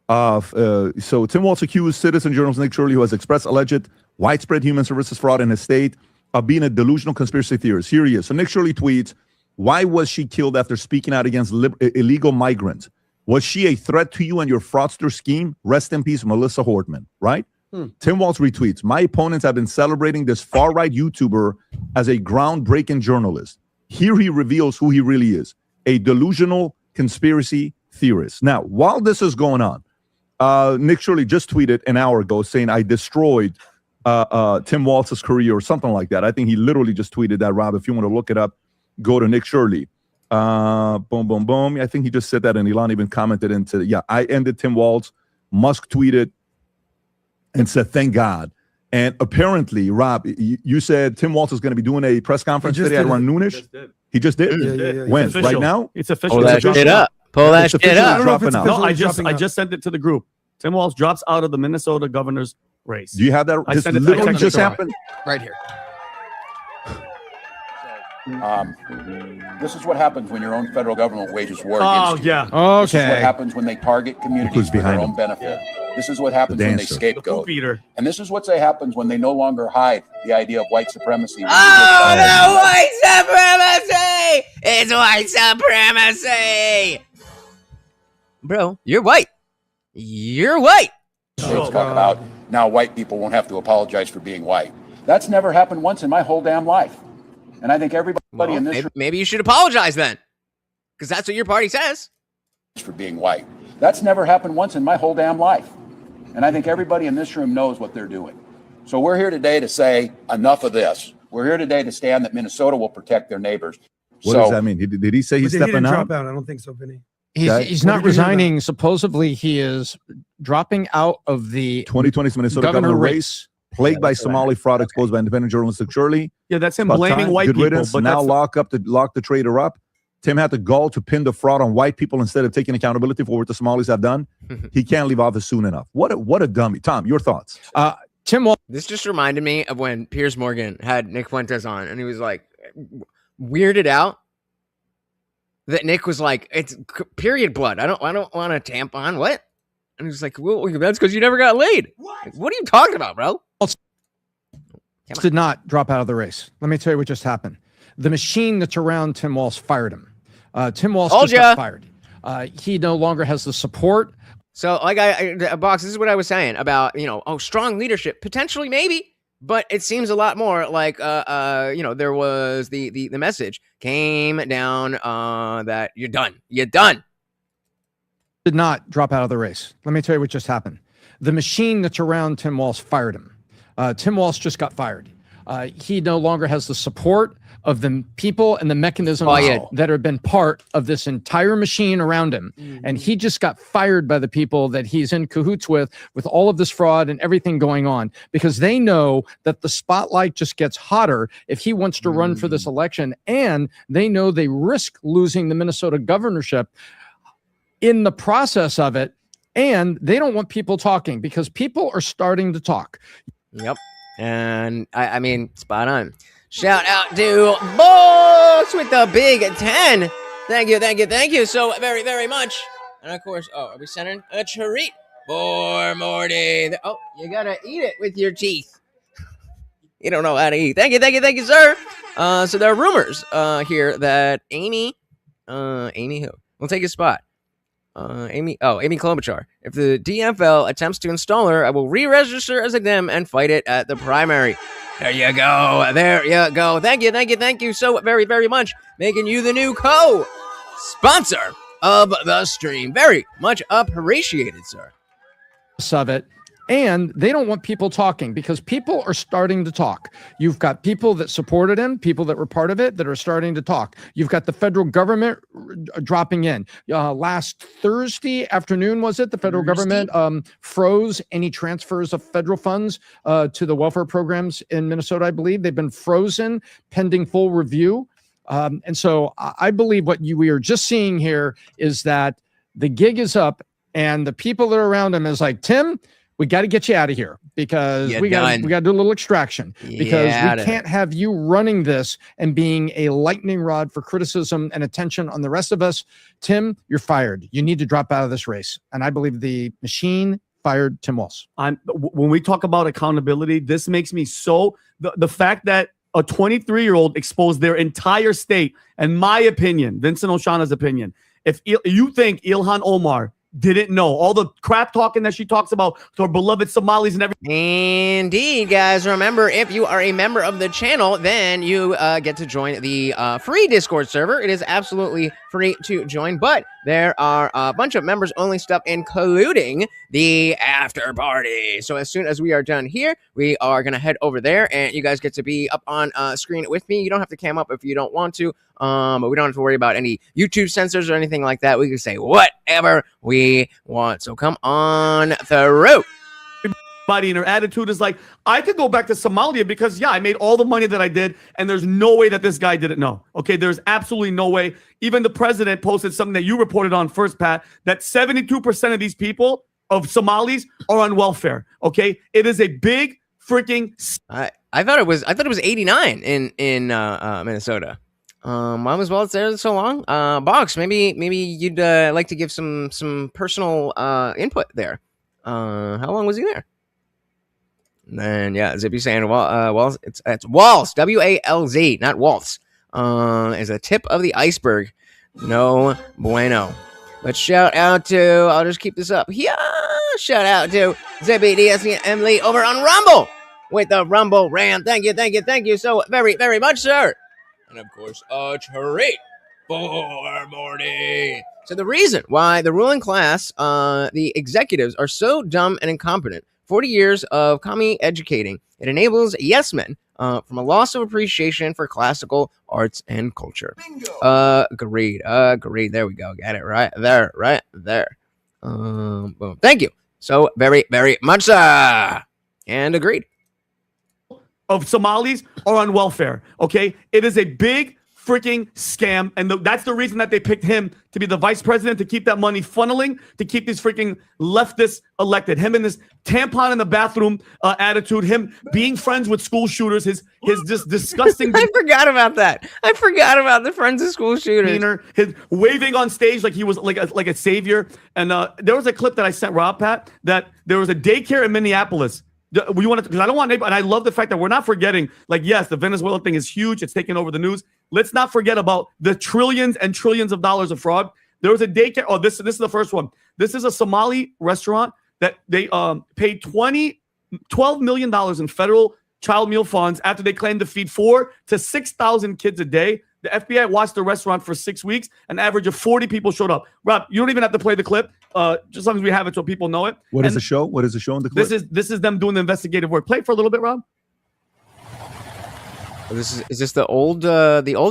So Tim Walz accused citizen journalist Nick Shirley, who has expressed alleged widespread human services fraud in his state, of being a delusional conspiracy theorist. Here he is. So Nick Shirley tweets, why was she killed after speaking out against illegal migrants? Was she a threat to you and your fraudster scheme? Rest in peace, Melissa Hortman, right? Tim Walz retweets, my opponents have been celebrating this far-right YouTuber as a groundbreaking journalist. Here he reveals who he really is, a delusional conspiracy theorist. Now, while this is going on, Nick Shirley just tweeted an hour ago saying, I destroyed Tim Walz's career or something like that. I think he literally just tweeted that, Rob. If you want to look it up, go to Nick Shirley. Boom, boom, boom. I think he just said that, and Elon even commented into, I ended Tim Walz. Musk tweeted and said, thank God. And apparently, Rob, you said Tim Walz is going to be doing a press conference today at around noonish? He just did? Yeah. When? Right now? It's official. Pull that shit up. Pull that shit up. No, I just sent it to the group. Tim Walz drops out of the Minnesota governor's race. Do you have that? This literally just happened right here. This is what happens when your own federal government wages war Oh, against you. yeah. This is what Okay. happens when they target communities for their own benefit. This is what happens when they dancer. scapegoat. The poop eater. And this is what happens when they no longer hide the idea of white supremacy. Oh, no, white supremacy! It's white supremacy! Bro, you're white. You're white. Let's talk about now white people won't have to apologize for being white. That's never happened once in my whole damn life. And I think everybody in this Maybe you should apologize then. Because that's what your party says. for being white. That's never happened once in my whole damn life. And I think everybody in this room knows what they're doing. So we're here today to say enough of this. We're here today to stand that Minnesota will protect their neighbors. What does that mean? Did he say he's But he stepping didn't out? drop out. I don't think so, Vinny. He's not resigning. Supposedly, he is dropping out of the 2020 Minnesota governor race, plagued by Somali fraud exposed by independent journalistic Shirley. Yeah, that's him About blaming time. white Good people. riddance. But Now that's lock the traitor up. Tim had the gall to pin the fraud on white people instead of taking accountability for what the Somalis have done. He can't leave office soon enough. What a dummy. Tom, your thoughts? Tim. This just reminded me of when Piers Morgan had Nick Fuentes on, and he was like weirded out that Nick was like, "It's period blood. I don't want a tampon." What? And he was like, "Well, that's because you never got laid." What are you talking about, bro? Did not drop out of the race. Let me tell you what just happened. The machine that's around Tim Walz fired him. Tim Walz just got fired. He no longer has the support. So, like, Box, this is what I was saying about, strong leadership, potentially, maybe, but it seems a lot more like, there was the message came down that you're done. Did not drop out of the race. Let me tell you what just happened. The machine that's around Tim Walz fired him. Tim Walz just got fired. He no longer has the support of the people and the mechanisms that have been part of this entire machine around him. And he just got fired by the people that he's in cahoots with all of this fraud and everything going on, because they know that the spotlight just gets hotter if he wants to run for this election. And they know they risk losing the Minnesota governorship in the process of it. And they don't want people talking, because people are starting to talk. Yep. And I mean, spot on. Shout out to Box with the Big 10. Thank you so very, very much. And of course, are we sending a treat for Morty? Oh, you gotta eat it with your teeth. You don't know how to eat. Thank you, sir. So there are rumors here that Amy who? We'll take his spot. Amy Klobuchar. If the DFL attempts to install her, I will re-register as a Dem and fight it at the primary. There you go. Thank you so very, very much. Making you the new co-sponsor of the stream. Very much appreciated, sir. Of it. And they don't want people talking, because people are starting to talk. You've got people that supported him, people that were part of it, that are starting to talk. You've got the federal government dropping in. Last Thursday afternoon, was it? The federal government froze any transfers of federal funds to the welfare programs in Minnesota, I believe. They've been frozen pending full review. And so I believe what we are just seeing here is that the gig is up, and the people that are around him is like, Tim, we got to get you out of here, because we got to do a little extraction, because we can't have you running this and being a lightning rod for criticism and attention on the rest of us. Tim, you're fired. You need to drop out of this race. And I believe the machine fired Tim Walz. When we talk about accountability, this makes me so the fact that a 23-year-old exposed their entire state, and my opinion, Vincent Oshana's opinion, if you think Ilhan Omar didn't know all the crap talking that she talks about to her beloved Somalis and everything. Indeed, guys. Remember, if you are a member of the channel, then you get to join the free Discord server. It is absolutely free to join, but there are a bunch of members only stuff, including the after party. So as soon as we are done here, we are going to head over there, and you guys get to be up on screen with me. You don't have to cam up if you don't want to. But we don't have to worry about any YouTube censors or anything like that. We can say whatever we want. So come on through. Everybody and her attitude is like, I could go back to Somalia because, I made all the money that I did, and there's no way that this guy didn't know. Okay, there's absolutely no way. Even the president posted something that you reported on first, Pat, that 72% of these people, of Somalis, are on welfare. Okay, it is a big freaking. I thought it was 89 in Minnesota. Why was Wallace there so long? Box, maybe you'd like to give some personal input there. How long was he there? And then yeah, Zippy saying Waltz. It's Waltz, WALZ, not Waltz. Is a tip of the iceberg. No bueno. But shout out to, I'll just keep this up. Yeah, shout out to Zippy, DSC, and Emily over on Rumble with the Rumble Ram. Thank you so very, very much, sir. And of course, a treat for Morty. So the reason why the ruling class, the executives, are so dumb and incompetent, 40 years of commie educating, it enables yes men from a loss of appreciation for classical arts and culture. Agreed. There we go. Got it right there. Boom. Thank you so very, very much, and agreed. Of Somalis are on welfare. Okay, it is a big freaking scam, and that's the reason that they picked him to be the vice president, to keep that money funneling, to keep these freaking leftists elected. Him and this tampon in the bathroom attitude, him being friends with school shooters, his just disgusting. I forgot about that. I forgot about the friends of school shooters. His waving on stage like he was like a savior. And there was a clip that I sent Rob, Pat, that there was a daycare in Minneapolis. We want to, because I don't want anybody, and I love the fact that we're not forgetting, like, yes, the Venezuela thing is huge. It's taking over the news. Let's not forget about the trillions and trillions of dollars of fraud. There was a daycare. Oh, this is the first one. This is a Somali restaurant that they paid $12 million in federal child meal funds after they claimed to feed 4,000 to 6,000 kids a day. The FBI watched the restaurant for 6 weeks. An average of 40 people showed up. Rob, you don't even have to play the clip. Just as long as we have it so people know it. What is the show? What is the show in the clip? This is them doing the investigative work. Play it for a little bit, Rob. Is this the old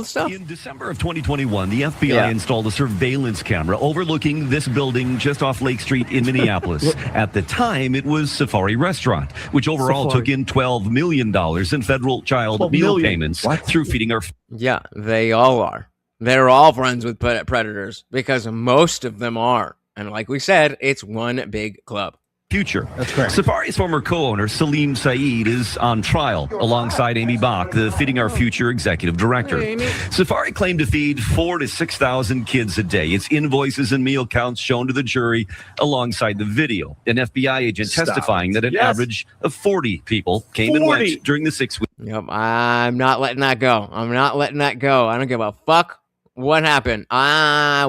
stuff? In December of 2021, the FBI installed a surveillance camera overlooking this building just off Lake Street in Minneapolis. At the time, it was Safari Restaurant, which overall took in $12 million in federal child meal payments through feeding our. Yeah, they all are. They're all friends with predators because most of them are. And like we said, it's one big club. Future. That's correct. Safari's former co-owner, Salim Saeed, is on trial alongside Amy Bach, the Feeding Our Future executive director. Hey, Safari claimed to feed 4,000 to 6,000 kids a day. Its invoices and meal counts shown to the jury alongside the video. An FBI agent testifying that an average of 40 people came and went during the 6 weeks. Yep, I'm not letting that go. I don't give a fuck what happened.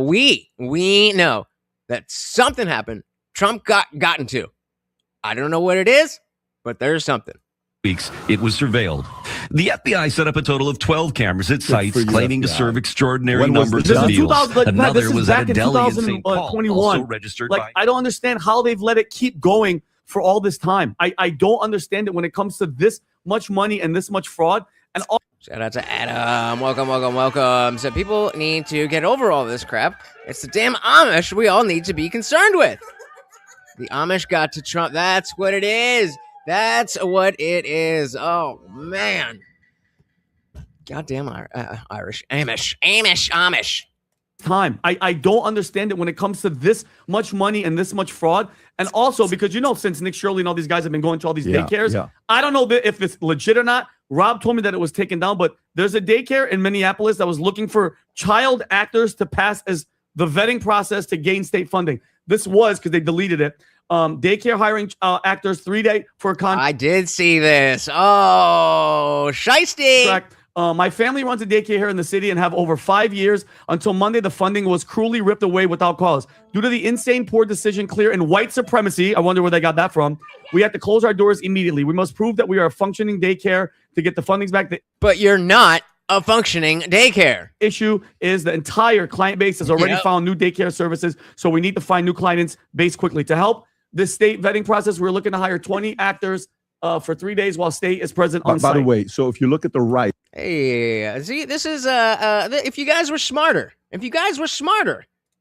We know that something happened. Trump got into. I don't know what it is, but there's something. Weeks, it was surveilled. The FBI set up a total of 12 cameras at sites claiming to serve extraordinary numbers of meals. Another was at a deli in St. Paul, also registered by. I don't understand how they've let it keep going for all this time. I don't understand it when it comes to this much money and this much fraud. And shout out to Adam. Welcome. So people need to get over all this crap. It's the damn Amish we all need to be concerned with. The Amish got to Trump. That's what it is. Oh, man. Goddamn Irish. Amish. Time. I don't understand it when it comes to this much money and this much fraud. And also because, since Nick Shirley and all these guys have been going to all these daycares, I don't know if it's legit or not. Rob told me that it was taken down, but there's a daycare in Minneapolis that was looking for child actors to pass as the vetting process to gain state funding. This was because they deleted it. Daycare hiring actors 3 day for a contract. I did see this. Oh, shiesty. My family runs a daycare here in the city and have over 5 years. Until Monday, the funding was cruelly ripped away without cause. Due to the insane poor decision clear in white supremacy, I wonder where they got that from, we have to close our doors immediately. We must prove that we are a functioning daycare to get the fundings back. But you're not a functioning daycare. Issue is the entire client base has already found new daycare services, so we need to find new clients base quickly. To help this state vetting process, we're looking to hire 20 actors for 3 days while state is present on site. By the way, so if you look at the right. Hey, see, this is if you guys were smarter,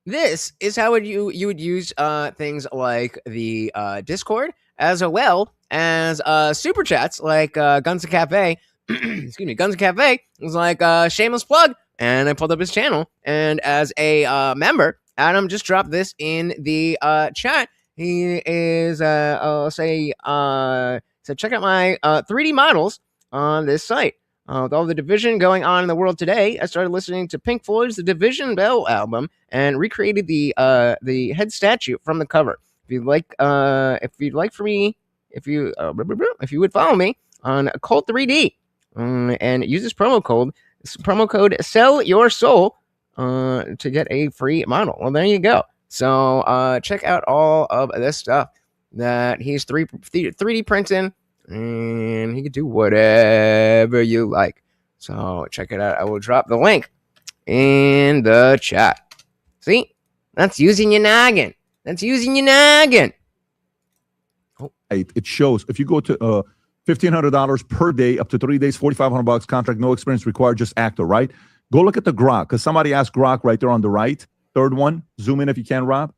this is how you would use things like the Discord as well as super chats like Guns and Cafe. Excuse me, Guns and Cafe was like a shameless plug, and I pulled up his channel. And as a member, Adam just dropped this in the chat. He is so check out my 3D models on this site. With all the division going on in the world today, I started listening to Pink Floyd's The Division Bell album and recreated the head statue from the cover. If you would follow me on Cult 3D and use this promo code Sell Your Soul to get a free model. Well, there you go. So check out all of this stuff that he's 3D printing, and he can do whatever you like. So check it out. I will drop the link in the chat. See? That's using your noggin. It shows if you go to $1,500 per day, up to 3 days, $4,500 contract, no experience required, just actor, right? Go look at the Grok, because somebody asked Grok right there on the right. Third one, zoom in if you can, Rob.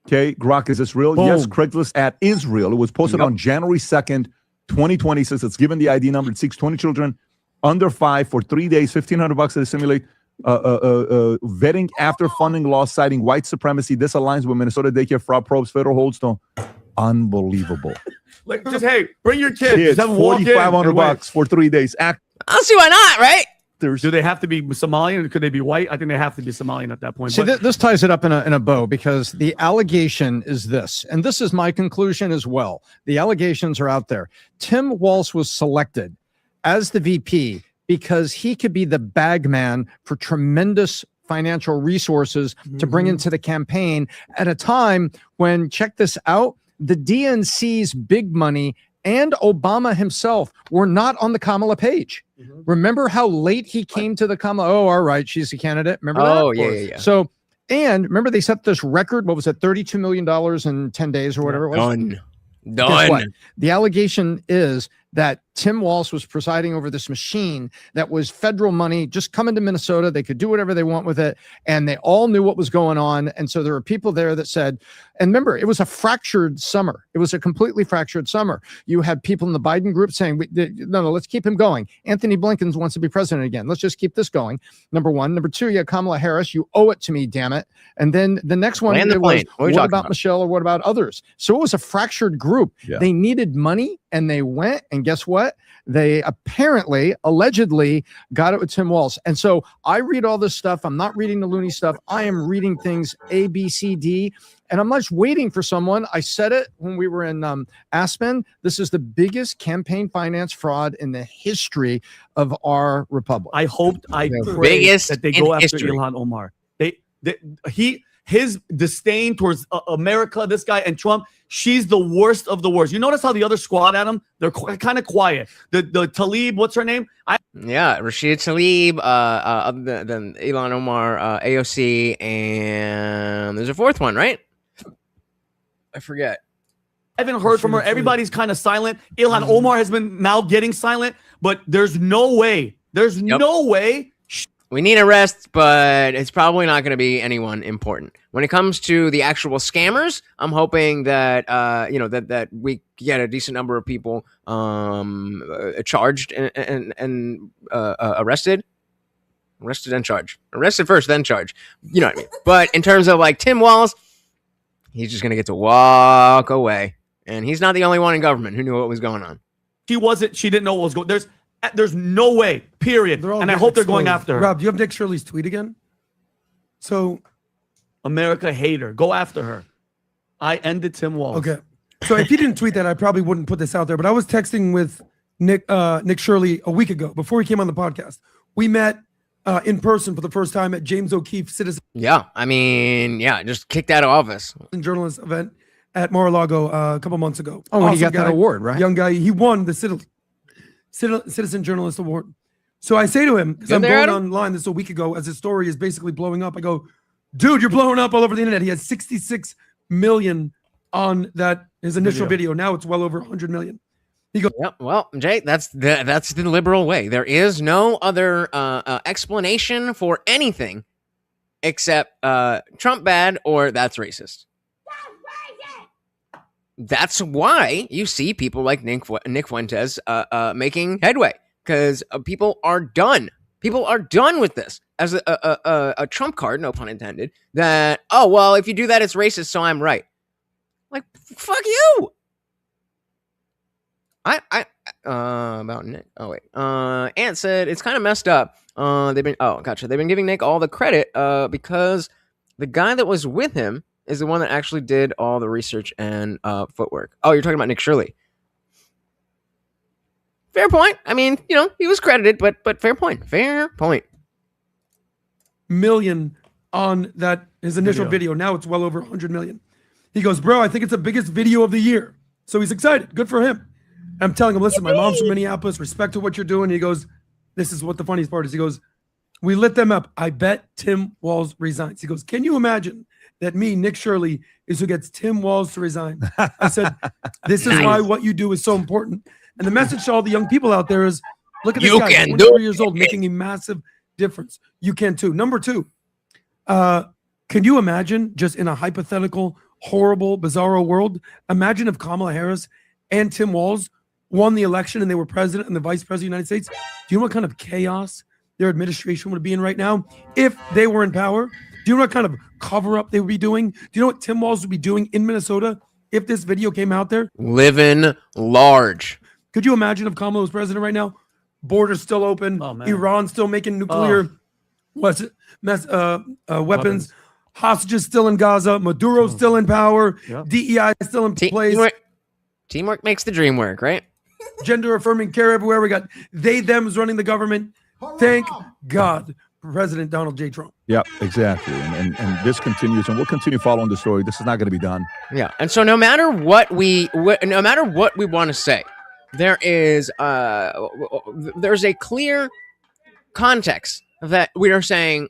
Okay, Grok, is this real? Boom. Yes, Craigslist ad is real. It was posted on January 2nd, 2020. Says it's given the ID number. It seeks 20 children under 5 for 3 days, $1,500 to simulate vetting after funding laws citing white supremacy. This aligns with Minnesota daycare fraud probes, federal holdstone. Unbelievable. Like, just, hey, bring your kids. $4,500 for 3 days. I'll see why not, right? Do they have to be Somalian? Could they be white? I think they have to be Somalian at that point. See, this ties it up in a bow, because the allegation is this, and this is my conclusion as well. The allegations are out there. Tim Walz was selected as the VP because he could be the bag man for tremendous financial resources to bring into the campaign at a time when, check this out, the DNC's big money and Obama himself were not on the Kamala page. Remember how late he came to the Kamala? Oh, all right, she's a candidate. Remember that? Oh, yeah. So, and remember they set this record, what was it, $32 million in 10 days or whatever it was? Done. Guess what? The allegation is that Tim Walz was presiding over this machine that was federal money just coming to Minnesota. They could do whatever they want with it, and they all knew what was going on. And so there were people there that said, and remember, it was a fractured summer. It was a completely fractured summer. You had people in the Biden group saying, no, let's keep him going. Anthony Blinken wants to be president again. Let's just keep this going. Number one. Number two, you had Kamala Harris. You owe it to me, damn it. And then the next one was, what about Michelle, or what about others? So it was a fractured group. Yeah. They needed money, and they went, and guess what? They apparently, allegedly, got it with Tim Walz. And so I read all this stuff. I'm not reading the loony stuff. I am reading things A, B, C, D, and I'm not just waiting for someone. I said it when we were in Aspen. This is the biggest campaign finance fraud in the history of our republic. I pray that they go after Ilhan Omar. His disdain towards America, this guy, and Trump, she's the worst of the worst. You notice how the other squad at him, they're kind of quiet. The Tlaib, what's her name? Rashid Tlaib, other than Ilhan Omar, AOC, and there's a fourth one, right? I forget. I haven't heard from her. Everybody's kind of silent. Ilhan Omar has been now getting silent, but there's no way. No way. We need arrests, but it's probably not going to be anyone important. When it comes to the actual scammers, I'm hoping that that we get a decent number of people charged and arrested. Arrested and charged. Arrested first, then charged. You know what I mean? But in terms of like Tim Walz, he's just going to get to walk away. And he's not the only one in government who knew what was going on. She didn't know what was going on. There's no way, period. And I hope they're going after her. Rob, do you have Nick Shirley's tweet again? So, America hater, go after her. I ended Tim Walz. Okay. So if he didn't tweet that, I probably wouldn't put this out there. But I was texting with Nick Shirley a week ago before he came on the podcast. We met in person for the first time at James O'Keefe Citizen. Just kicked out of office. Journalist event at Mar-a-Lago a couple months ago. Oh, when he got that award, right? Young guy. He won the Citizen Journalist Award. So I say to him, because I'm going online this a week ago as his story is basically blowing up. I go, dude, you're blowing up all over the internet. He had 66 million on his initial video. Now it's well over 100 million. He goes, yep. Well, Jay, that's the liberal way. There is no other explanation for anything except Trump bad or that's racist. That's why you see people like Nick Fuentes making headway, because people are done. People are done with this as a trump card, no pun intended, that, oh, well, if you do that, it's racist, so I'm right. Like, fuck you. about Nick. Oh wait. Ant said it's kind of messed up. They've been giving Nick all the credit because the guy that was with him is the one that actually did all the research and footwork. Oh, you're talking about Nick Shirley. Fair point. I mean, he was credited, but fair point. Fair point. Million on that his initial video. Now it's well over 100 million. He goes, bro, I think it's the biggest video of the year. So he's excited. Good for him. I'm telling him, listen, my mom's from Minneapolis. Respect to what you're doing. He goes, this is what the funniest part is. He goes, we lit them up. I bet Tim Walz resigns. He goes, can you imagine that me, Nick Shirley, is who gets Tim Walz to resign? I said, this is why what you do is so important. And the message to all the young people out there is, look at this guy, 23 years old, making a massive difference. You can too. Number two, can you imagine, just in a hypothetical, horrible, bizarro world, imagine if Kamala Harris and Tim Walz won the election and they were president and the vice president of the United States? Do you know what kind of chaos their administration would be in right now if they were in power? Do you know what kind of cover-up they would be doing? Do you know what Tim Walz would be doing in Minnesota if this video came out there? Living large. Could you imagine if Kamala was president right now? Borders still open. Iran still making nuclear weapons. Hostages still in Gaza. Maduro's still in power. DEI is still in place. Teamwork makes the dream work, right? Gender affirming care everywhere. We got they, them's running the government. Thank God for President Donald J. Trump. Yeah, exactly. And this continues, and we'll continue following the story. This is not going to be done. Yeah, and so no matter what we want to say, there's a clear context that we are saying,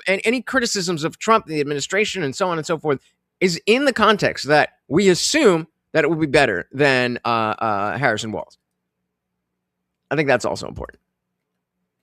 and any criticisms of Trump, the administration, and so on and so forth, is in the context that we assume that it would be better than Harris and Walz. I think that's also important.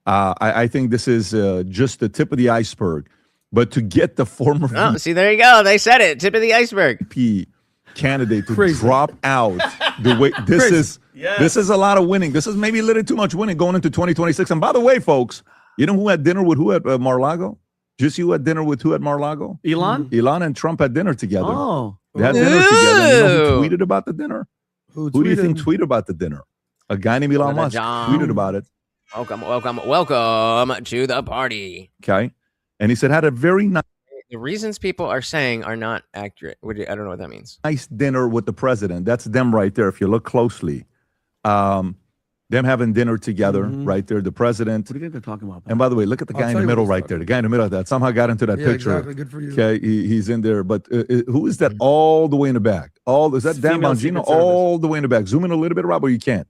I think this is just the tip of the iceberg. But to get the former see, there you go. They said it. Tip of the iceberg. VP candidate to drop out the way this is a lot of winning. This is maybe a little too much winning going into 2026. And by the way, folks, you know who had dinner with who at Mar-a-Lago? Just you had dinner with who at Mar-a-Lago? Elon? Elon and Trump had dinner together. Oh. They had dinner together. You know who tweeted about the dinner? Who do you think tweeted about the dinner? A guy named Elon Musk tweeted about it. Welcome to the party. Okay. And he said, had a very nice. The reasons people are saying are not accurate. I don't know what that means. Nice dinner with the president. That's them right there. If you look closely, them having dinner together right there. The president. What do you think they're talking about? And by the way, look at the guy in the middle right there. The guy in the middle of that somehow got into that picture. Exactly. Good for you. Okay, he's in there. But who is that all the way in the back? Is that Dan Bongino all the way in the back? Zoom in a little bit, Rob, or you can't?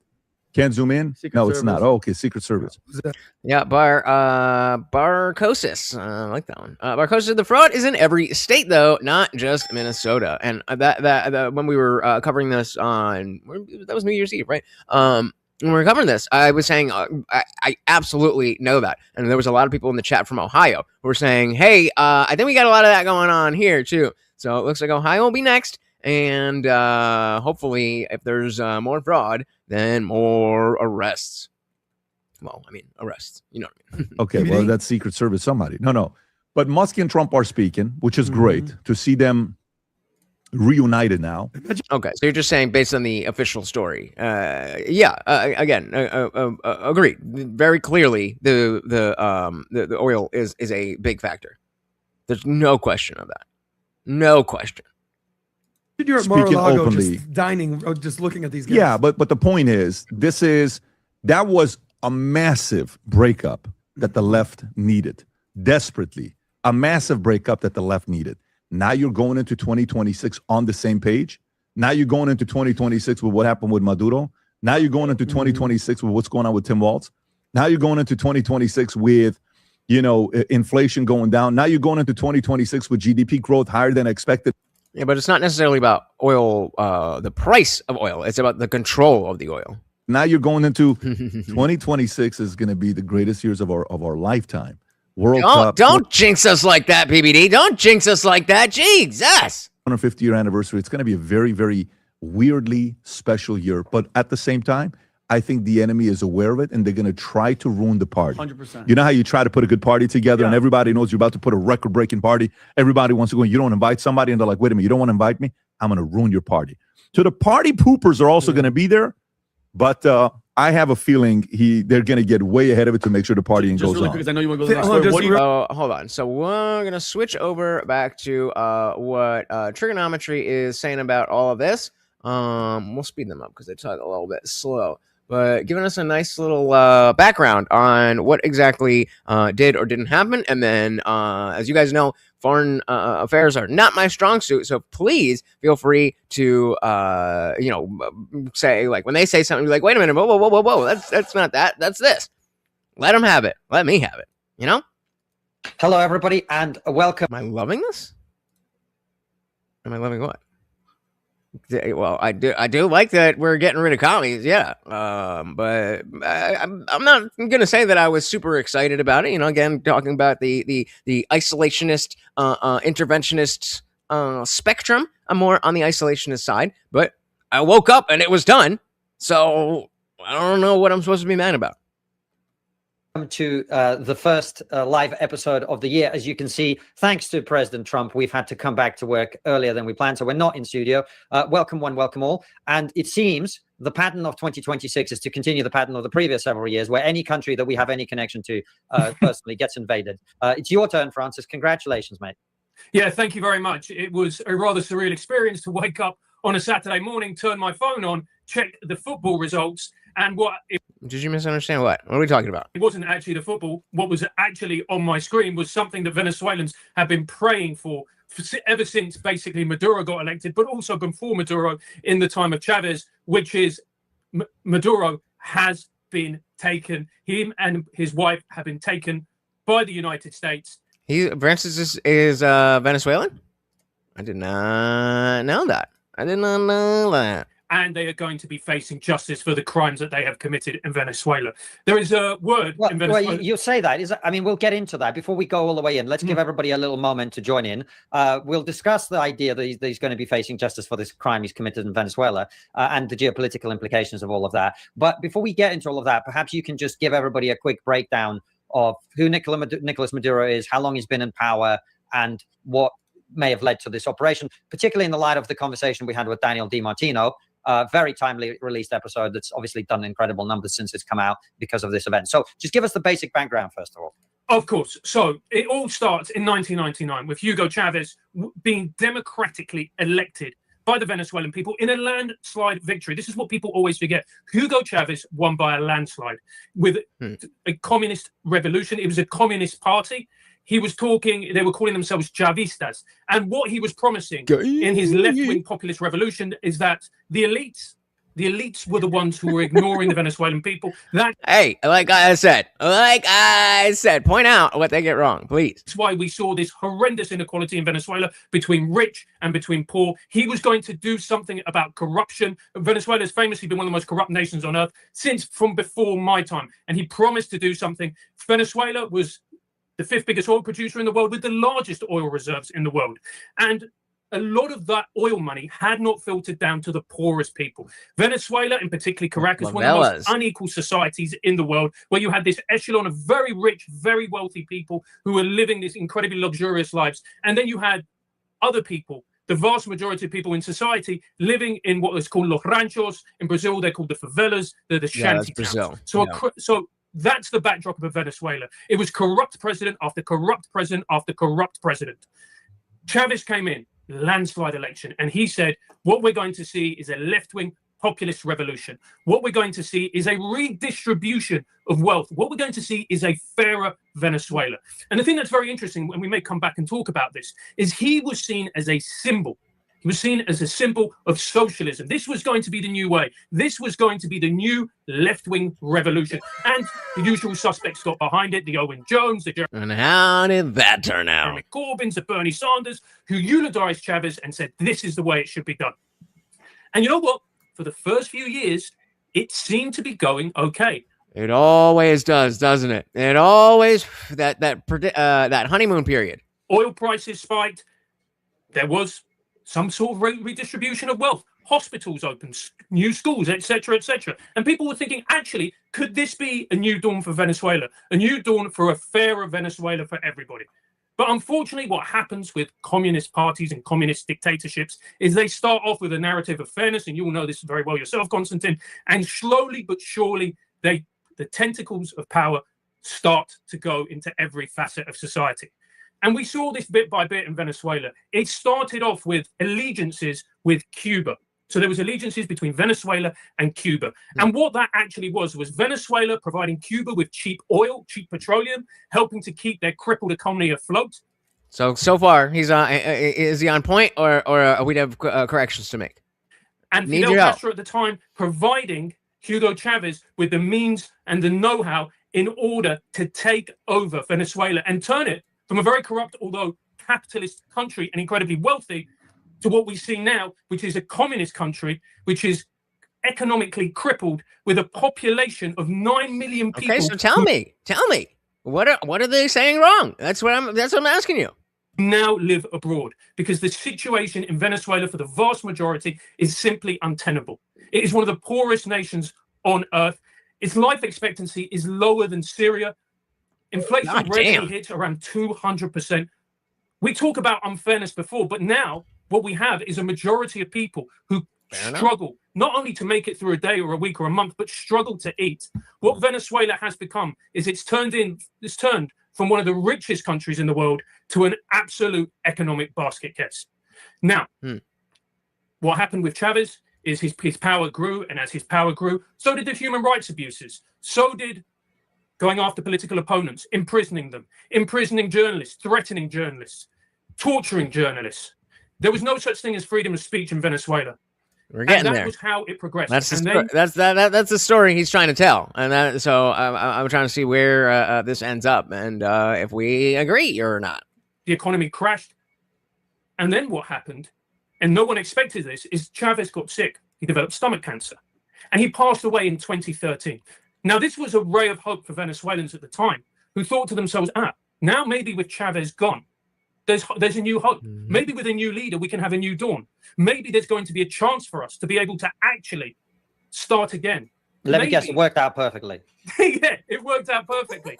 Can't zoom in? No, it's not. Oh, okay, Secret Service. Yeah, Barcosis. I like that one. Barcosis, the fraud is in every state, though, not just Minnesota. And that when we were covering this that was New Year's Eve, right? When we were covering this, I was saying I absolutely know that. And there was a lot of people in the chat from Ohio who were saying, hey, I think we got a lot of that going on here, too. So it looks like Ohio will be next. And hopefully, if there's more fraud, then more arrests. Well, I mean, arrests. You know what I mean? Okay, well, that's Secret Service, somebody. No. But Musk and Trump are speaking, which is great to see them reunited now. Okay, so you're just saying based on the official story. Again, agreed. Very clearly, the oil is a big factor. There's no question of that. No question. You're at Mar-a-Lago just dining, just looking at these guys. Yeah, but the point is, that was a massive breakup that the left needed desperately. A massive breakup that the left needed. Now you're going into 2026 on the same page. Now you're going into 2026 with what happened with Maduro. Now you're going into 2026 with what's going on with Tim Walz. Now you're going into 2026 with, inflation going down. Now you're going into 2026 with GDP growth higher than expected. Yeah, but it's not necessarily about oil, the price of oil. It's about the control of the oil. Now you're going into 2026 is going to be the greatest years of our lifetime. World Cup. Don't jinx us like that, PBD. Don't jinx us like that. Jesus. 150-year anniversary. It's going to be a very, very weirdly special year. But at the same time, I think the enemy is aware of it, and they're going to try to ruin the party. 100%. You know how you try to put a good party together, and everybody knows you're about to put a record-breaking party. Everybody wants to go, and you don't invite somebody, and they're like, wait a minute, you don't want to invite me? I'm going to ruin your party. So the party poopers are also going to be there, But I have a feeling they're going to get way ahead of it to make sure the partying goes really on. quick, 'cause I know you want to go to the next story. Hold on. So we're gonna switch over back to what trigonometry is saying about all of this. We'll speed them up because they talk a little bit slow, but giving us a nice little background on what exactly did or didn't happen. And then, as you guys know, foreign affairs are not my strong suit. So please feel free to, say, like, when they say something, be like, wait a minute, whoa. That's not that. That's this. Let them have it. Let me have it. You know? Hello, everybody, and welcome. Am I loving this? Am I loving what? Well, I do like that we're getting rid of commies, yeah. But I'm not gonna say that I was super excited about it. You know, again, talking about the isolationist, interventionist spectrum. I'm more on the isolationist side. But I woke up and it was done, so I don't know what I'm supposed to be mad about. To the first live episode of the year. As you can see, thanks to President Trump, we've had to come back to work earlier than we planned, so we're not in studio. Welcome one, welcome all. And it seems the pattern of 2026 is to continue the pattern of the previous several years, where any country that we have any connection to personally gets invaded. It's your turn, Francis. Congratulations, mate. Yeah, thank you very much. It was a rather surreal experience to wake up on a Saturday morning, turn my phone on, check the football results, and Did you misunderstand what? What are we talking about? It wasn't actually the football. What was actually on my screen was something that Venezuelans have been praying for ever since basically Maduro got elected, but also before Maduro in the time of Chavez, which is Maduro has been taken. Him and his wife have been taken by the United States. Francis is Venezuelan? I did not know that. I did not know that. And they are going to be facing justice for the crimes that they have committed in Venezuela. There is a word in Venezuela. Well, you say that. I mean, we'll get into that. Before we go all the way in, let's give everybody a little moment to join in. We'll discuss the idea that he's going to be facing justice for this crime he's committed in Venezuela and the geopolitical implications of all of that. But before we get into all of that, perhaps you can just give everybody a quick breakdown of who Nicolas Maduro is, how long he's been in power, and what may have led to this operation, particularly in the light of the conversation we had with Daniel DiMartino. Very timely released episode that's obviously done incredible numbers since it's come out because of this event. So just give us the basic background, first of all. Of course. So it all starts in 1999 with Hugo Chavez being democratically elected by the Venezuelan people in a landslide victory. This is what people always forget. Hugo Chavez won by a landslide with a communist revolution. It was a communist party. He was talking, they were calling themselves Chavistas. And what he was promising in his left-wing populist revolution is that the elites were the ones who were ignoring the Venezuelan people. Hey, like I said, point out what they get wrong, please. That's why we saw this horrendous inequality in Venezuela between rich and between poor. He was going to do something about corruption. Venezuela has famously been one of the most corrupt nations on earth from before my time. And he promised to do something. Venezuela was the fifth biggest oil producer in the world with the largest oil reserves in the world. And a lot of that oil money had not filtered down to the poorest people. Venezuela, and particularly Caracas, one of the most unequal societies in the world, where you had this echelon of very rich, very wealthy people who were living these incredibly luxurious lives. And then you had other people, the vast majority of people in society, living in what is called los ranchos. In Brazil, they're called the favelas. They're the shanty towns. So that's the backdrop of Venezuela. It was corrupt president after corrupt president after corrupt president. Chavez came in, landslide election, and he said, what we're going to see is a left-wing populist revolution. What we're going to see is a redistribution of wealth. What we're going to see is a fairer Venezuela. And the thing that's very interesting, and we may come back and talk about this, is he was seen as a symbol. He was seen as a symbol of socialism. This was going to be the new way. This was going to be the new left-wing revolution. And the usual suspects got behind it, the Owen Jones, the And how did that turn out? Jeremy Corbyns, the Bernie Sanders, who eulogized Chavez and said, this is the way it should be done. And you know what? For the first few years, it seemed to be going okay. It always does, doesn't it? It always, that honeymoon period. Oil prices spiked. There was some sort of redistribution of wealth. Hospitals opened, new schools, etc., etc. And people were thinking, actually, could this be a new dawn for Venezuela? A new dawn for a fairer Venezuela for everybody? But unfortunately, what happens with communist parties and communist dictatorships is they start off with a narrative of fairness, and you will know this very well yourself, Konstantin, and slowly but surely, the tentacles of power start to go into every facet of society. And we saw this bit by bit in Venezuela. It started off with allegiances with Cuba. So there was allegiances between Venezuela and Cuba. And what that actually was Venezuela providing Cuba with cheap oil, cheap petroleum, helping to keep their crippled economy afloat. So far, is he on point, or we'd have corrections to make? And Fidel Castro at the time providing Hugo Chavez with the means and the know-how in order to take over Venezuela and turn it from a very corrupt, although capitalist country and incredibly wealthy, to what we see now, which is a communist country, which is economically crippled with a population of 9 million people. Okay, so tell me, what are they saying wrong? That's what I'm asking you. Now live abroad, because the situation in Venezuela for the vast majority is simply untenable. It is one of the poorest nations on earth. Its life expectancy is lower than Syria. Inflation regularly hits around 200%. We talk about unfairness before, but now what we have is a majority of people who struggle not only to make it through a day or a week or a month, but struggle to eat. What Venezuela has become is it's turned from one of the richest countries in the world to an absolute economic basket case. Now, what happened with Chavez is his power grew, and as his power grew, so did the human rights abuses. So did going after political opponents, imprisoning them, imprisoning journalists, threatening journalists, torturing journalists. There was no such thing as freedom of speech in Venezuela. We're getting there. That was how it progressed. That's the story he's trying to tell, and so I'm trying to see where this ends up, and if we agree or not. The economy crashed, and then what happened, and no one expected this, is Chavez got sick. He developed stomach cancer, and he passed away in 2013. Now, this was a ray of hope for Venezuelans at the time, who thought to themselves, now maybe with Chavez gone, there's a new hope. Maybe with a new leader, we can have a new dawn. Maybe there's going to be a chance for us to be able to actually start again. Let me guess, it worked out perfectly. Yeah, it worked out perfectly.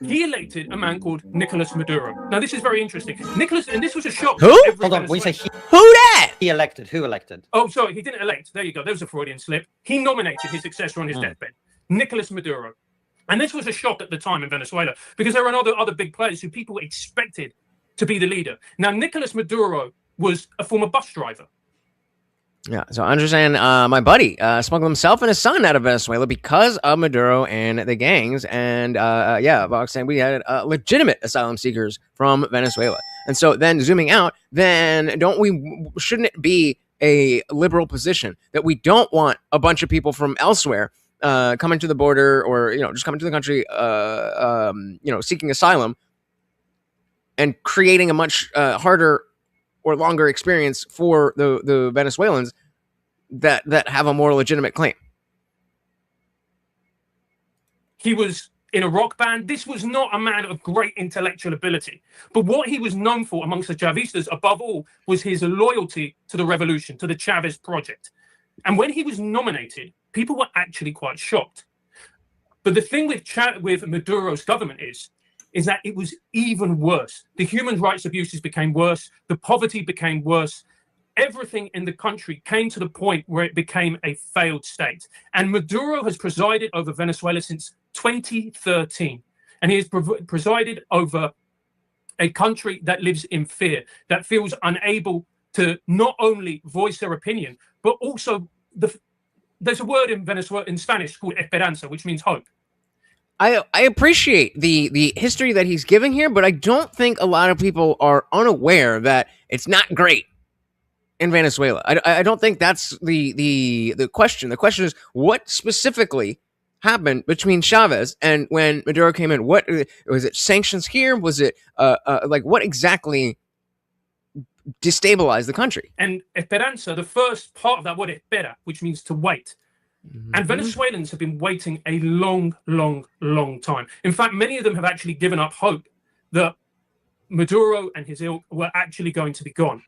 He elected a man called Nicolas Maduro. Now, this is very interesting. Nicolas, and this was a shock. Who? Hold on, we say who that? He elected. Who elected? Oh, sorry, he didn't elect. There you go. There was a Freudian slip. He nominated his successor on his deathbed, Nicolas Maduro. And this was a shock at the time in Venezuela, because there were other big players who people expected to be the leader. Now, Nicolas Maduro was a former bus driver. Yeah, so I understand my buddy smuggled himself and his son out of Venezuela because of Maduro and the gangs. And Vox saying we had legitimate asylum seekers from Venezuela. And so then zooming out, then shouldn't it be a liberal position that we don't want a bunch of people from elsewhere coming to the border or, just coming to the country, seeking asylum and creating a much harder or longer experience for the Venezuelans that have a more legitimate claim? He was in a rock band. This was not a man of great intellectual ability. But what he was known for amongst the Chavistas, above all, was his loyalty to the revolution, to the Chavez project. And when he was nominated, people were actually quite shocked. But the thing with Maduro's government is that it was even worse. The human rights abuses became worse. The poverty became worse. Everything in the country came to the point where it became a failed state. And Maduro has presided over Venezuela since 2013. And he has presided over a country that lives in fear, that feels unable to not only voice their opinion, but also there's a word in Venezuela in Spanish called esperanza, which means hope. I appreciate the history that he's giving here, but I don't think a lot of people are unaware that it's not great in Venezuela. I don't think that's the question. The question is, what specifically happened between Chavez and when Maduro came in? What was it? Sanctions here? Was it what exactly destabilized the country? And esperanza, the first part of that word espera, which means to wait. And Venezuelans have been waiting a long, long, long time. In fact, many of them have actually given up hope that Maduro and his ilk were actually going to be gone.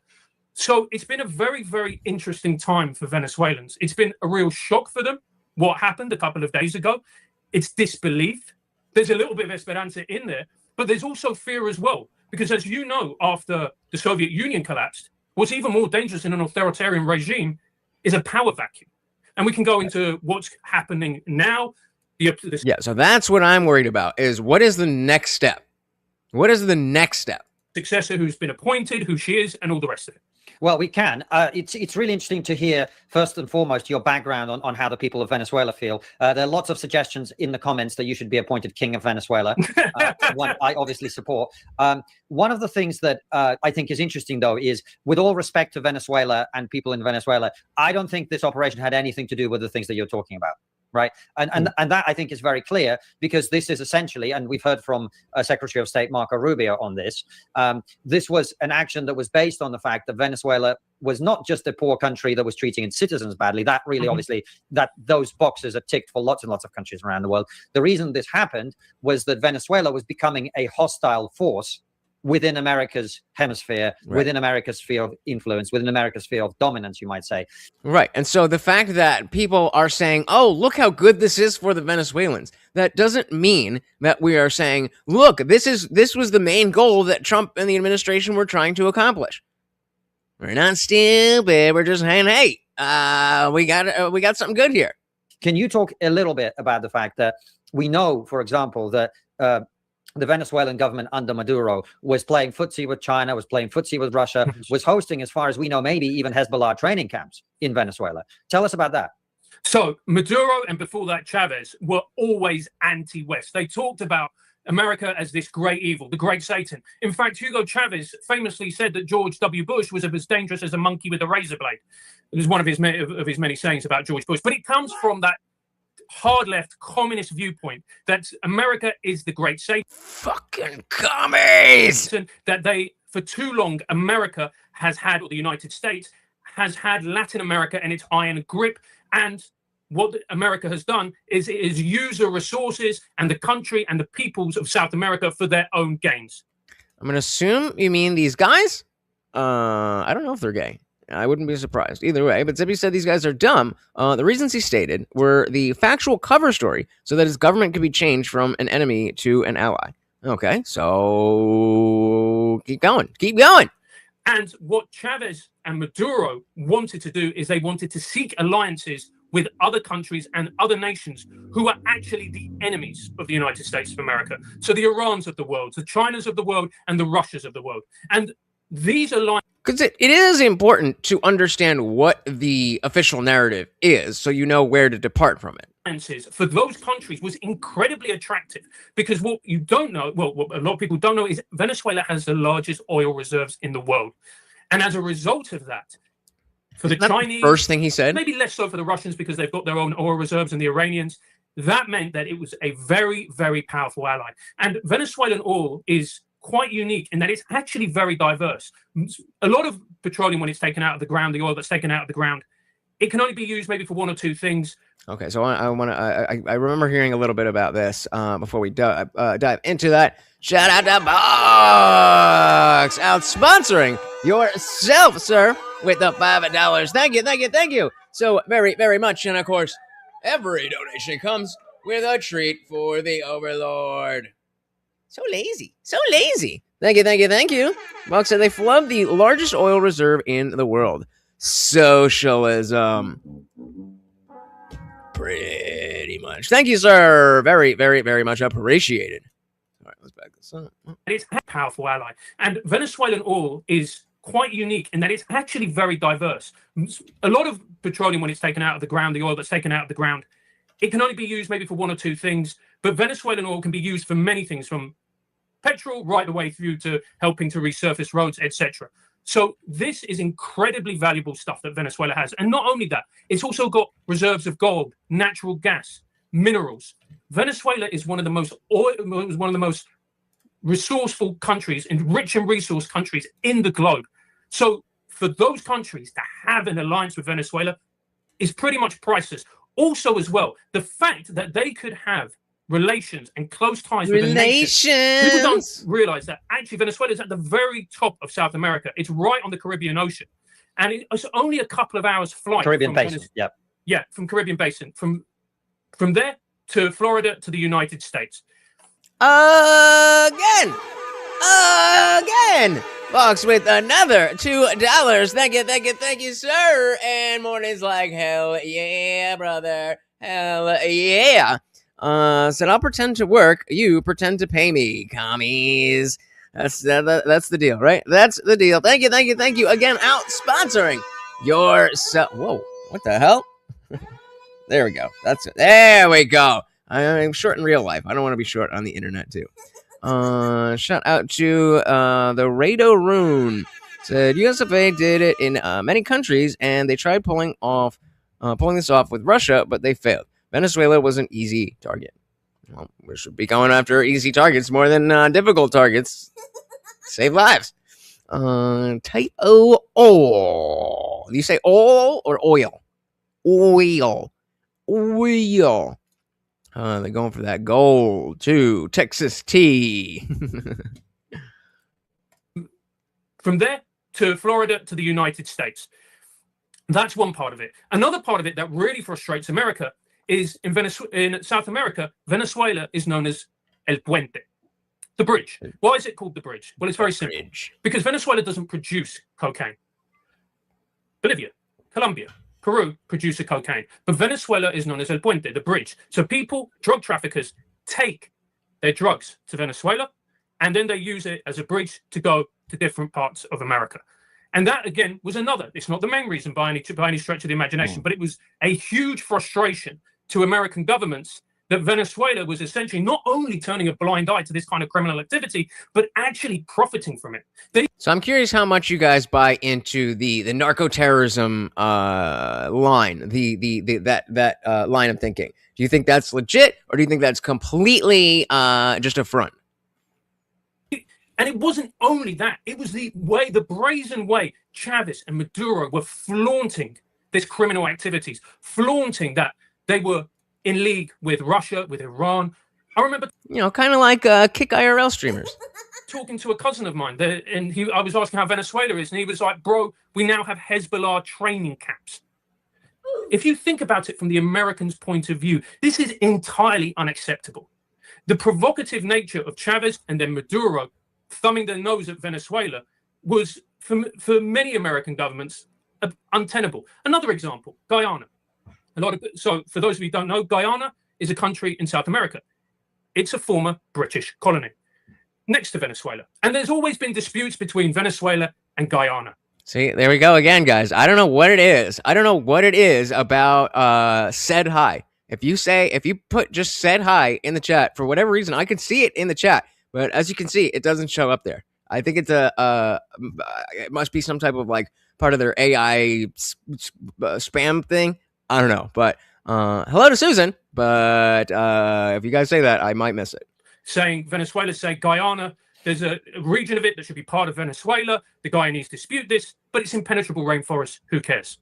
So it's been a very, very interesting time for Venezuelans. It's been a real shock for them, what happened a couple of days ago. It's disbelief. There's a little bit of esperanza in there, but there's also fear as well, Because as you know, after the Soviet Union collapsed, what's even more dangerous in an authoritarian regime is a power vacuum. And we can go into what's happening now. Yeah, so that's what I'm worried about, is what is the next step? What is the next step? Successor who's been appointed, who she is, and all the rest of it. Well, we can. It's really interesting to hear, first and foremost, your background on how the people of Venezuela feel. There are lots of suggestions in the comments that you should be appointed king of Venezuela. One I obviously support. One of the things that I think is interesting, though, is with all respect to Venezuela and people in Venezuela, I don't think this operation had anything to do with the things that you're talking about. Right. And that, I think, is very clear, because this is essentially, and we've heard from Secretary of State Marco Rubio on this, this was an action that was based on the fact that Venezuela was not just a poor country that was treating its citizens badly. That really, obviously, that those boxes are ticked for lots and lots of countries around the world. The reason this happened was that Venezuela was becoming a hostile force within America's hemisphere, within America's sphere of influence, within America's sphere of dominance, you might say. Right. And so the fact that people are saying, oh, look how good this is for the Venezuelans, that doesn't mean that we are saying, look, this was the main goal that Trump and the administration were trying to accomplish. We're not stupid. We're just saying, hey, we got something good here. Can you talk a little bit about the fact that we know, for example, that the Venezuelan government under Maduro was playing footsie with China, was playing footsie with Russia, was hosting, as far as we know, maybe even Hezbollah training camps in Venezuela. Tell us about that. So Maduro and before that Chavez were always anti-West. They talked about America as this great evil, the great Satan. In fact, Hugo Chavez famously said that George W. Bush was as dangerous as a monkey with a razor blade. It was one of his many sayings about George Bush. But it comes from that hard left communist viewpoint that America is the great Satan. Fucking commies! That they, for too long, America has had, or the United States has had, Latin America in its iron grip. And what America has done is use the resources and the country and the peoples of South America for their own gains. I'm going to assume you mean these guys? I don't know if they're gay. I wouldn't be surprised either way, but Zippy said these guys are dumb. The reasons he stated were the factual cover story so that his government could be changed from an enemy to an ally. Okay, so keep going. And what Chavez and Maduro wanted to do is they wanted to seek alliances with other countries and other nations who are actually the enemies of the United States of America. So the Irans of the world, the Chinas of the world, and the Russias of the world. And these alliances... Because it is important to understand what the official narrative is so you know where to depart from it. For those countries was incredibly attractive, because what you don't know, well, what a lot of people don't know, is Venezuela has the largest oil reserves in the world. And as a result of that, for the Chinese, first thing he said, maybe less so for the Russians because they've got their own oil reserves, and the Iranians, that meant that it was a very, very powerful ally. And Venezuelan oil is quite unique in that it's actually very diverse. A lot of petroleum, when it's taken out of the ground, the oil that's taken out of the ground, it can only be used maybe for one or two things. Okay, so I remember hearing a little bit about this before we dive into that. Shout out to Box out sponsoring yourself, sir, with the $5. Thank you so very, very much. And of course, every donation comes with a treat for the Overlord. So lazy. Thank you. Box said they flub the largest oil reserve in the world. Socialism. Pretty much. Thank you, sir. Very, very, very much appreciated. All right, let's back this up. It's a powerful ally. And Venezuelan oil is quite unique in that it's actually very diverse. A lot of petroleum, when it's taken out of the ground, the oil that's taken out of the ground, it can only be used maybe for one or two things. But Venezuelan oil can be used for many things, from petrol right the way through to helping to resurface roads, etc. So this is incredibly valuable stuff that Venezuela has. And not only that, it's also got reserves of gold, natural gas, minerals. Venezuela is one of the most resourceful countries and rich in resource countries in the globe. So for those countries to have an alliance with Venezuela is pretty much priceless. Also, as well, the fact that they could have relations and close ties with a nation. People don't realize that actually Venezuela is at the very top of South America. It's right on the Caribbean Ocean, and it's only a couple of hours flight. Caribbean Basin. Yeah, from Caribbean Basin, from there to Florida to the United States. Again. again. Fox with another $2. Thank you, sir. And Morning's like, hell yeah, brother. Hell yeah. Said I'll pretend to work. You pretend to pay me, commies. That's the deal, right? That's the deal. Thank you. Again, out sponsoring yourself. Whoa, what the hell? There we go. That's it. There we go. I'm short in real life. I don't want to be short on the internet too. Shout out to the Rado Rune. Said USFA did it in many countries, and they tried pulling this off with Russia, but they failed. Venezuela was an easy target. Well, we should be going after easy targets more than difficult targets. Save lives. Type O. Do you say oil or oil? Oil. They're going for that gold too. Texas tea. From there to Florida to the United States. That's one part of it. Another part of it that really frustrates America is in South America, Venezuela is known as El Puente, the bridge. Why is it called the bridge? Well, it's very simple. Because Venezuela doesn't produce cocaine. Bolivia, Colombia, Peru produce the cocaine. But Venezuela is known as El Puente, the bridge. So drug traffickers, take their drugs to Venezuela, and then they use it as a bridge to go to different parts of America. And that, again, was it's not the main reason by any stretch of the imagination, but it was a huge frustration to American governments that Venezuela was essentially not only turning a blind eye to this kind of criminal activity, but actually profiting from it. So I'm curious how much you guys buy into the narco-terrorism line, that line of thinking. Do you think that's legit, or do you think that's completely just a front? And it wasn't only that, it was the brazen way Chavez and Maduro were flaunting this criminal activities, flaunting that they were in league with Russia, with Iran. I remember, kind of like kick IRL streamers. Talking to a cousin of mine, and I was asking how Venezuela is, and he was like, bro, we now have Hezbollah training camps. If you think about it from the Americans' point of view, this is entirely unacceptable. The provocative nature of Chavez and then Maduro thumbing their nose at Venezuela was, for many American governments, untenable. Another example, Guyana. So for those of you who don't know, Guyana is a country in South America. It's a former British colony next to Venezuela. And there's always been disputes between Venezuela and Guyana. See, there we go again, guys. I don't know what it is. I don't know what it is about said hi. If you put just said hi in the chat, for whatever reason, I can see it in the chat. But as you can see, it doesn't show up there. I think it's it must be some type of like part of their AI spam thing. I don't know. But hello to Susan. But if you guys say that, I might miss it. Saying Venezuela, say Guyana, there's a region of it that should be part of Venezuela. The Guyanese dispute this, but it's impenetrable rainforest. Who cares?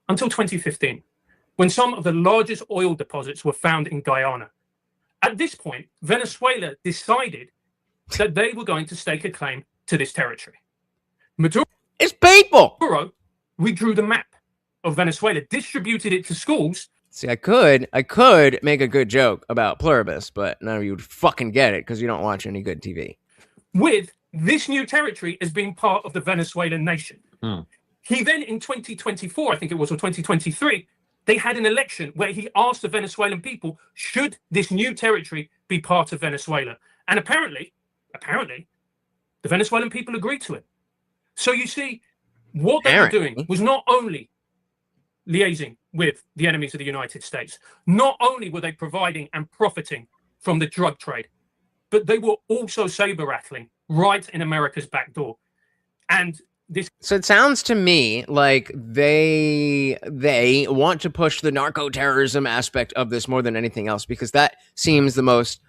Until 2015, when some of the largest oil deposits were found in Guyana. At this point, Venezuela decided that they were going to stake a claim to this territory. Maduro, it's people. Maduro redrew the map of Venezuela, distributed it to schools. See, I could make a good joke about pluribus, but none of you would fucking get it because you don't watch any good TV. With this new territory as being part of the Venezuelan nation. He then, in 2024, I think it was, or 2023, they had an election where he asked the Venezuelan people, should this new territory be part of Venezuela? And apparently, the Venezuelan people agreed to it. So you see, what they were doing was not only liaising with the enemies of the United States, not only were they providing and profiting from the drug trade, but they were also saber rattling right in America's back door. And so it sounds to me like they want to push the narco-terrorism aspect of this more than anything else, because that seems the most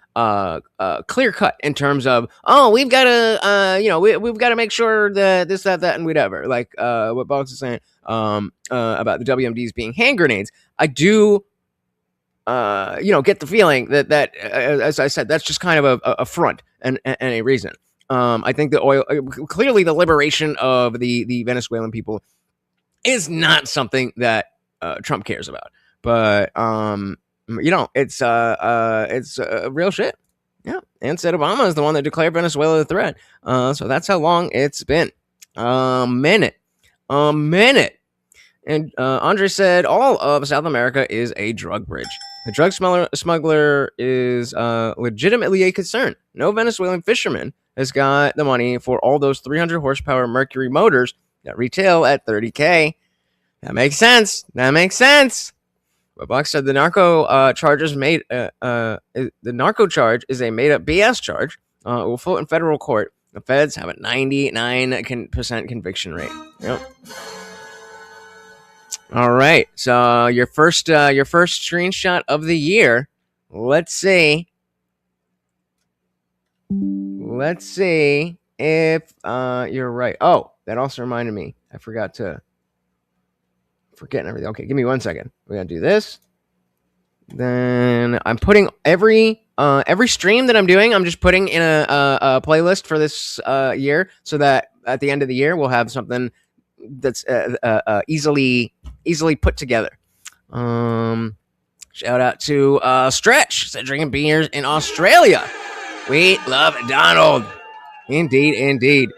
clear cut in terms of, we've got to we've got to make sure that this, that, and whatever, like what Box is saying about the WMDs being hand grenades. I do get the feeling that as I said, that's just kind of a front and a reason. I think the oil, clearly the liberation of the Venezuelan people is not something that Trump cares about. But, it's real shit. Yeah, and said Obama is the one that declared Venezuela a threat. So that's how long it's been. A minute. And Andre said all of South America is a drug bridge. The drug smuggler is legitimately a concern. No Venezuelan fisherman has got the money for all those 300 horsepower Mercury motors that retail at $30K. That makes sense. But Buck said the narco charge is made. The narco charge is a made-up BS charge. It will float in federal court. The feds have a 99% conviction rate. Yep. All right. So your first screenshot of the year. Let's see. If you're right. Oh, that also reminded me. I forgot to. Forgetting everything. Okay, give me 1 second. We're gonna do this. Then I'm putting every stream that I'm doing. I'm just putting in a playlist for this year, so that at the end of the year we'll have something that's easily put together. Shout out to Stretch. Said drinking beers in Australia. We love Donald. Indeed.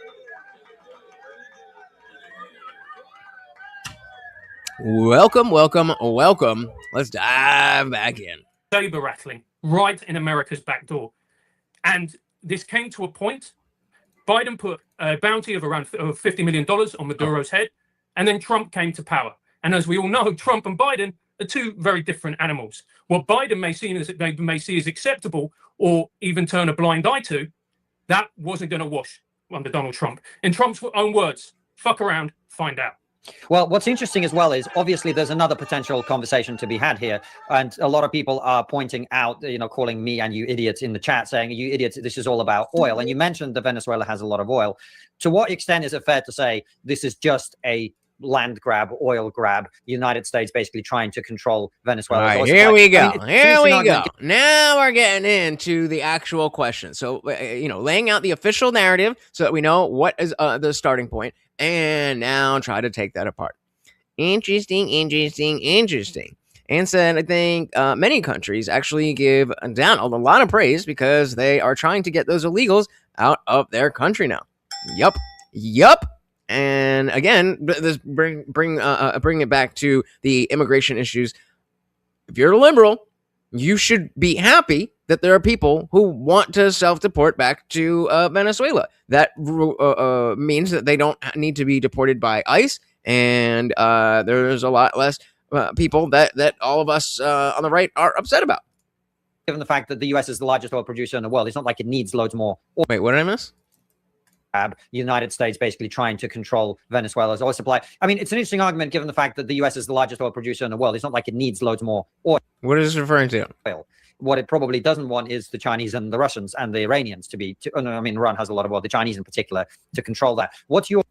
Welcome. Let's dive back in. Saber rattling right in America's back door. And this came to a point. Biden put a bounty of around $50 million on Maduro's head, and then Trump came to power. And as we all know, Trump and Biden are two very different animals. What Biden may see as acceptable or even turn a blind eye to, that wasn't going to wash under Donald Trump. In Trump's own words, fuck around, find out. Well, what's interesting as well is obviously there's another potential conversation to be had here. And a lot of people are pointing out, calling me and you idiots in the chat saying, you idiots, this is all about oil. And you mentioned that Venezuela has a lot of oil. To what extent is it fair to say this is just a land grab, oil grab, United States basically trying to control Venezuela? All right, here we go. Now we're getting into the actual question. So, laying out the official narrative so that we know what is the starting point, and now try to take that apart. Interesting. And said, I think many countries actually give Donald a lot of praise because they are trying to get those illegals out of their country now. Yup. And again, this bring it back to the immigration issues. If you're a liberal, you should be happy that there are people who want to self-deport back to Venezuela. That means that they don't need to be deported by ICE, and there's a lot less people that all of us on the right are upset about. Given the fact that the U.S. is the largest oil producer in the world, it's not like it needs loads more oil. Wait, what did I miss? United States basically trying to control Venezuela's oil supply. I mean, it's an interesting argument given the fact that the U.S. is the largest oil producer in the world. It's not like it needs loads more oil. What is this referring to? What it probably doesn't want is the Chinese and the Russians and the Iranians Iran has a lot of oil, the Chinese in particular, to control that. What's your...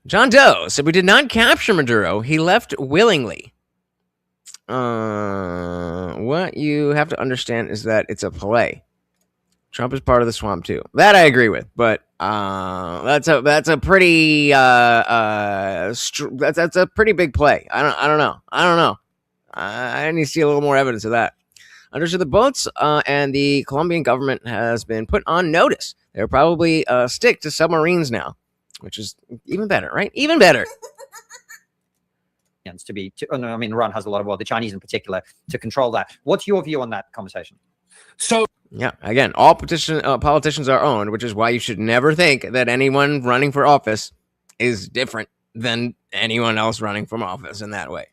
John Doe said, we did not capture Maduro. He left willingly. What you have to understand is that it's a play. Trump is part of the swamp too. That I agree with, but that's a pretty that's a pretty big play. I don't know. I need to see a little more evidence of that. Understood the boats and the Colombian government has been put on notice. They'll probably stick to submarines now, which is even better, right? Even better. Iran has a lot of oil, the Chinese in particular, to control that. What's your view on that conversation? So, yeah, again, all politicians are owned, which is why you should never think that anyone running for office is different than anyone else running from office in that way.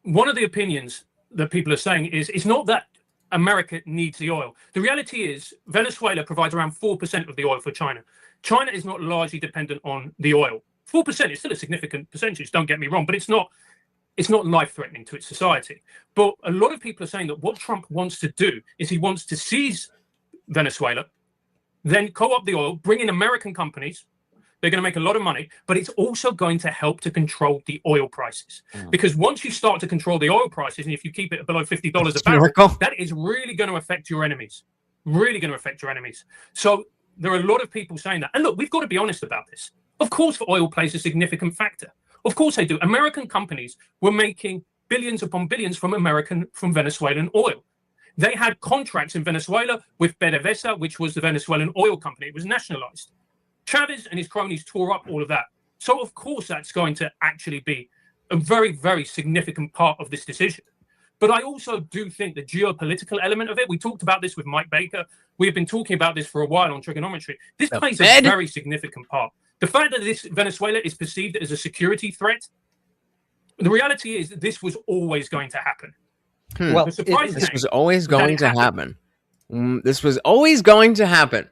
One of the opinions that people are saying is it's not that America needs the oil. The reality is Venezuela provides around 4% of the oil for China. China is not largely dependent on the oil. 4% is still a significant percentage, don't get me wrong, but it's not life-threatening to its society. But a lot of people are saying that what Trump wants to do is he wants to seize Venezuela, then co-opt the oil, bring in American companies. They're going to make a lot of money, but it's also going to help to control the oil prices. Because once you start to control the oil prices, and if you keep it below $50 a barrel, that is really going to affect your enemies. Really going to affect your enemies. So there are a lot of people saying that. And look, we've got to be honest about this. Of course, oil plays a significant factor. Of course they do. American companies were making billions upon billions from Venezuelan oil. They had contracts in Venezuela with PDVSA, which was the Venezuelan oil company. It was nationalized. Chavez and his cronies tore up all of that. So, of course, that's going to actually be a very, very significant part of this decision. But I also do think the geopolitical element of it, we talked about this with Mike Baker. We have been talking about this for a while on trigonometry. This plays a very significant part. The fact that this Venezuela is perceived as a security threat, the reality is that this was always going to happen. Well, this was always going to happen. This was always going to happen.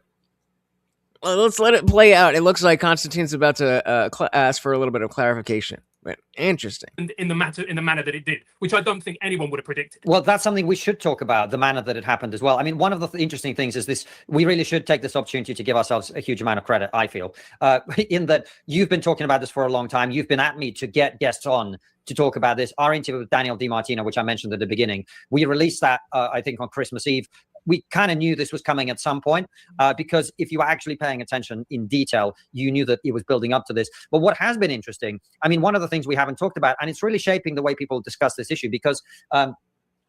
Well, let's let it play out. It looks like Constantine's about to ask for a little bit of clarification. But interesting. In the manner that it did, which I don't think anyone would have predicted. Well, that's something we should talk about, the manner that it happened as well. I mean, one of the interesting things is this, we really should take this opportunity to give ourselves a huge amount of credit, I feel, in that you've been talking about this for a long time. You've been at me to get guests on to talk about this. Our interview with Daniel DiMartino, which I mentioned at the beginning, we released that, I think, on Christmas Eve. We kind of knew this was coming at some point because if you were actually paying attention in detail, you knew that it was building up to this. But what has been interesting, I mean, one of the things we haven't talked about, and it's really shaping the way people discuss this issue, because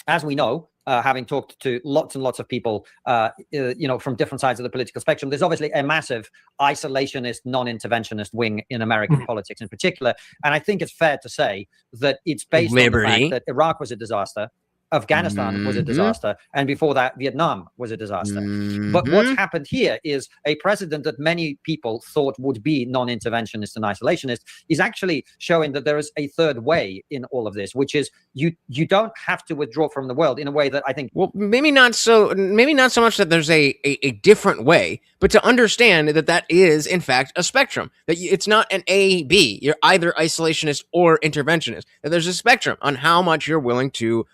as we know, having talked to lots and lots of people, from different sides of the political spectrum, there's obviously a massive isolationist, non-interventionist wing in American politics in particular. And I think it's fair to say that it's based on the fact that Iraq was a disaster, Afghanistan was a disaster, and before that, Vietnam was a disaster. But what's happened here is a president that many people thought would be non-interventionist and isolationist is actually showing that there is a third way in all of this, which is you don't have to withdraw from the world in a way that I think. Well, maybe not so much that there's a different way, but to understand that is in fact a spectrum. That it's not an A, B. You're either isolationist or interventionist. That there's a spectrum on how much you're willing to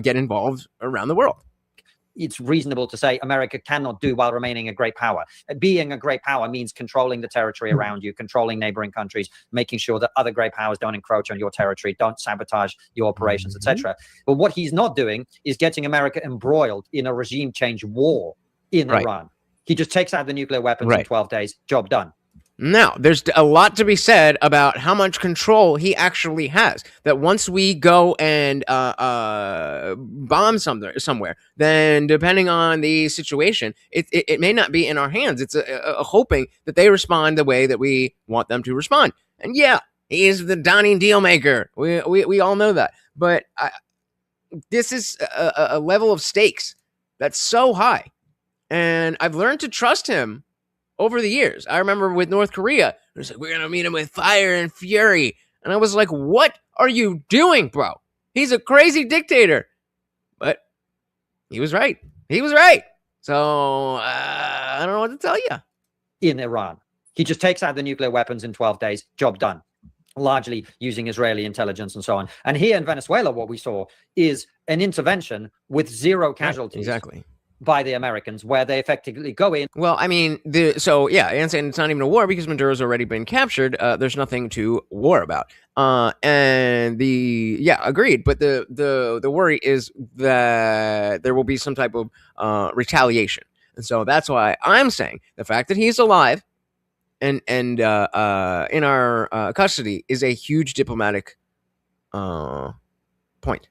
get involved around the world. It's reasonable to say America cannot do while remaining a great power. Being a great power means controlling the territory around you, controlling neighboring countries, making sure that other great powers don't encroach on your territory, don't sabotage your operations, etc. But what he's not doing is getting America embroiled in a regime change war in Iran. He just takes out the nuclear weapons in 12 days, job done. Now, there's a lot to be said about how much control he actually has. That once we go and bomb somewhere, then depending on the situation, it may not be in our hands. It's a hoping that they respond the way that we want them to respond. And yeah, he is the Donnie deal maker. We all know that. But this is a level of stakes that's so high. And I've learned to trust him over the years. I remember with North Korea, it was like, we're going to meet him with fire and fury. And I was like, what are you doing, bro? He's a crazy dictator. But he was right. He was right. So I don't know what to tell you. In Iran, he just takes out the nuclear weapons in 12 days, job done. Largely using Israeli intelligence and so on. And here in Venezuela, what we saw is an intervention with zero casualties. Exactly. By the Americans, where they effectively go in. Well, I mean, and it's not even a war because Maduro's already been captured. There's nothing to war about. Agreed. But the worry is that there will be some type of retaliation, and so that's why I'm saying the fact that he's alive and in our custody is a huge diplomatic point.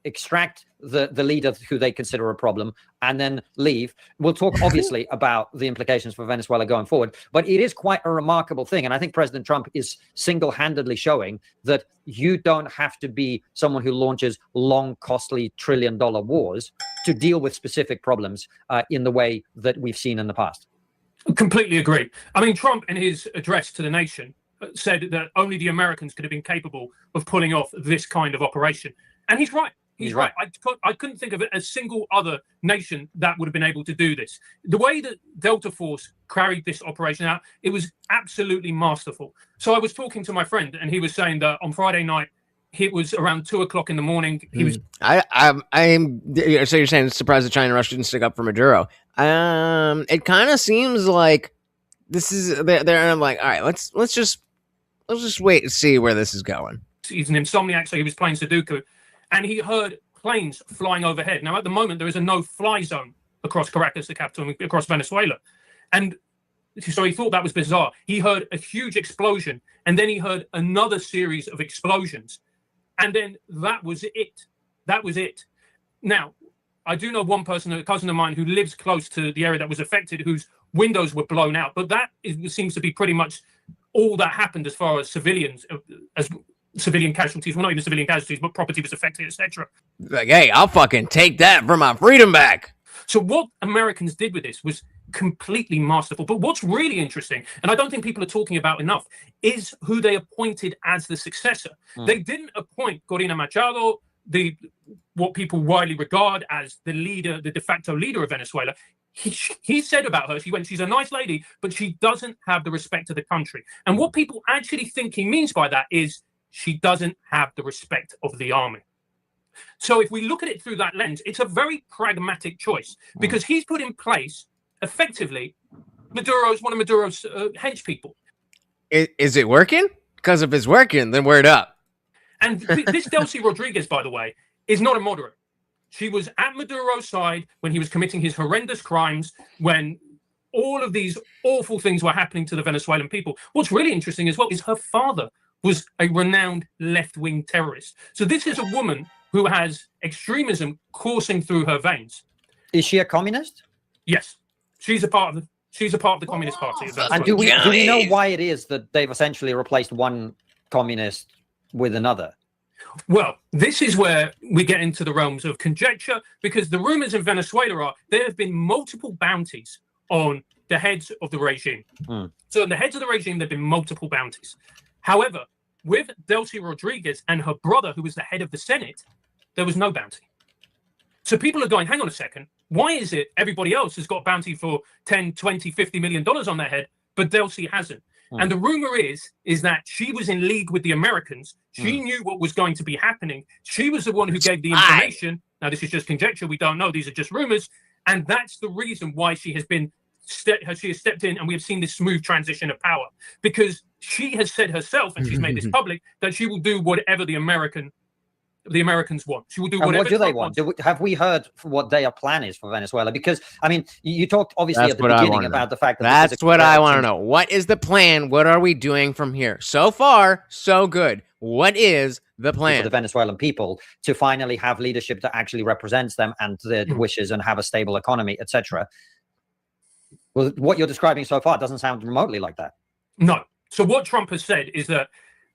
Extract the leader who they consider a problem and then leave. We'll talk obviously about the implications for Venezuela going forward, but it is quite a remarkable thing. And I think President Trump is single-handedly showing that you don't have to be someone who launches long, costly trillion-dollar wars to deal with specific problems in the way that we've seen in the past. Completely agree. I mean, Trump in his address to the nation said that only the Americans could have been capable of pulling off this kind of operation. And he's right. He's right. I couldn't think of a single other nation that would have been able to do this. The way that Delta Force carried this operation out, it was absolutely masterful. So I was talking to my friend, and he was saying that on Friday night, it was around 2:00 in the morning. He was. So you're saying it's surprised that China and Russia didn't stick up for Maduro? It kind of seems like this is there. And I'm like, all right, let's just wait and see where this is going. He's an insomniac, so he was playing Sudoku. And he heard planes flying overhead. Now, at the moment, there is a no-fly zone across Caracas, the capital, across Venezuela. And so he thought that was bizarre. He heard a huge explosion, and then he heard another series of explosions. And then that was it. That was it. Now, I do know one person, a cousin of mine, who lives close to the area that was affected, whose windows were blown out. But that seems to be pretty much all that happened as far as civilians, as civilian casualties. Well, not even civilian casualties, but property was affected, etc. Like, hey, I'll fucking take that for my freedom back. So what Americans did with this was completely masterful. But what's really interesting, and I don't think people are talking about enough, is who they appointed as the successor. They didn't appoint Corina Machado, what people widely regard as the leader, the de facto leader of Venezuela. He said about her, she's a nice lady, but she doesn't have the respect of the country. And what people actually think he means by that is she doesn't have the respect of the army. So if we look at it through that lens, it's a very pragmatic choice, because he's put in place, effectively, one of Maduro's hench people. Is it working? Because if it's working, then word up. And this Delcy Rodriguez, by the way, is not a moderate. She was at Maduro's side when he was committing his horrendous crimes, when all of these awful things were happening to the Venezuelan people. What's really interesting as well is her father was a renowned left-wing terrorist. So this is a woman who has extremism coursing through her veins. Is she a communist? Yes, she's a part of the Communist Party. And do we know why it is that they've essentially replaced one communist with another? Well, this is where we get into the realms of conjecture, because the rumors in Venezuela are there have been multiple bounties on the heads of the regime. So on the heads of the regime, there have been multiple bounties. However, with Delcy Rodriguez and her brother, who was the head of the Senate, there was no bounty. So people are going, hang on a second, why is it everybody else has got bounty for 10, 20, $50 million on their head, but Delcy hasn't? And the rumor is that she was in league with the Americans. She knew what was going to be happening. She was the one who gave the information. Now, this is just conjecture. We don't know. These are just rumors. And that's the reason why she has stepped in, and we have seen this smooth transition of power, because she has said herself, and she's made this public, that she will do whatever the Americans want. She will do whatever. What do they want? Have we heard what their plan is for Venezuela? Because, I mean, you talked obviously at the beginning about the fact that that's what I want to know. What is the plan? What are we doing from here? So far, so good. What is the plan for the Venezuelan people to finally have leadership that actually represents them and their wishes, and have a stable economy, etc.? Well, what you're describing so far doesn't sound remotely like that. No. So what Trump has said is that,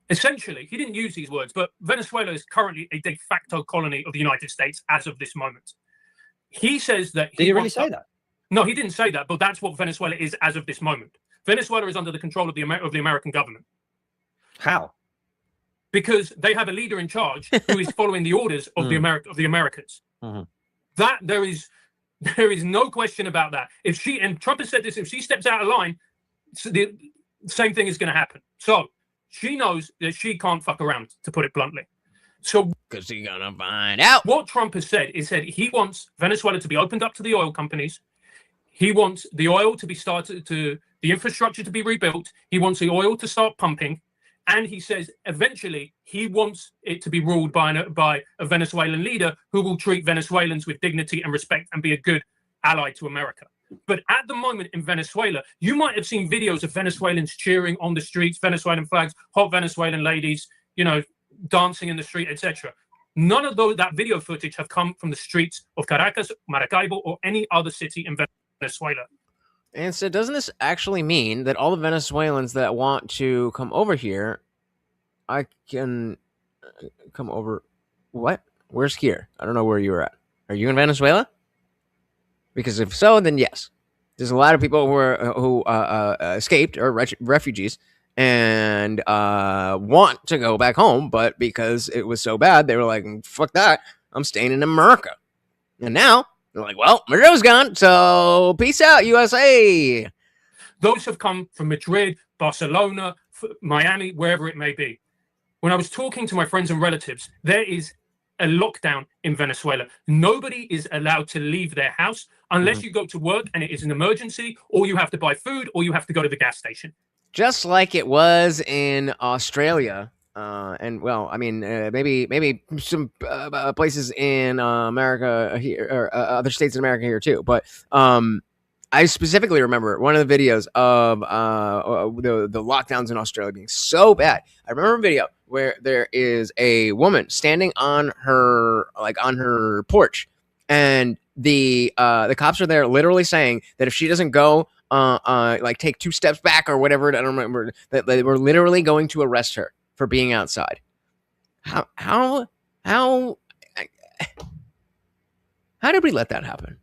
essentially, he didn't use these words, but Venezuela is currently a de facto colony of the United States as of this moment. He says that... Did he really say that? No, he didn't say that, but that's what Venezuela is as of this moment. Venezuela is under the control of the American government. How? Because they have a leader in charge who is following the orders of the Americans. That there is no question about that. And Trump has said this, if she steps out of line, the same thing is going to happen. So she knows that she can't fuck around, to put it bluntly. So, because she's gonna find out. What Trump has said is that he wants Venezuela to be opened up to the oil companies. He wants the oil to be the infrastructure to be rebuilt. He wants the oil to start pumping. And he says eventually he wants it to be ruled by a Venezuelan leader who will treat Venezuelans with dignity and respect and be a good ally to America. But at the moment in Venezuela, you might have seen videos of Venezuelans cheering on the streets, Venezuelan flags, hot Venezuelan ladies, dancing in the street, etc. None of that video footage have come from the streets of Caracas, Maracaibo, or any other city in Venezuela. And so doesn't this actually mean that all the Venezuelans that want to come over here, I can come over? What? Where's here? I don't know where you were at. Are you in Venezuela? Because if so, then yes. There's a lot of people who escaped or refugees and want to go back home, but because it was so bad, they were like, fuck that, I'm staying in America. And now they're like, well, Maduro's gone, so peace out, USA. Those have come from Madrid, Barcelona, Miami, wherever it may be. When I was talking to my friends and relatives, there is a lockdown in Venezuela. Nobody is allowed to leave their house unless you go to work and it is an emergency, or you have to buy food, or you have to go to the gas station. Just like it was in Australia. And well, I mean, maybe some places in America here, or other states in America here too. But I specifically remember one of the videos of the lockdowns in Australia being so bad. I remember a video where there is a woman standing on her porch, and the cops are there literally saying that if she doesn't go like take 2 steps back or whatever, I don't remember, that they were literally going to arrest her for being outside. How did we let that happen?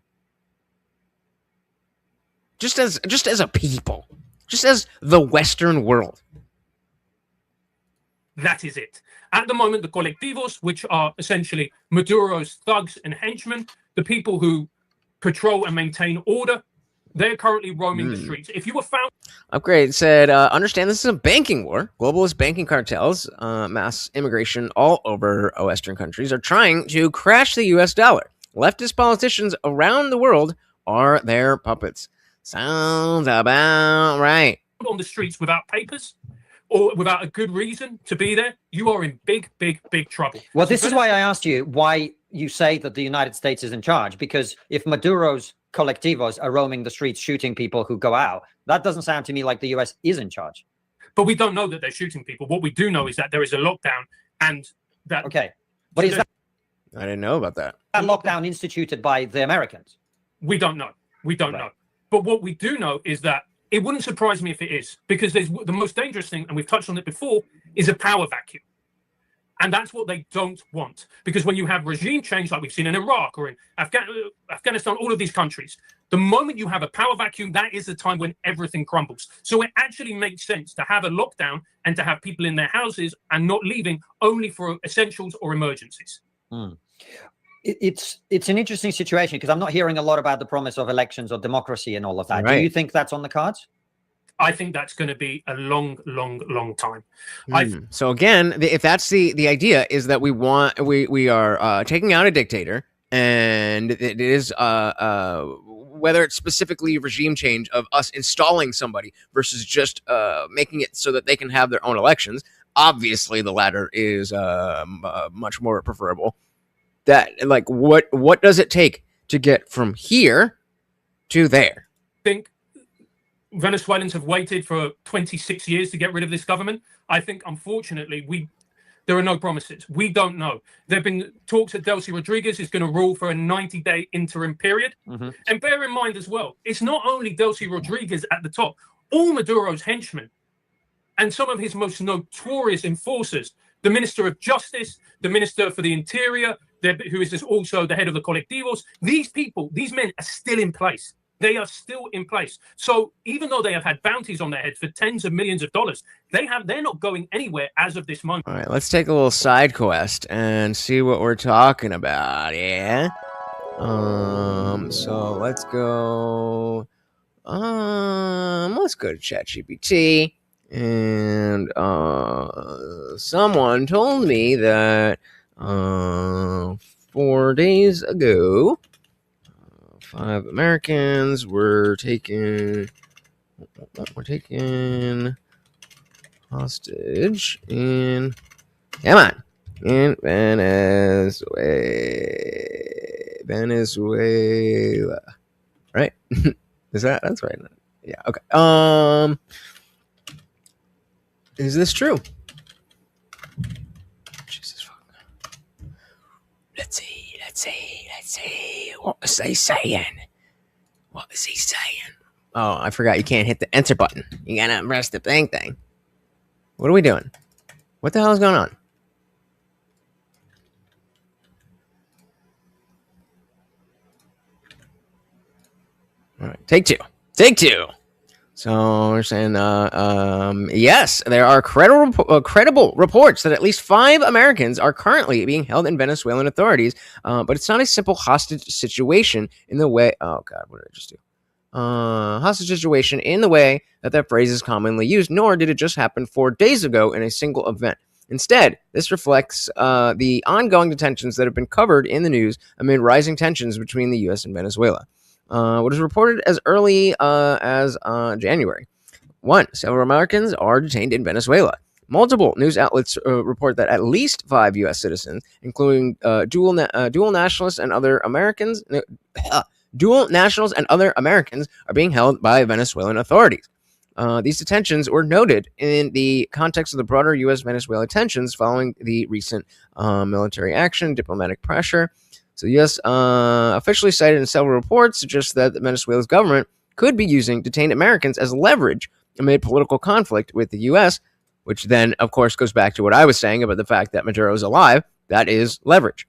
Just as a people, just as the Western world. That is it. At the moment, the colectivos, which are essentially Maduro's thugs and henchmen, the people who patrol and maintain order, they're currently roaming the streets. If you were found... Upgrade said, understand this is a banking war. Globalist banking cartels, mass immigration all over Western countries are trying to crash the US dollar. Leftist politicians around the world are their puppets. Sounds about right. On the streets without papers or without a good reason to be there, you are in big trouble. Well, this is why I asked you why you say that the United States is in charge, because if Maduro's colectivos are roaming the streets shooting people who go out, that doesn't sound to me like the US is in charge. But we don't know that they're shooting people. What we do know is that there is a lockdown and that... Okay. But is that... I didn't know about that. That lockdown instituted by the Americans? We don't know. We don't know. But what we do know is that it wouldn't surprise me if it is, because there's the most dangerous thing, and we've touched on it before, is a power vacuum. And that's what they don't want. Because when you have regime change, like we've seen in Iraq or in Afghanistan, all of these countries, the moment you have a power vacuum, that is the time when everything crumbles. So it actually makes sense to have a lockdown and to have people in their houses and not leaving only for essentials or emergencies. It's an interesting situation because I'm not hearing a lot about the promise of elections or democracy and all of that. Right. Do you think that's on the cards? I think that's going to be a long time. So again, if that's the idea, is that we are taking out a dictator, and it is whether it's specifically regime change of us installing somebody versus just making it so that they can have their own elections. Obviously, the latter is much more preferable. That, like, what does it take to get from here to there? I think Venezuelans have waited for 26 years to get rid of this government. I think, unfortunately, there are no promises. We don't know. There have been talks that Delcy Rodriguez is going to rule for a 90-day interim period. And bear in mind as well, it's not only Delcy Rodriguez at the top. All Maduro's henchmen and some of his most notorious enforcers, the Minister of Justice, the Minister for the Interior, who is also the head of the colectivos, these people, these men are still in place. They are still in place. So even though they have had bounties on their heads for tens of millions of dollars, they're not going anywhere as of this moment. All right, let's take a little side quest and see what we're talking about. Yeah. So let's go. Let's go to ChatGPT, and someone told me that 4 days ago, 5 Americans were taken hostage in Venezuela. Right? That's right? Yeah. Okay. Is this true? Jesus fuck. Let's see. What was he saying? Oh, I forgot you can't hit the enter button. You gotta press the thing. What are we doing? What the hell is going on? All right, take two. So we're saying, yes, there are credible reports that at least 5 Americans are currently being held in Venezuelan authorities, but it's not a simple hostage situation in the way. Oh God, what did I just do? Hostage situation in the way that phrase is commonly used, nor did it just happen 4 days ago in a single event. Instead, this reflects the ongoing detentions that have been covered in the news amid rising tensions between the U.S. and Venezuela. What is reported as early as January. 1. Several Americans are detained in Venezuela. Multiple news outlets report that at least 5 U.S. citizens, including dual nationalists and other Americans, are being held by Venezuelan authorities. These detentions were noted in the context of the broader U.S.-Venezuela tensions following the recent military action, diplomatic pressure. So U.S. Officially cited in several reports suggest that Venezuela's government could be using detained Americans as leverage amid political conflict with the U.S., which then, of course, goes back to what I was saying about the fact that Maduro is alive. That is leverage.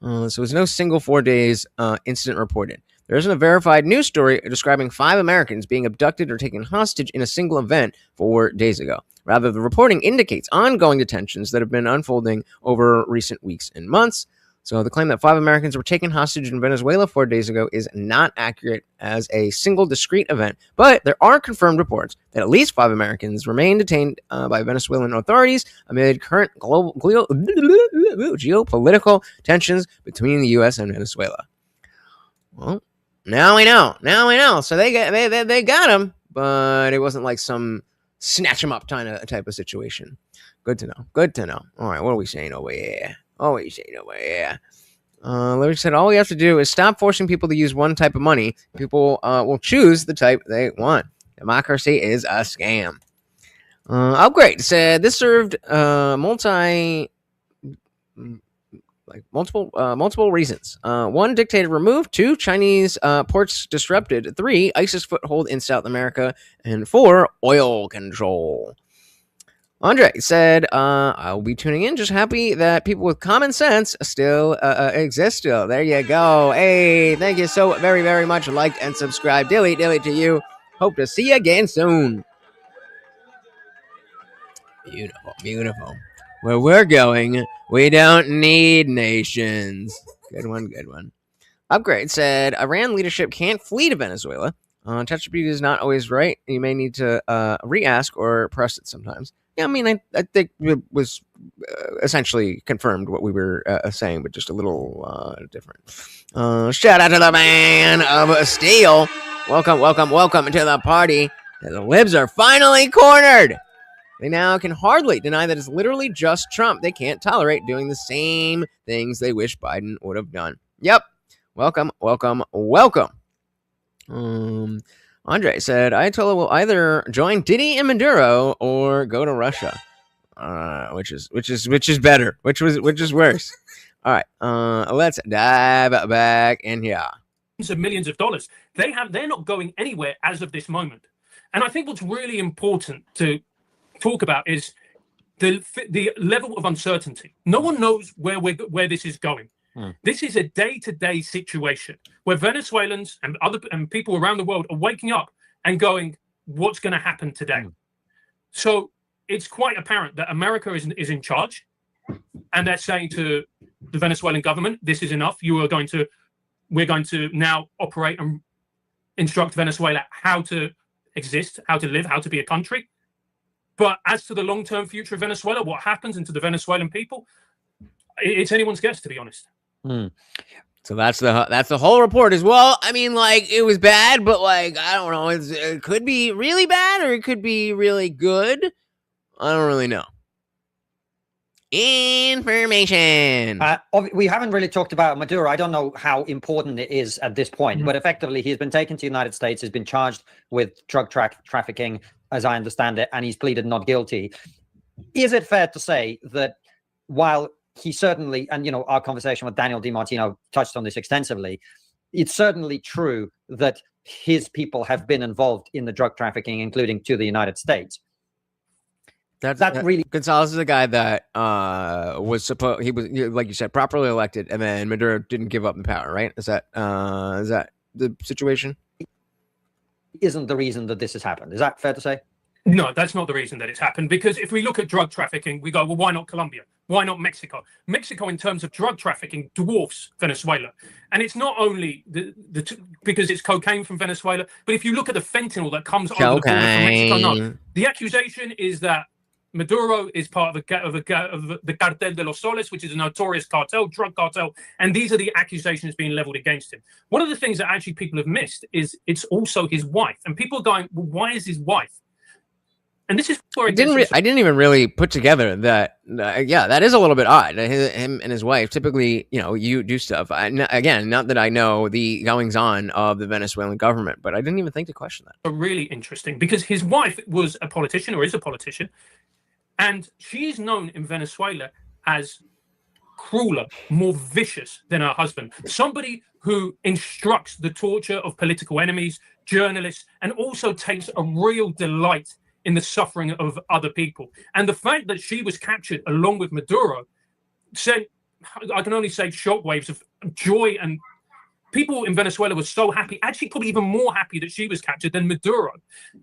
So there's no single 4 days incident reported. There isn't a verified news story describing 5 Americans being abducted or taken hostage in a single event 4 days ago. Rather, the reporting indicates ongoing detentions that have been unfolding over recent weeks and months. So the claim that 5 Americans were taken hostage in Venezuela 4 days ago is not accurate as a single discrete event, but there are confirmed reports that at least 5 Americans remain detained by Venezuelan authorities amid current global geopolitical tensions between the U.S. and Venezuela. Well, now we know. So they got him, but it wasn't like some snatch him up type of situation. Good to know. All right, what are we saying over here? Like said, all we have to do is stop forcing people to use one type of money. People will choose the type they want. Democracy is a scam. Upgrade said this served multiple reasons. 1, dictator removed. 2, Chinese ports disrupted. 3, ISIS foothold in South America. And 4, oil control. Andre said, I'll be tuning in. Just happy that people with common sense still exist still. There you go. Hey, thank you so very, very much. Like and subscribe. Dilly to you. Hope to see you again soon. Beautiful. Where we're going, we don't need nations. Good one. Upgrade said, Iran leadership can't flee to Venezuela. ChatGPT is not always right. You may need to re-ask or press it sometimes. Yeah, I mean, I think it was essentially confirmed what we were saying, but just a little different. Shout out to the man of steel. Welcome to the party. The libs are finally cornered. They now can hardly deny that it's literally just Trump. They can't tolerate doing the same things they wish Biden would have done. Yep. Welcome. Andre said, Ayatollah will either join Diddy and Maduro or go to Russia. Which is better? Which is worse? All right. Let's dive back in here. Of millions of dollars. They're not going anywhere as of this moment. And I think what's really important to talk about is the level of uncertainty. No one knows where this is going. This is a day-to-day situation where Venezuelans and people around the world are waking up and going, what's going to happen today? So it's quite apparent that America is in charge, and they're saying to the Venezuelan government, this is enough. We're going to now operate and instruct Venezuela how to exist, how to live, how to be a country. But as to the long-term future of Venezuela, what happens, and to the Venezuelan people, it's anyone's guess, to be honest. So that's the whole report as well. I mean, like, it was bad, but like, I don't know. It could be really bad or it could be really good. I don't really know. Information. We haven't really talked about Maduro. I don't know how important it is at this point, but effectively he's been taken to the United States, has been charged with drug trafficking, as I understand it, and he's pleaded not guilty. Is it fair to say that while he certainly, and our conversation with Daniel DiMartino touched on this extensively, it's certainly true that his people have been involved in the drug trafficking, including to the United States? That really, Gonzalez is a guy that was supposed, he was, like you said, properly elected, and then Maduro didn't give up the power, right? Is that the situation? Isn't the reason that this has happened? Is that fair to say? No, that's not the reason that it's happened. Because if we look at drug trafficking, we go, well, why not Colombia? Why not Mexico? Mexico, in terms of drug trafficking, dwarfs Venezuela. And it's not only because it's cocaine from Venezuela, but if you look at the fentanyl that comes over the border from Mexico, no. The accusation is that Maduro is part of the Cartel de los Soles, which is a notorious cartel, drug cartel, and these are the accusations being leveled against him. One of the things that actually people have missed is it's also his wife, and people are going, well, why is his wife? And this is where I didn't even really put together that. That is a little bit odd. Him and his wife typically, you do stuff. Again, not that I know the goings on of the Venezuelan government, but I didn't even think to question that. Really interesting, because his wife was a politician, or is a politician, and she is known in Venezuela as crueler, more vicious than her husband. Somebody who instructs the torture of political enemies, journalists, and also takes a real delight in the suffering of other people. And the fact that she was captured along with Maduro sent, I can only say, shockwaves of joy, and people in Venezuela were so happy, actually probably even more happy that she was captured than Maduro.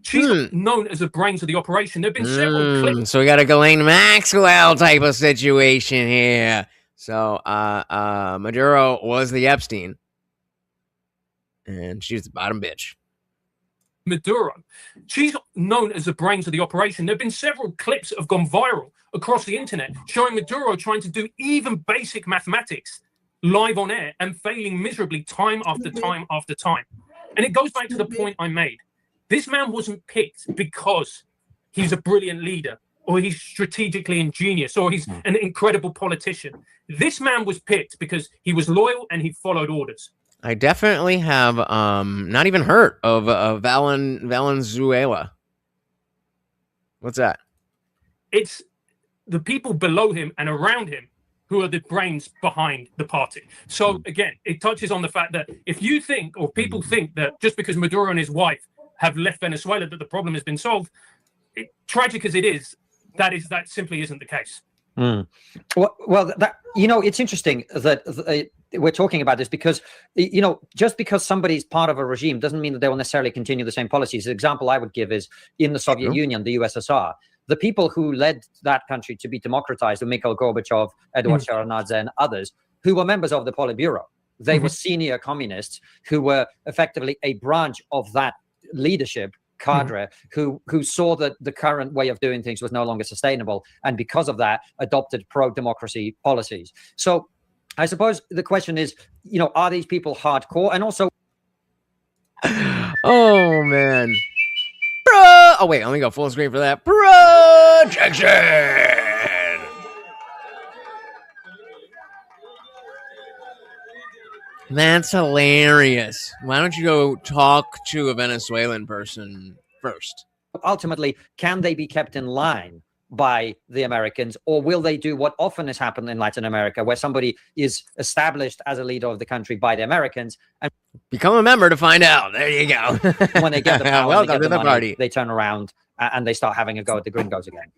She's known as the brains of the operation. There have been several clips. So we got a Ghislaine Maxwell type of situation here. So Maduro was the Epstein, and she's the bottom bitch. Maduro. She's known as the brains of the operation. There have been several clips that have gone viral across the internet showing Maduro trying to do even basic mathematics live on air and failing miserably time after time after time. And it goes back to the point I made. This man wasn't picked because he's a brilliant leader or he's strategically ingenious or he's an incredible politician. This man was picked because he was loyal and he followed orders. I definitely have not even heard of Valenzuela. What's that? It's the people below him and around him who are the brains behind the party. So again, it touches on the fact that if you think, or people think, that just because Maduro and his wife have left Venezuela that the problem has been solved, tragic as it is, that simply isn't the case. Well, that, it's interesting that we're talking about this because, just because somebody's part of a regime doesn't mean that they will necessarily continue the same policies. The example I would give is in the Soviet Union, the USSR. The people who led that country to be democratized were Mikhail Gorbachev, Eduard Shevardnadze, and others who were members of the Politburo. They were senior communists who were effectively a branch of that leadership cadre who saw that the current way of doing things was no longer sustainable, and because of that adopted pro-democracy policies. So I suppose the question is, are these people hardcore? And also, oh man, oh wait, let me go full screen for that. Projection. That's hilarious. Why don't you go talk to a Venezuelan person first? Ultimately, can they be kept in line by the Americans, or will they do what often has happened in Latin America, where somebody is established as a leader of the country by the Americans and become a member to find out? There you go. When they get the power, welcome to the money, party. They turn around and they start having a go at the gringos again.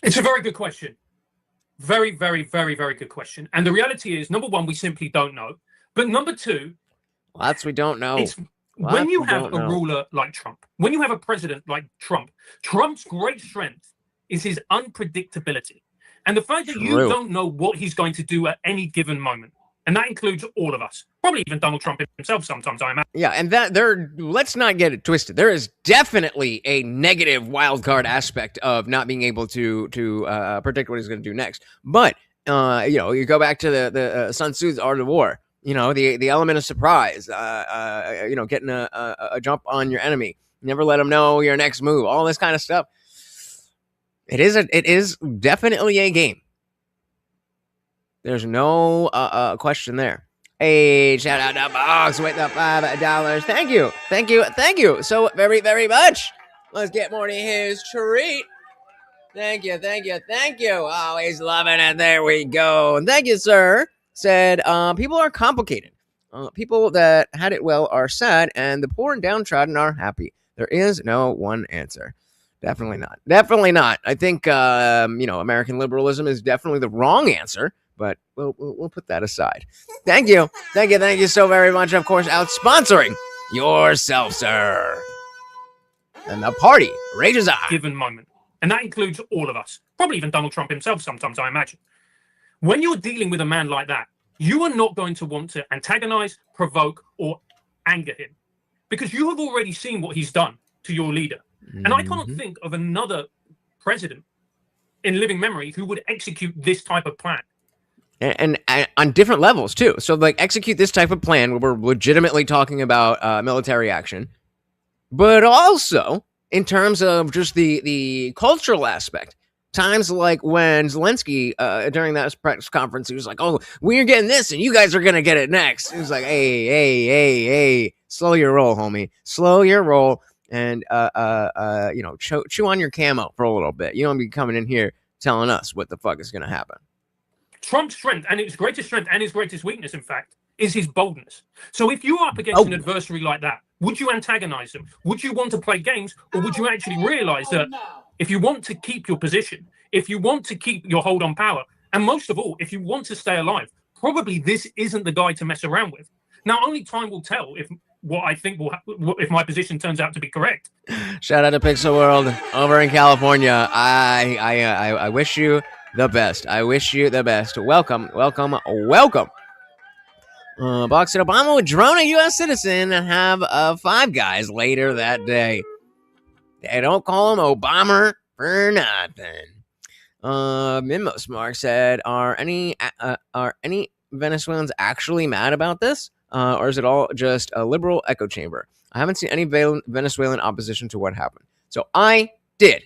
It's a very good question. Very, very, very, very good question. And the reality is, number one, we simply don't know. But number two, lots we don't know. When you have a ruler like Trump, when you have a president like Trump, Trump's great strength is his unpredictability. And the fact that you don't know what he's going to do at any given moment. And that includes all of us, probably even Donald Trump himself sometimes, I imagine. Yeah, and let's not get it twisted. There is definitely a negative wild card aspect of not being able to predict what he's going to do next. But, you go back to the Sun Tzu's Art of War. The element of surprise, getting a jump on your enemy. Never let them know your next move. All this kind of stuff. It is definitely a game. There's no question there. Hey, shout out to Box with the $5. Thank you so very, very much. Let's get Morty his treat. Thank you. Always loving it. There we go. And thank you, sir. Said, people are complicated. People that had it well are sad, and the poor and downtrodden are happy. There is no one answer. Definitely not. I think, American liberalism is definitely the wrong answer, but we'll put that aside. Thank you so very much. Of course, out sponsoring yourself, sir. And the party rages on. Given moment. And that includes all of us, probably even Donald Trump himself sometimes, I imagine. When you're dealing with a man like that, you are not going to want to antagonize, provoke, or anger him, because you have already seen what he's done to your leader. And I cannot think of another president in living memory who would execute this type of plan. And on different levels, too. So, execute this type of plan where we're legitimately talking about military action, but also in terms of just the cultural aspect. Times like when Zelensky, during that press conference, he was like, "Oh, we're getting this, and you guys are gonna get it next." He was like, "Hey, slow your roll, homie. Slow your roll, and chew on your camo for a little bit. You don't be coming in here telling us what the fuck is gonna happen." Trump's strength, and his greatest strength and his greatest weakness, in fact, is his boldness. So if you are up against an adversary like that, would you antagonize them? Would you want to play games, or would you actually realize that if you want to keep your position, if you want to keep your hold on power, and most of all, if you want to stay alive, probably this isn't the guy to mess around with. Now, only time will tell if what I think if my position turns out to be correct. Shout out to Pixel World over in California. I wish you the best. I wish you the best. Welcome. Box said Obama would drone a U.S. citizen and have 5 guys later that day. They don't call him Obama for nothing. Minmo Smart said, are any Venezuelans actually mad about this? Or is it all just a liberal echo chamber? I haven't seen any Venezuelan opposition to what happened. So I did.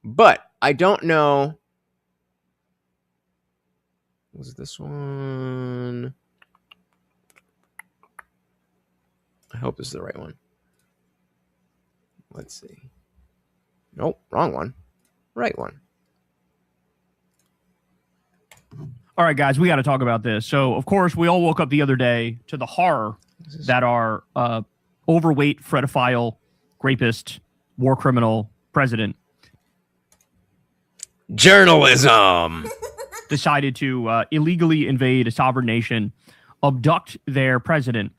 But I don't know. Was this one? I hope this is the right one. Let's see. Nope, wrong one. Right one. All right, guys, we got to talk about this. So, of course, we all woke up the other day to the horror that our overweight, fredophile, rapist, war criminal president journalism decided to illegally invade a sovereign nation, abduct their president,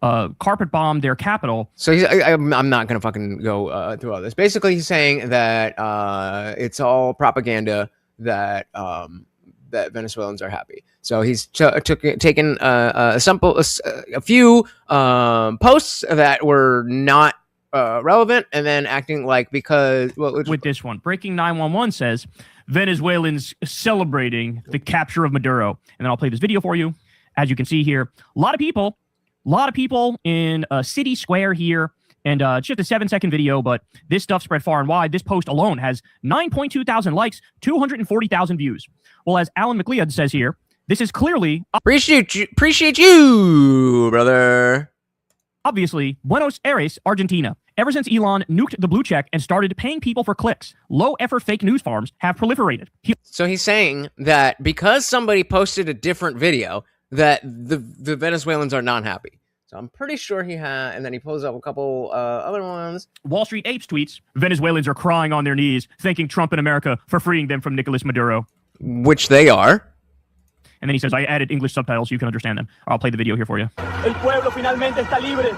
carpet bomb their capital. So I'm not going to fucking go through all this. Basically, he's saying that it's all propaganda, that that Venezuelans are happy. So he's taken a few posts that were not relevant, and then acting like because with this one, Breaking 911 says Venezuelans celebrating the capture of Maduro, and then I'll play this video for you. As you can see here, a lot of people in a city square here. And it's just a 7-second video, but this stuff spread far and wide. This post alone has 9.2 thousand likes, 240,000 views. Well, as Alan McLeod says here, this is clearly... Appreciate you, brother. Obviously, Buenos Aires, Argentina. Ever since Elon nuked the blue check and started paying people for clicks, low-effort fake news farms have proliferated. So he's saying that because somebody posted a different video, that the Venezuelans are not happy. So I'm pretty sure he had, and then he pulls up a couple other ones. Wall Street Apes tweets, Venezuelans are crying on their knees, thanking Trump and America for freeing them from Nicolas Maduro. Which they are. And then he says, I added English subtitles so you can understand them. I'll play the video here for you. El pueblo finalmente está libre.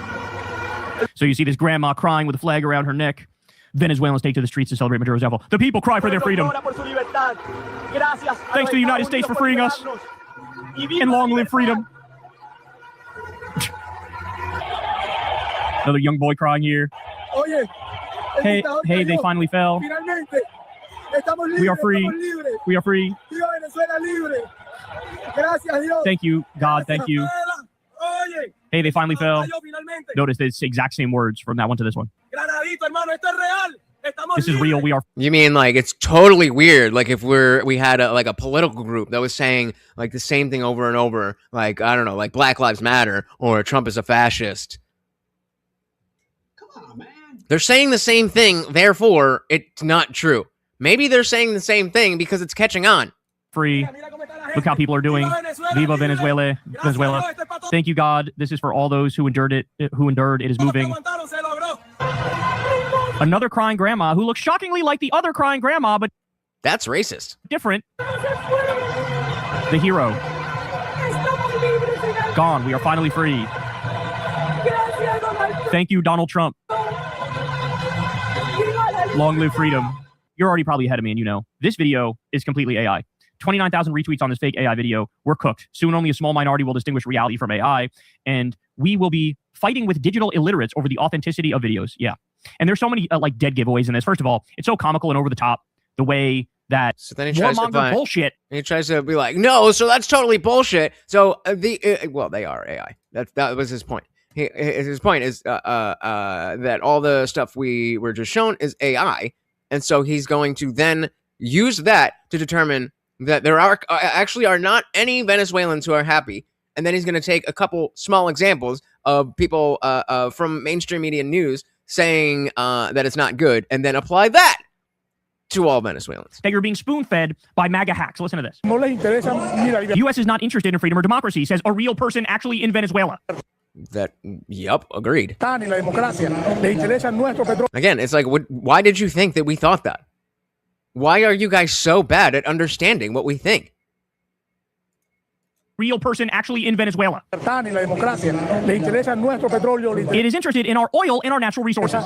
So you see this grandma crying with a flag around her neck. Venezuelans take to the streets to celebrate Maduro's downfall. The people cry for their freedom. Thanks to the United States for freeing us. And long live freedom. Another young boy crying here. Hey, they finally fell. We are free. We are free. Thank you, God. Thank you. Hey, they finally fell. Notice this exact same words from that one to this one. This is real. We are. You mean like it's totally weird? Like if we had a political group that was saying like the same thing over and over, like I don't know, like Black Lives Matter or Trump is a fascist. Come on, man. They're saying the same thing, therefore it's not true. Maybe they're saying the same thing because it's catching on. Free. Look how people are doing. Viva Venezuela. Venezuela. Thank you, God. This is for all those who endured it. It is moving. Another crying grandma who looks shockingly like the other crying grandma, but that's racist. Different. The hero. Gone. We are finally free. Thank you, Donald Trump. Long live freedom. You're already probably ahead of me, and you know. This video is completely AI. 29,000 retweets on this fake AI video. We're cooked. Soon only a small minority will distinguish reality from AI, and we will be fighting with digital illiterates over the authenticity of videos. Yeah. And there's so many like dead giveaways in this. First of all, it's so comical and over the top the way that then he tries to find bullshit. And he tries to be like, no, so that's totally bullshit. So well, they are AI. That was his point. His point is that all the stuff we were just shown is AI, and so he's going to then use that to determine that there are actually not any Venezuelans who are happy, and then he's going to take a couple small examples of people from mainstream media news saying that it's not good, and then apply that to all Venezuelans. That you're being spoon-fed by MAGA hacks. Listen to this. The U.S. is not interested in freedom or democracy, says a real person actually in Venezuela. Yep, agreed. Again, it's like, why did you think that we thought that? Why are you guys so bad at understanding what we think? Real person actually in Venezuela. It is interested in our oil and our natural resources.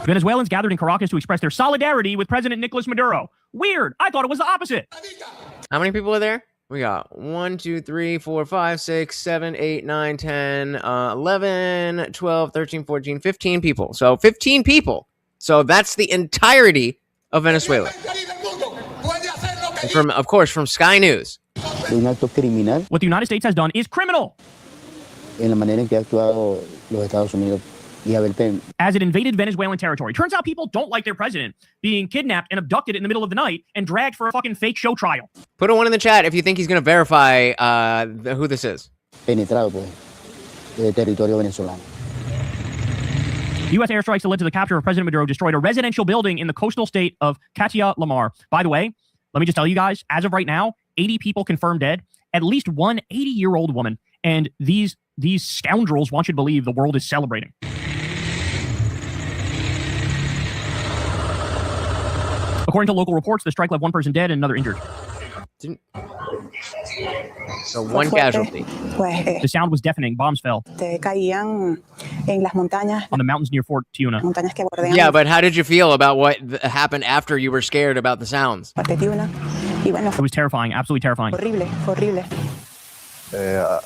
Venezuelans gathered in Caracas to express their solidarity with President Nicolas Maduro. Weird. I thought it was the opposite. How many people are there? We got 1, 2, 3, 4, 5, 6, 7, 8, 9, 10, 11, 12, 13, 14, 15 people. So 15 people. So that's the entirety of Venezuela. And of course, from Sky News. What the United States has done is criminal. As it invaded Venezuelan territory. Turns out people don't like their president being kidnapped and abducted in the middle of the night and dragged for a fucking fake show trial. Put a 1 in the chat if you think he's going to verify who this is. U.S. airstrikes that led to the capture of President Maduro destroyed a residential building in the coastal state of Catia-Lamar. By the way, let me just tell you guys, as of right now, 80 people confirmed dead, at least one 80-year-old woman. And these scoundrels want you to believe the world is celebrating. According to local reports, the strike left 1 person dead and another injured. So 1 casualty. The sound was deafening. Bombs fell. On the mountains near Fort Tiuna. Yeah, but how did you feel about what happened after you were scared about the sounds? It was terrifying. Absolutely terrifying. I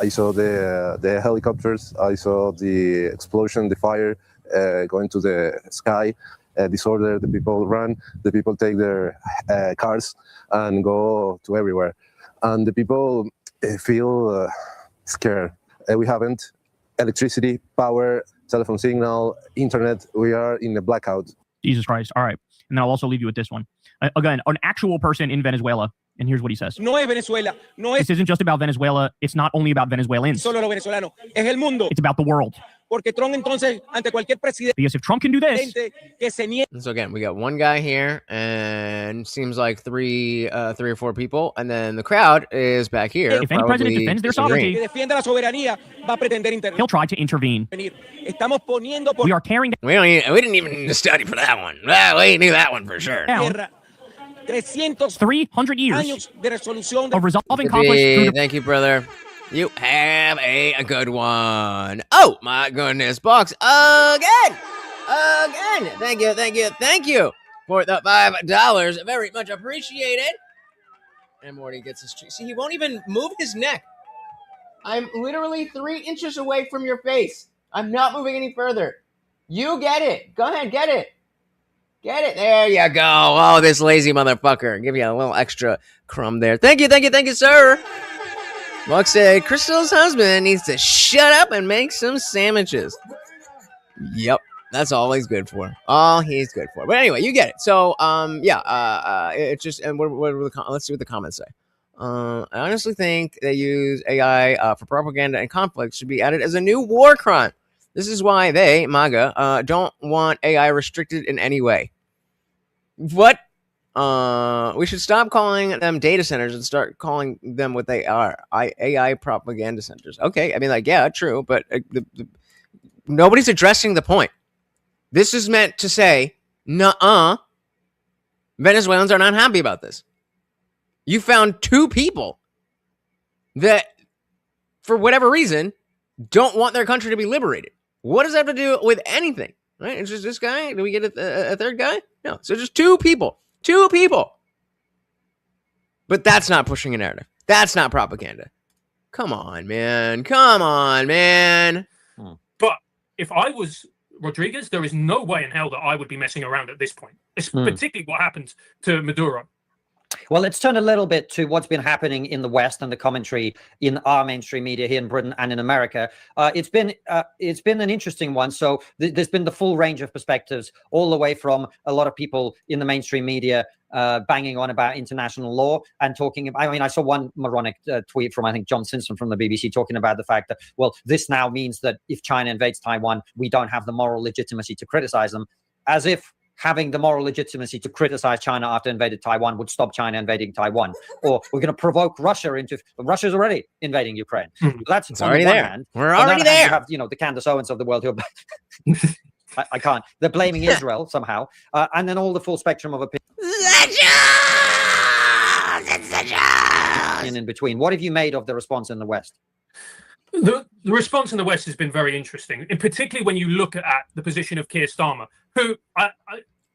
saw the helicopters. I saw the explosion, the fire going to the sky. Disorder, the people run, the people take their cars and go to everywhere. And the people feel scared. We haven't electricity, power, telephone signal, internet. We are in a blackout. Jesus Christ. All right. And then I'll also leave you with this one. Again, an actual person in Venezuela. And here's what he says. No es Venezuela. No es This isn't just about Venezuela. It's not only about Venezuelans. solo los venezolanos. Es el mundo. It's about the world. Porque Trump entonces, ante cualquier presidente Because if Trump can do this, que se niegue. So again, we got 1 guy here, and seems like 3 or 4 people, and then the crowd is back here. If any president defends their sovereignty, que defienda la soberanía va a pretender intervenir. he'll try to intervene. Estamos poniendo por We are tearing We didn't even need to study for that one. Well, we knew that one for sure. down 300 years años de resolución of resolving conflicts through Thank you, brother. You have a good one. Oh, my goodness. Box again. Thank you for the $5. Very much appreciated. And Morty gets his treat. See, he won't even move his neck. I'm literally 3 inches away from your face. I'm not moving any further. You get it. Go ahead, get it. Get it. There you go. Oh, this lazy motherfucker. Give you a little extra crumb there. Thank you, sir. Buck said, Crystal's husband needs to shut up and make some sandwiches. Yep, that's all he's good for. All he's good for. But anyway, you get it. So, it's just, and let's see what the comments say. I honestly think they use AI for propaganda and conflict should be added as a new war crime. This is why they, MAGA, don't want AI restricted in any way. What? We should stop calling them data centers and start calling them what they are. AI propaganda centers. Okay, I mean, like, yeah, true, but nobody's addressing the point. This is meant to say, nuh-uh, Venezuelans are not happy about this. You found 2 people that, for whatever reason, don't want their country to be liberated. What does that have to do with anything? Right? It's just this guy. Do we get a third guy? No. So just 2 people. 2 people. But that's not pushing a narrative. That's not propaganda. Come on, man. But if I was Rodriguez, there is no way in hell that I would be messing around at this point. It's particularly what happened to Maduro. Well, let's turn a little bit to what's been happening in the West and the commentary in our mainstream media here in Britain and in America. It's been an interesting one. So there's been the full range of perspectives, all the way from a lot of people in the mainstream media banging on about international law and talking about, I mean, I saw one moronic tweet from, I think, John Simpson from the BBC talking about the fact that, well, this now means that if China invades Taiwan, we don't have the moral legitimacy to criticize them, as if having the moral legitimacy to criticize China after invaded Taiwan would stop China invading Taiwan, or we're going to provoke Russia into. Russia's already invading Ukraine. That's It's on already the one there. hand. We're On the already other hand, there. you have, you know, the Candace Owens of the world who are I can't. They're blaming Israel somehow, and then all the full spectrum of opinion in between. What have you made of the response in the West? The response in the West has been very interesting, and particularly when you look at the position of Keir Starmer, who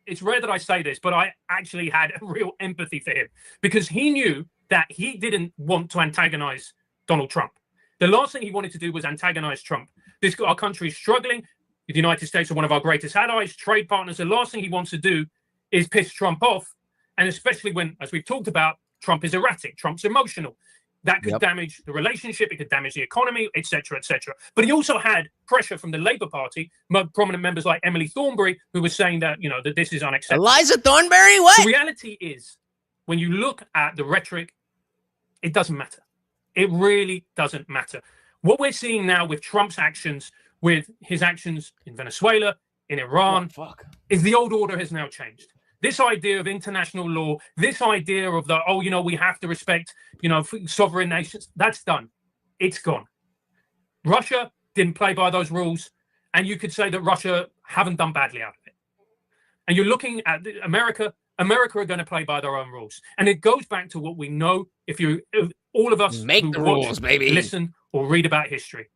it's rare that I say this, but I actually had a real empathy for him because he knew that he didn't want to antagonize Donald Trump. The last thing he wanted to do was antagonize Trump. Our country is struggling. The United States are one of our greatest allies, trade partners. The last thing he wants to do is piss Trump off, and especially when, as we've talked about, Trump is erratic, Trump's emotional. That could damage the relationship, it could damage the economy, etc., etc. But he also had pressure from the Labour Party, prominent members like Emily Thornberry, who was saying that, you know, that this is unacceptable. Eliza Thornberry, what? The reality is, when you look at the rhetoric, it doesn't matter. It really doesn't matter. What we're seeing now with Trump's actions, with his actions in Venezuela, in Iran, is the old order has now changed. This idea of international law, this idea of the, oh, you know, we have to respect, you know, sovereign nations, that's done. It's gone. Russia didn't play by those rules, and you could say that Russia haven't done badly out of it. And you're looking at America are going to play by their own rules. And it goes back to what we know if all of us make who the watch, rules, baby. listen, or read about history.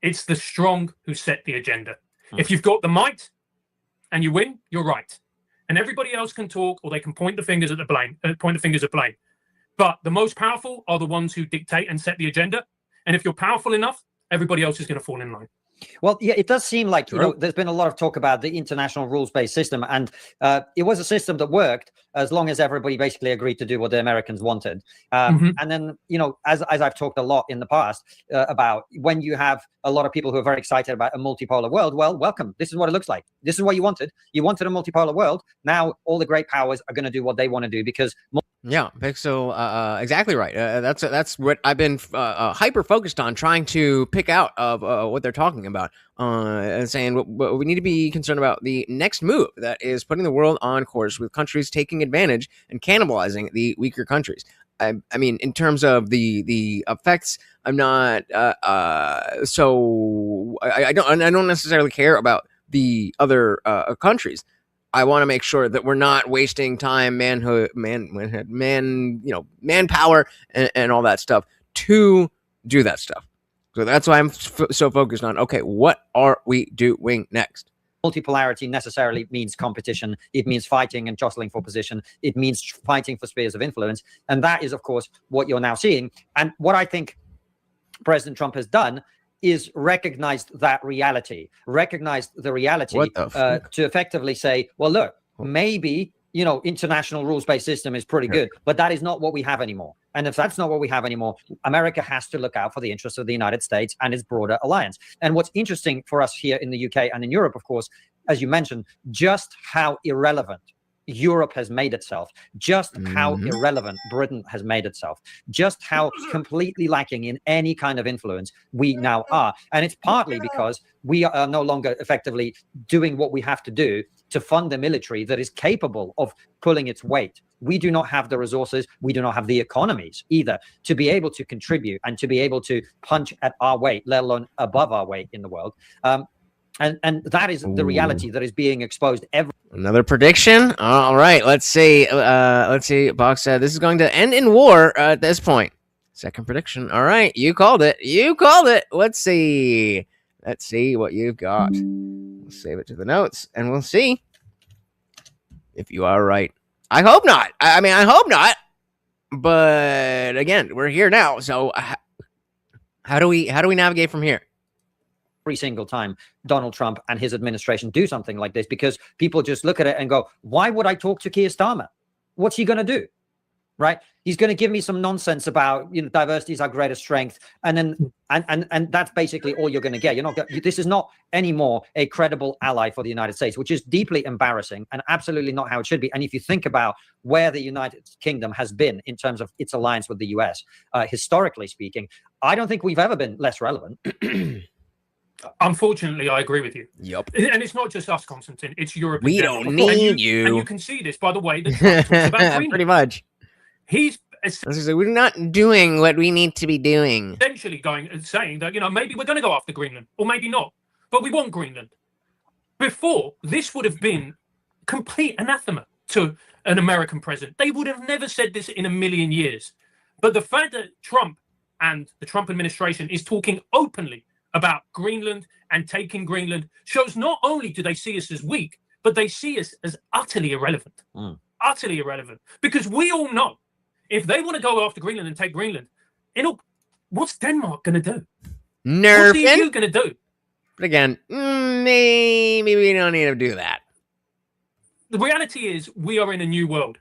It's the strong who set the agenda. If you've got the might and you win, you're right. And everybody else can talk, or they can point the fingers at the blame. But the most powerful are the ones who dictate and set the agenda. And if you're powerful enough, everybody else is going to fall in line. Well, yeah, it does seem like, you know, there's been a lot of talk about the international rules-based system, and it was a system that worked as long as everybody basically agreed to do what the Americans wanted. And then, you know, as I've talked a lot in the past about when you have a lot of people who are very excited about a multipolar world, well, welcome. This is what it looks like. This is what you wanted. You wanted a multipolar world. Now all the great powers are going to do what they want to do because... Yeah, Pixel, exactly right. That's what I've been hyper focused on, trying to pick out of what they're talking about, and saying what we need to be concerned about the next move that is putting the world on course with countries taking advantage and cannibalizing the weaker countries. I mean, in terms of the effects, I'm not so I don't necessarily care about the other countries. I want to make sure that we're not wasting time, manpower, and all that stuff to do that stuff. So that's why I'm so focused on, okay, what are we doing next? Multipolarity necessarily means competition. It means fighting and jostling for position. It means fighting for spheres of influence. And that is, of course, what you're now seeing. And what I think President Trump has done is recognized that reality, recognized the reality to effectively say, well, look, maybe, you know, international rules-based system is pretty good, but that is not what we have anymore. And if that's not what we have anymore, America has to look out for the interests of the United States and its broader alliance. And what's interesting for us here in the UK and in Europe, of course, as you mentioned, just how irrelevant Europe has made itself, just how irrelevant Britain has made itself, just how completely lacking in any kind of influence we now are. And it's partly because we are no longer effectively doing what we have to do to fund a military that is capable of pulling its weight. We do not have the resources, we do not have the economies either to be able to contribute and to be able to punch at our weight, let alone above our weight in the world. And that is the reality that is being exposed every. Another prediction. All right, let's see. Box said this is going to end in war at this point. Second prediction. All right, you called it. Let's see what you've got. We'll save it to the notes, and we'll see if you are right. I hope not. I mean, I hope not. But again, we're here now. So how do we navigate from here? Every single time Donald Trump and his administration do something like this, because people just look at it and go, why would I talk to Keir Starmer? What's he going to do? Right? He's going to give me some nonsense about, you know, diversity is our greatest strength. And then, and that's basically all you're going to get. You're not, this is not anymore a credible ally for the United States, which is deeply embarrassing and absolutely not how it should be. And if you think about where the United Kingdom has been in terms of its alliance with the US, historically speaking, I don't think we've ever been less relevant. Unfortunately, I agree with you. Yep. And it's not just us, Constantine. It's Europe. We don't need you. And you can see this, by the way, that Trump talks about Greenland. Pretty much. He's we're not doing what we need to be doing. Essentially going and saying that, maybe we're going to go after Greenland, or maybe not. But we want Greenland. Before, this would have been complete anathema to an American president. They would have never said this in a million years. But the fact that Trump and the Trump administration is talking openly about Greenland and taking Greenland shows not only do they see us as weak, but they see us as utterly irrelevant. Utterly irrelevant. Because we all know if they want to go after Greenland and take Greenland, what's Denmark going to do? Nerfing? What's the EU going to do? But again, maybe we don't need to do that. The reality is we are in a new world,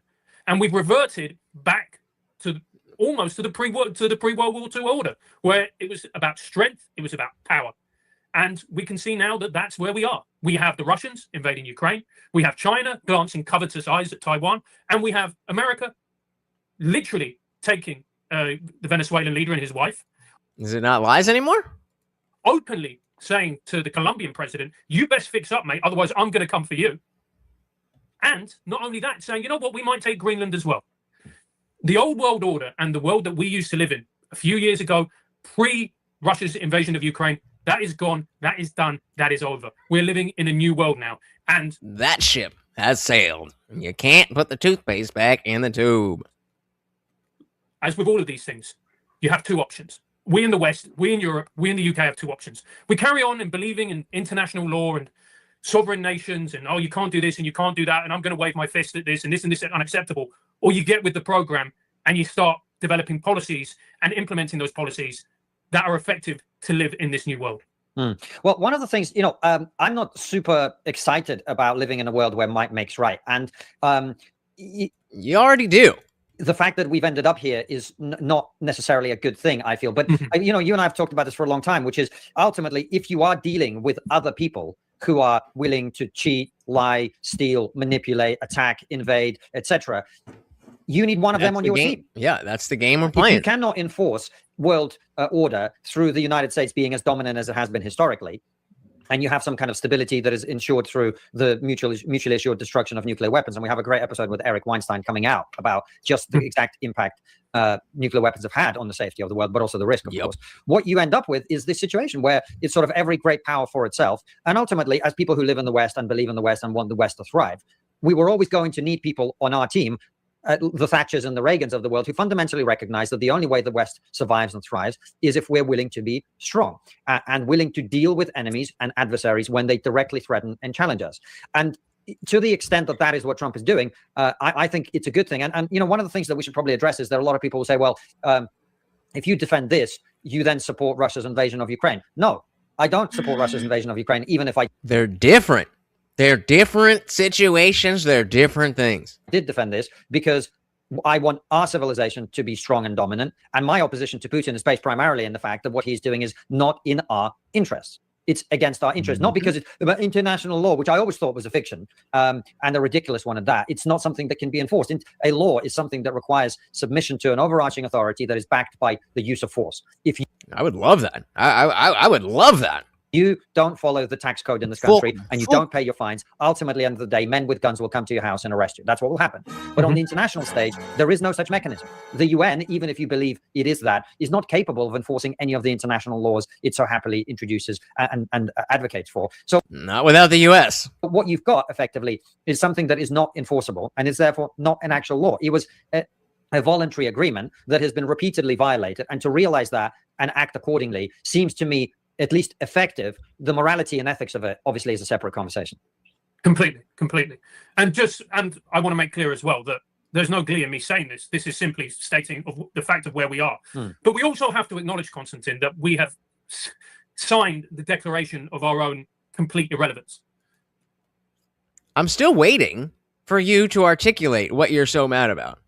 and we've reverted back to almost to the pre-World War II order, where it was about strength, it was about power. And we can see now that that's where we are. We have the Russians invading Ukraine. We have China glancing covetous eyes at Taiwan. And we have America literally taking the Venezuelan leader and his wife. Is it not lies anymore? Openly saying to the Colombian president, you best fix up, mate, otherwise I'm going to come for you. And not only that, saying, you know what, we might take Greenland as well. The old world order and the world that we used to live in a few years ago, pre-Russia's invasion of Ukraine, that is gone, that is done, that is over. We're living in a new world now. And that ship has sailed. You can't put the toothpaste back in the tube. As with all of these things, you have two options. We in the West, we in Europe, we in the UK have two options. We carry on in believing in international law and sovereign nations and, you can't do this and you can't do that and I'm going to wave my fist at this and this is unacceptable. Or you get with the program and you start developing policies and implementing those policies that are effective to live in this new world. Well, one of the things, I'm not super excited about living in a world where might makes right. And you already do. The fact that we've ended up here is not necessarily a good thing, I feel. But, you and I have talked about this for a long time, which is ultimately, if you are dealing with other people who are willing to cheat, lie, steal, manipulate, attack, invade, etc., you need one of them on your team. Yeah, that's the game we're playing. If you cannot enforce world order through the United States being as dominant as it has been historically, and you have some kind of stability that is ensured through the mutually assured destruction of nuclear weapons. And we have a great episode with Eric Weinstein coming out about just the exact impact nuclear weapons have had on the safety of the world, but also the risk, of course. What you end up with is this situation where it's sort of every great power for itself. And ultimately, as people who live in the West and believe in the West and want the West to thrive, we were always going to need people on our team, the Thatchers and the Reagans of the world, who fundamentally recognize that the only way the West survives and thrives is if we're willing to be strong and willing to deal with enemies and adversaries when they directly threaten and challenge us. And to the extent that that is what Trump is doing, I think it's a good thing. And one of the things that we should probably address is that a lot of people will say, well, if you defend this, you then support Russia's invasion of Ukraine. No, I don't support Russia's invasion of Ukraine, even if I... They're different. They're different situations. They're different things. I did defend this because I want our civilization to be strong and dominant. And my opposition to Putin is based primarily in the fact that what he's doing is not in our interests. It's against our interests, not because it's about international law, which I always thought was a fiction and a ridiculous one at that. It's not something that can be enforced. A law is something that requires submission to an overarching authority that is backed by the use of force. I would love that. I would love that. You don't follow the tax code in this country and you don't pay your fines. Ultimately, at the end of the day, men with guns will come to your house and arrest you. That's what will happen. But on the international stage, there is no such mechanism. The UN, even if you believe it is that, is not capable of enforcing any of the international laws it so happily introduces and advocates for. So, not without the US. What you've got effectively is something that is not enforceable and is therefore not an actual law. It was a voluntary agreement that has been repeatedly violated. And to realize that and act accordingly seems to me at least effective. The morality and ethics of it obviously is a separate conversation. Completely. And I want to make clear as well that there's no glee in me saying this. This is simply stating of the fact of where we are. But we also have to acknowledge, Constantine, that we have signed the declaration of our own complete irrelevance. I'm still waiting for you to articulate what you're so mad about.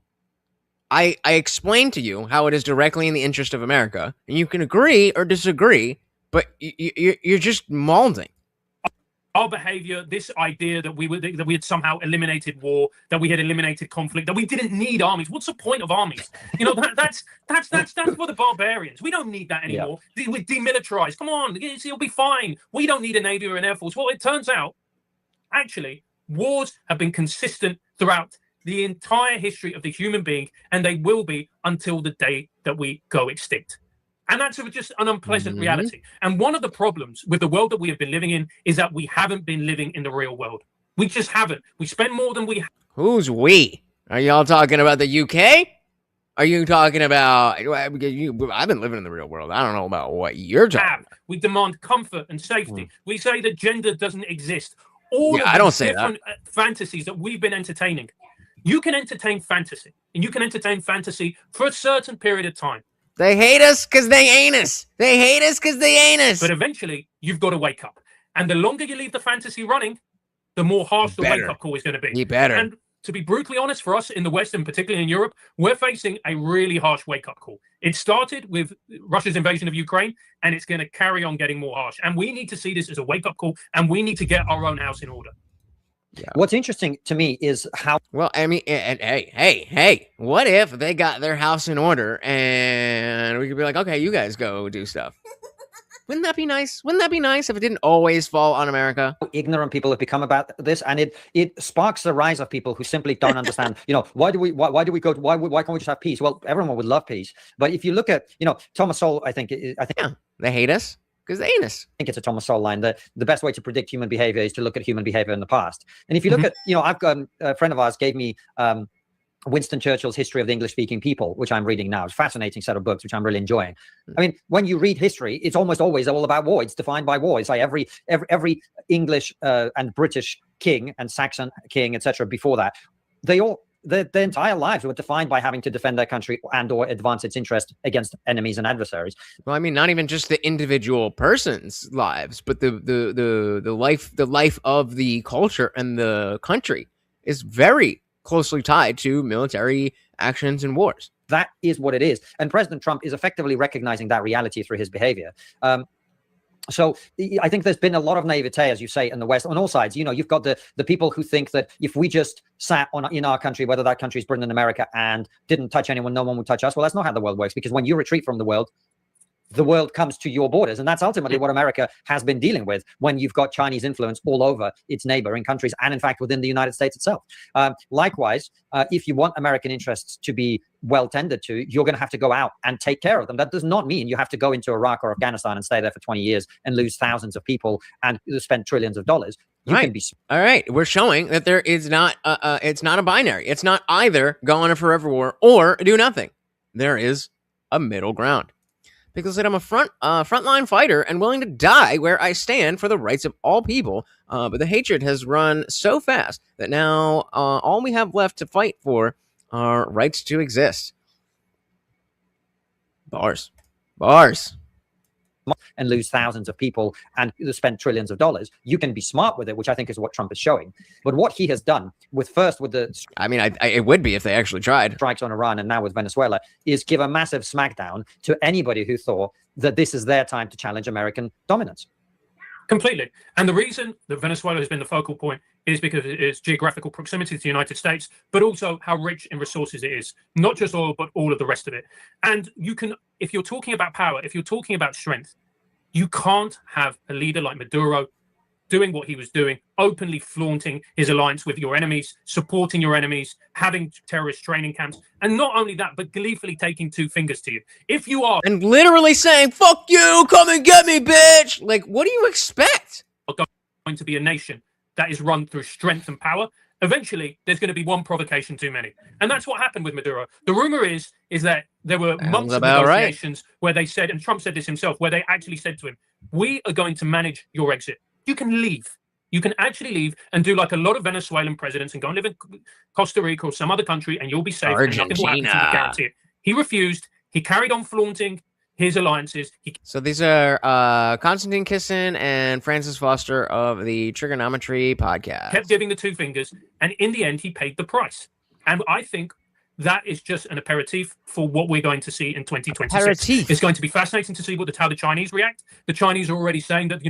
I explained to you how it is directly in the interest of America, and you can agree or disagree, but you're just mauling. our behavior, this idea that we had somehow eliminated war, that we had eliminated conflict, that we didn't need armies. What's the point of armies? You know, that's for the barbarians. We don't need that anymore. We're demilitarized. Come on, it'll be fine. We don't need a navy or an air force. Well, it turns out, actually, wars have been consistent throughout the entire history of the human being, and they will be until the day that we go extinct. And that's just an unpleasant reality. And one of the problems with the world that we have been living in is that we haven't been living in the real world. We just haven't. We spend more than we. Who's we? Are y'all talking about the UK? Are you talking about? I've been living in the real world. I don't know about what you're talking about. We demand comfort and safety. We say that gender doesn't exist. I don't say that. Fantasies that we've been entertaining. You can entertain fantasy, and you can entertain fantasy for a certain period of time. They hate us because they ain't us. They hate us because they ain't us. But eventually, you've got to wake up. And the longer you leave the fantasy running, the more harsh the wake-up call is going to be. You better. And to be brutally honest, for us in the West, and particularly in Europe, we're facing a really harsh wake-up call. It started with Russia's invasion of Ukraine, and it's going to carry on getting more harsh. And we need to see this as a wake-up call, and we need to get our own house in order. Yeah. What's interesting to me is how I mean, hey, what if they got their house in order and we could be like, okay, you guys go do stuff. Wouldn't that be nice? Wouldn't that be nice if it didn't always fall on America? Ignorant people have become about this, and it sparks the rise of people who simply don't understand. You know, why can't we just have peace? Well, everyone would love peace, but if you look at, Thomas Sowell, I think they hate us because they ain't us. I think it's a Thomas Sowell line that the best way to predict human behavior is to look at human behavior in the past. And if you look at, I've got a friend of ours gave me Winston Churchill's History of the English-Speaking People, which I'm reading now. It's a fascinating set of books, which I'm really enjoying. I mean, when you read history, it's almost always all about war. It's defined by war. It's like every English and British king and Saxon king, etc. before that, their entire lives were defined by having to defend their country and or advance its interest against enemies and adversaries. Well, I mean, not even just the individual person's lives, but the life of the culture and the country is very closely tied to military actions and wars. That is what it is. And President Trump is effectively recognizing that reality through his behavior. So I think there's been a lot of naivete, as you say, in the West on all sides. You've got the people who think that if we just sat in our country, whether that country is Britain and America, and didn't touch anyone, no one would touch us. Well, that's not how the world works, because when you retreat from the world comes to your borders. And that's ultimately what America has been dealing with when you've got Chinese influence all over its neighboring countries and, in fact, within the United States itself. Likewise, if you want American interests to be well tended to, you're going to have to go out and take care of them. That does not mean you have to go into Iraq or Afghanistan and stay there for 20 years and lose thousands of people and spend trillions of dollars. You can be. All right. We're showing that there is not it's not a binary. It's not either go on a forever war or do nothing. There is a middle ground. Because I'm a frontline fighter and willing to die where I stand for the rights of all people. But the hatred has run so fast that now all we have left to fight for are rights to exist. Bars. And lose thousands of people and spend trillions of dollars. You can be smart with it, which I think is what Trump is showing. But what he has done it would be if they actually tried. Strikes on Iran and now with Venezuela is give a massive smackdown to anybody who thought that this is their time to challenge American dominance. Completely. And the reason that Venezuela has been the focal point is because it is geographical proximity to the United States, but also how rich in resources it is. Not just oil, but all of the rest of it. And you can, if you're talking about power, if you're talking about strength, you can't have a leader like Maduro doing what he was doing, openly flaunting his alliance with your enemies, supporting your enemies, having terrorist training camps, and not only that, but gleefully taking two fingers to you. If you are... And literally saying, fuck you, come and get me, bitch! Like, what do you expect? Going to be a nation that is run through strength and power, eventually there's going to be one provocation too many. And that's what happened with Maduro. The rumor is that there were months of negotiations where they said, and Trump said this himself, where they actually said to him, we are going to manage your exit. You can leave. You can actually leave and do like a lot of Venezuelan presidents and go and live in Costa Rica or some other country and you'll be safe. Argentina. And nothing will happen to you, guarantee it. He refused. He carried on flaunting his alliances. So these are Konstantin Kisin and Francis Foster of the Trigonometry podcast. Kept giving the two fingers, and in the end, he paid the price. And I think that is just an aperitif for what we're going to see in 2026. Aperitif. It's going to be fascinating to see how the Chinese react. The Chinese are already saying that,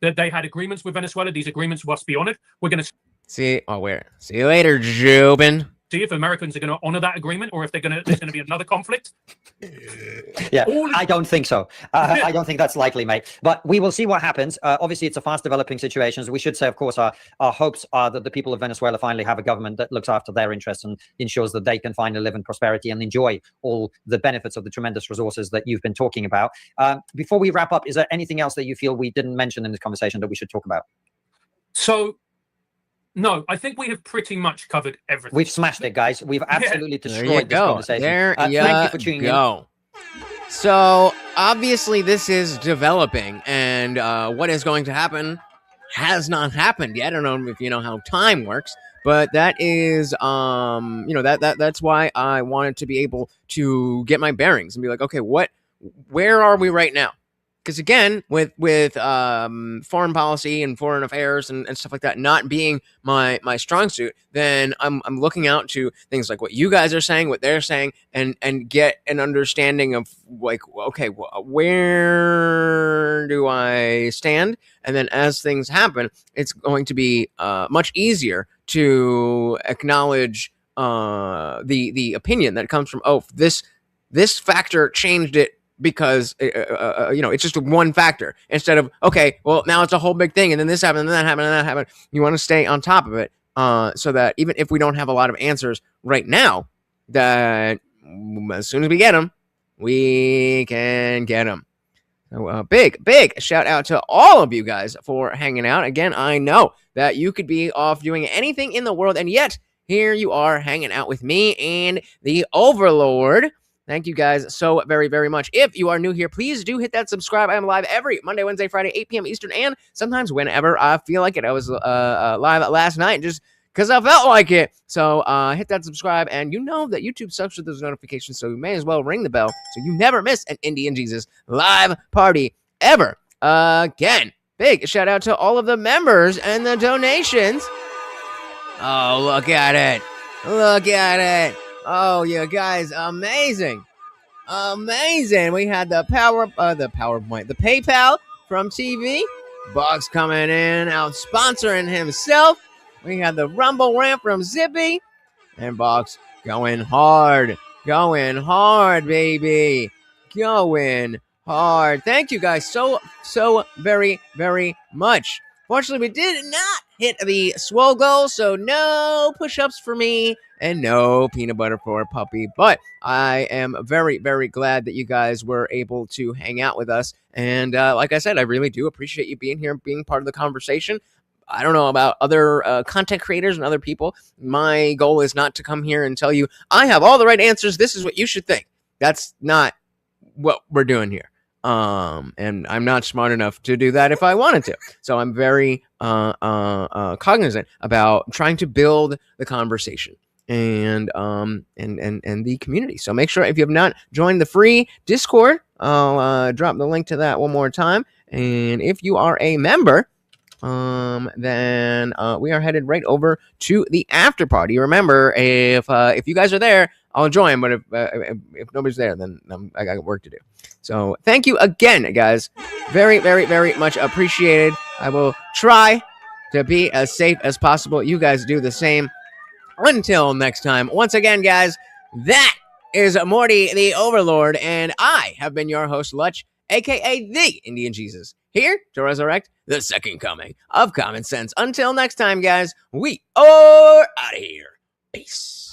that they had agreements with Venezuela. These agreements must be honored. We're going to see you later, Jubin. See if Americans are going to honor that agreement or if there's going to be another conflict. Yeah, I don't think so. I don't think that's likely, mate. But we will see what happens. Obviously, it's a fast developing situation. So we should say, of course, our hopes are that the people of Venezuela finally have a government that looks after their interests and ensures that they can finally live in prosperity and enjoy all the benefits of the tremendous resources that you've been talking about. Before we wrap up, is there anything else that you feel we didn't mention in this conversation that we should talk about? So, no, I think we have pretty much covered everything. We've smashed it, guys. We've absolutely destroyed this conversation. Thank you for tuning in. So, obviously, this is developing, and what is going to happen has not happened yet. I don't know if you know how time works, but that is, that's why I wanted to be able to get my bearings and be like, okay, where are we right now? Because again, with foreign policy and foreign affairs and stuff like that not being my strong suit, then I'm looking out to things like what you guys are saying, what they're saying, and get an understanding of like, okay, where do I stand? And then as things happen, it's going to be much easier to acknowledge the opinion that comes from, this factor changed it. Because it's just one factor instead of, okay, well, now it's a whole big thing, and then this happened, and that happened, and that happened. You want to stay on top of it, so that even if we don't have a lot of answers right now, that as soon as we get them, we can get them. So, big shout out to all of you guys for hanging out. Again, I know that you could be off doing anything in the world, and yet here you are hanging out with me and the Overlord. Thank you guys so very, very much. If you are new here, please do hit that subscribe. I am live every Monday, Wednesday, Friday, 8 p.m. Eastern, and sometimes whenever I feel like it. I was live last night just because I felt like it. So hit that subscribe, and you know that YouTube sucks with those notifications, so you may as well ring the bell so you never miss an Indian Jesus live party ever again. Big shout out to all of the members and the donations. Oh, look at it. Look at it. Oh, you guys, amazing. Amazing. We had the PowerPoint, the PayPal from TV. Boggs coming in, out sponsoring himself. We had the Rumble Ramp from Zippy. And Boggs going hard, baby. Going hard. Thank you guys so very, very much. Fortunately, we did not hit the swole goal, so no push-ups for me and no peanut butter for Puppy. But I am very, very glad that you guys were able to hang out with us. And like I said, I really do appreciate you being here and being part of the conversation. I don't know about other content creators and other people. My goal is not to come here and tell you, I have all the right answers. This is what you should think. That's not what we're doing here. And I'm not smart enough to do that if I wanted to. So I'm very cognizant about trying to build the conversation and the community. So make sure if you have not joined the free Discord, I'll drop the link to that one more time. And if you are a member, then we are headed right over to the after party. Remember, if you guys are there, I'll join, but if nobody's there, then I got work to do. So thank you again, guys. Very, very, very much appreciated. I will try to be as safe as possible. You guys do the same. Until next time, once again, guys, that is Morty the Overlord, and I have been your host, Lutch, a.k.a. the Indian Jesus, here to resurrect the second coming of common sense. Until next time, guys, we are out of here. Peace.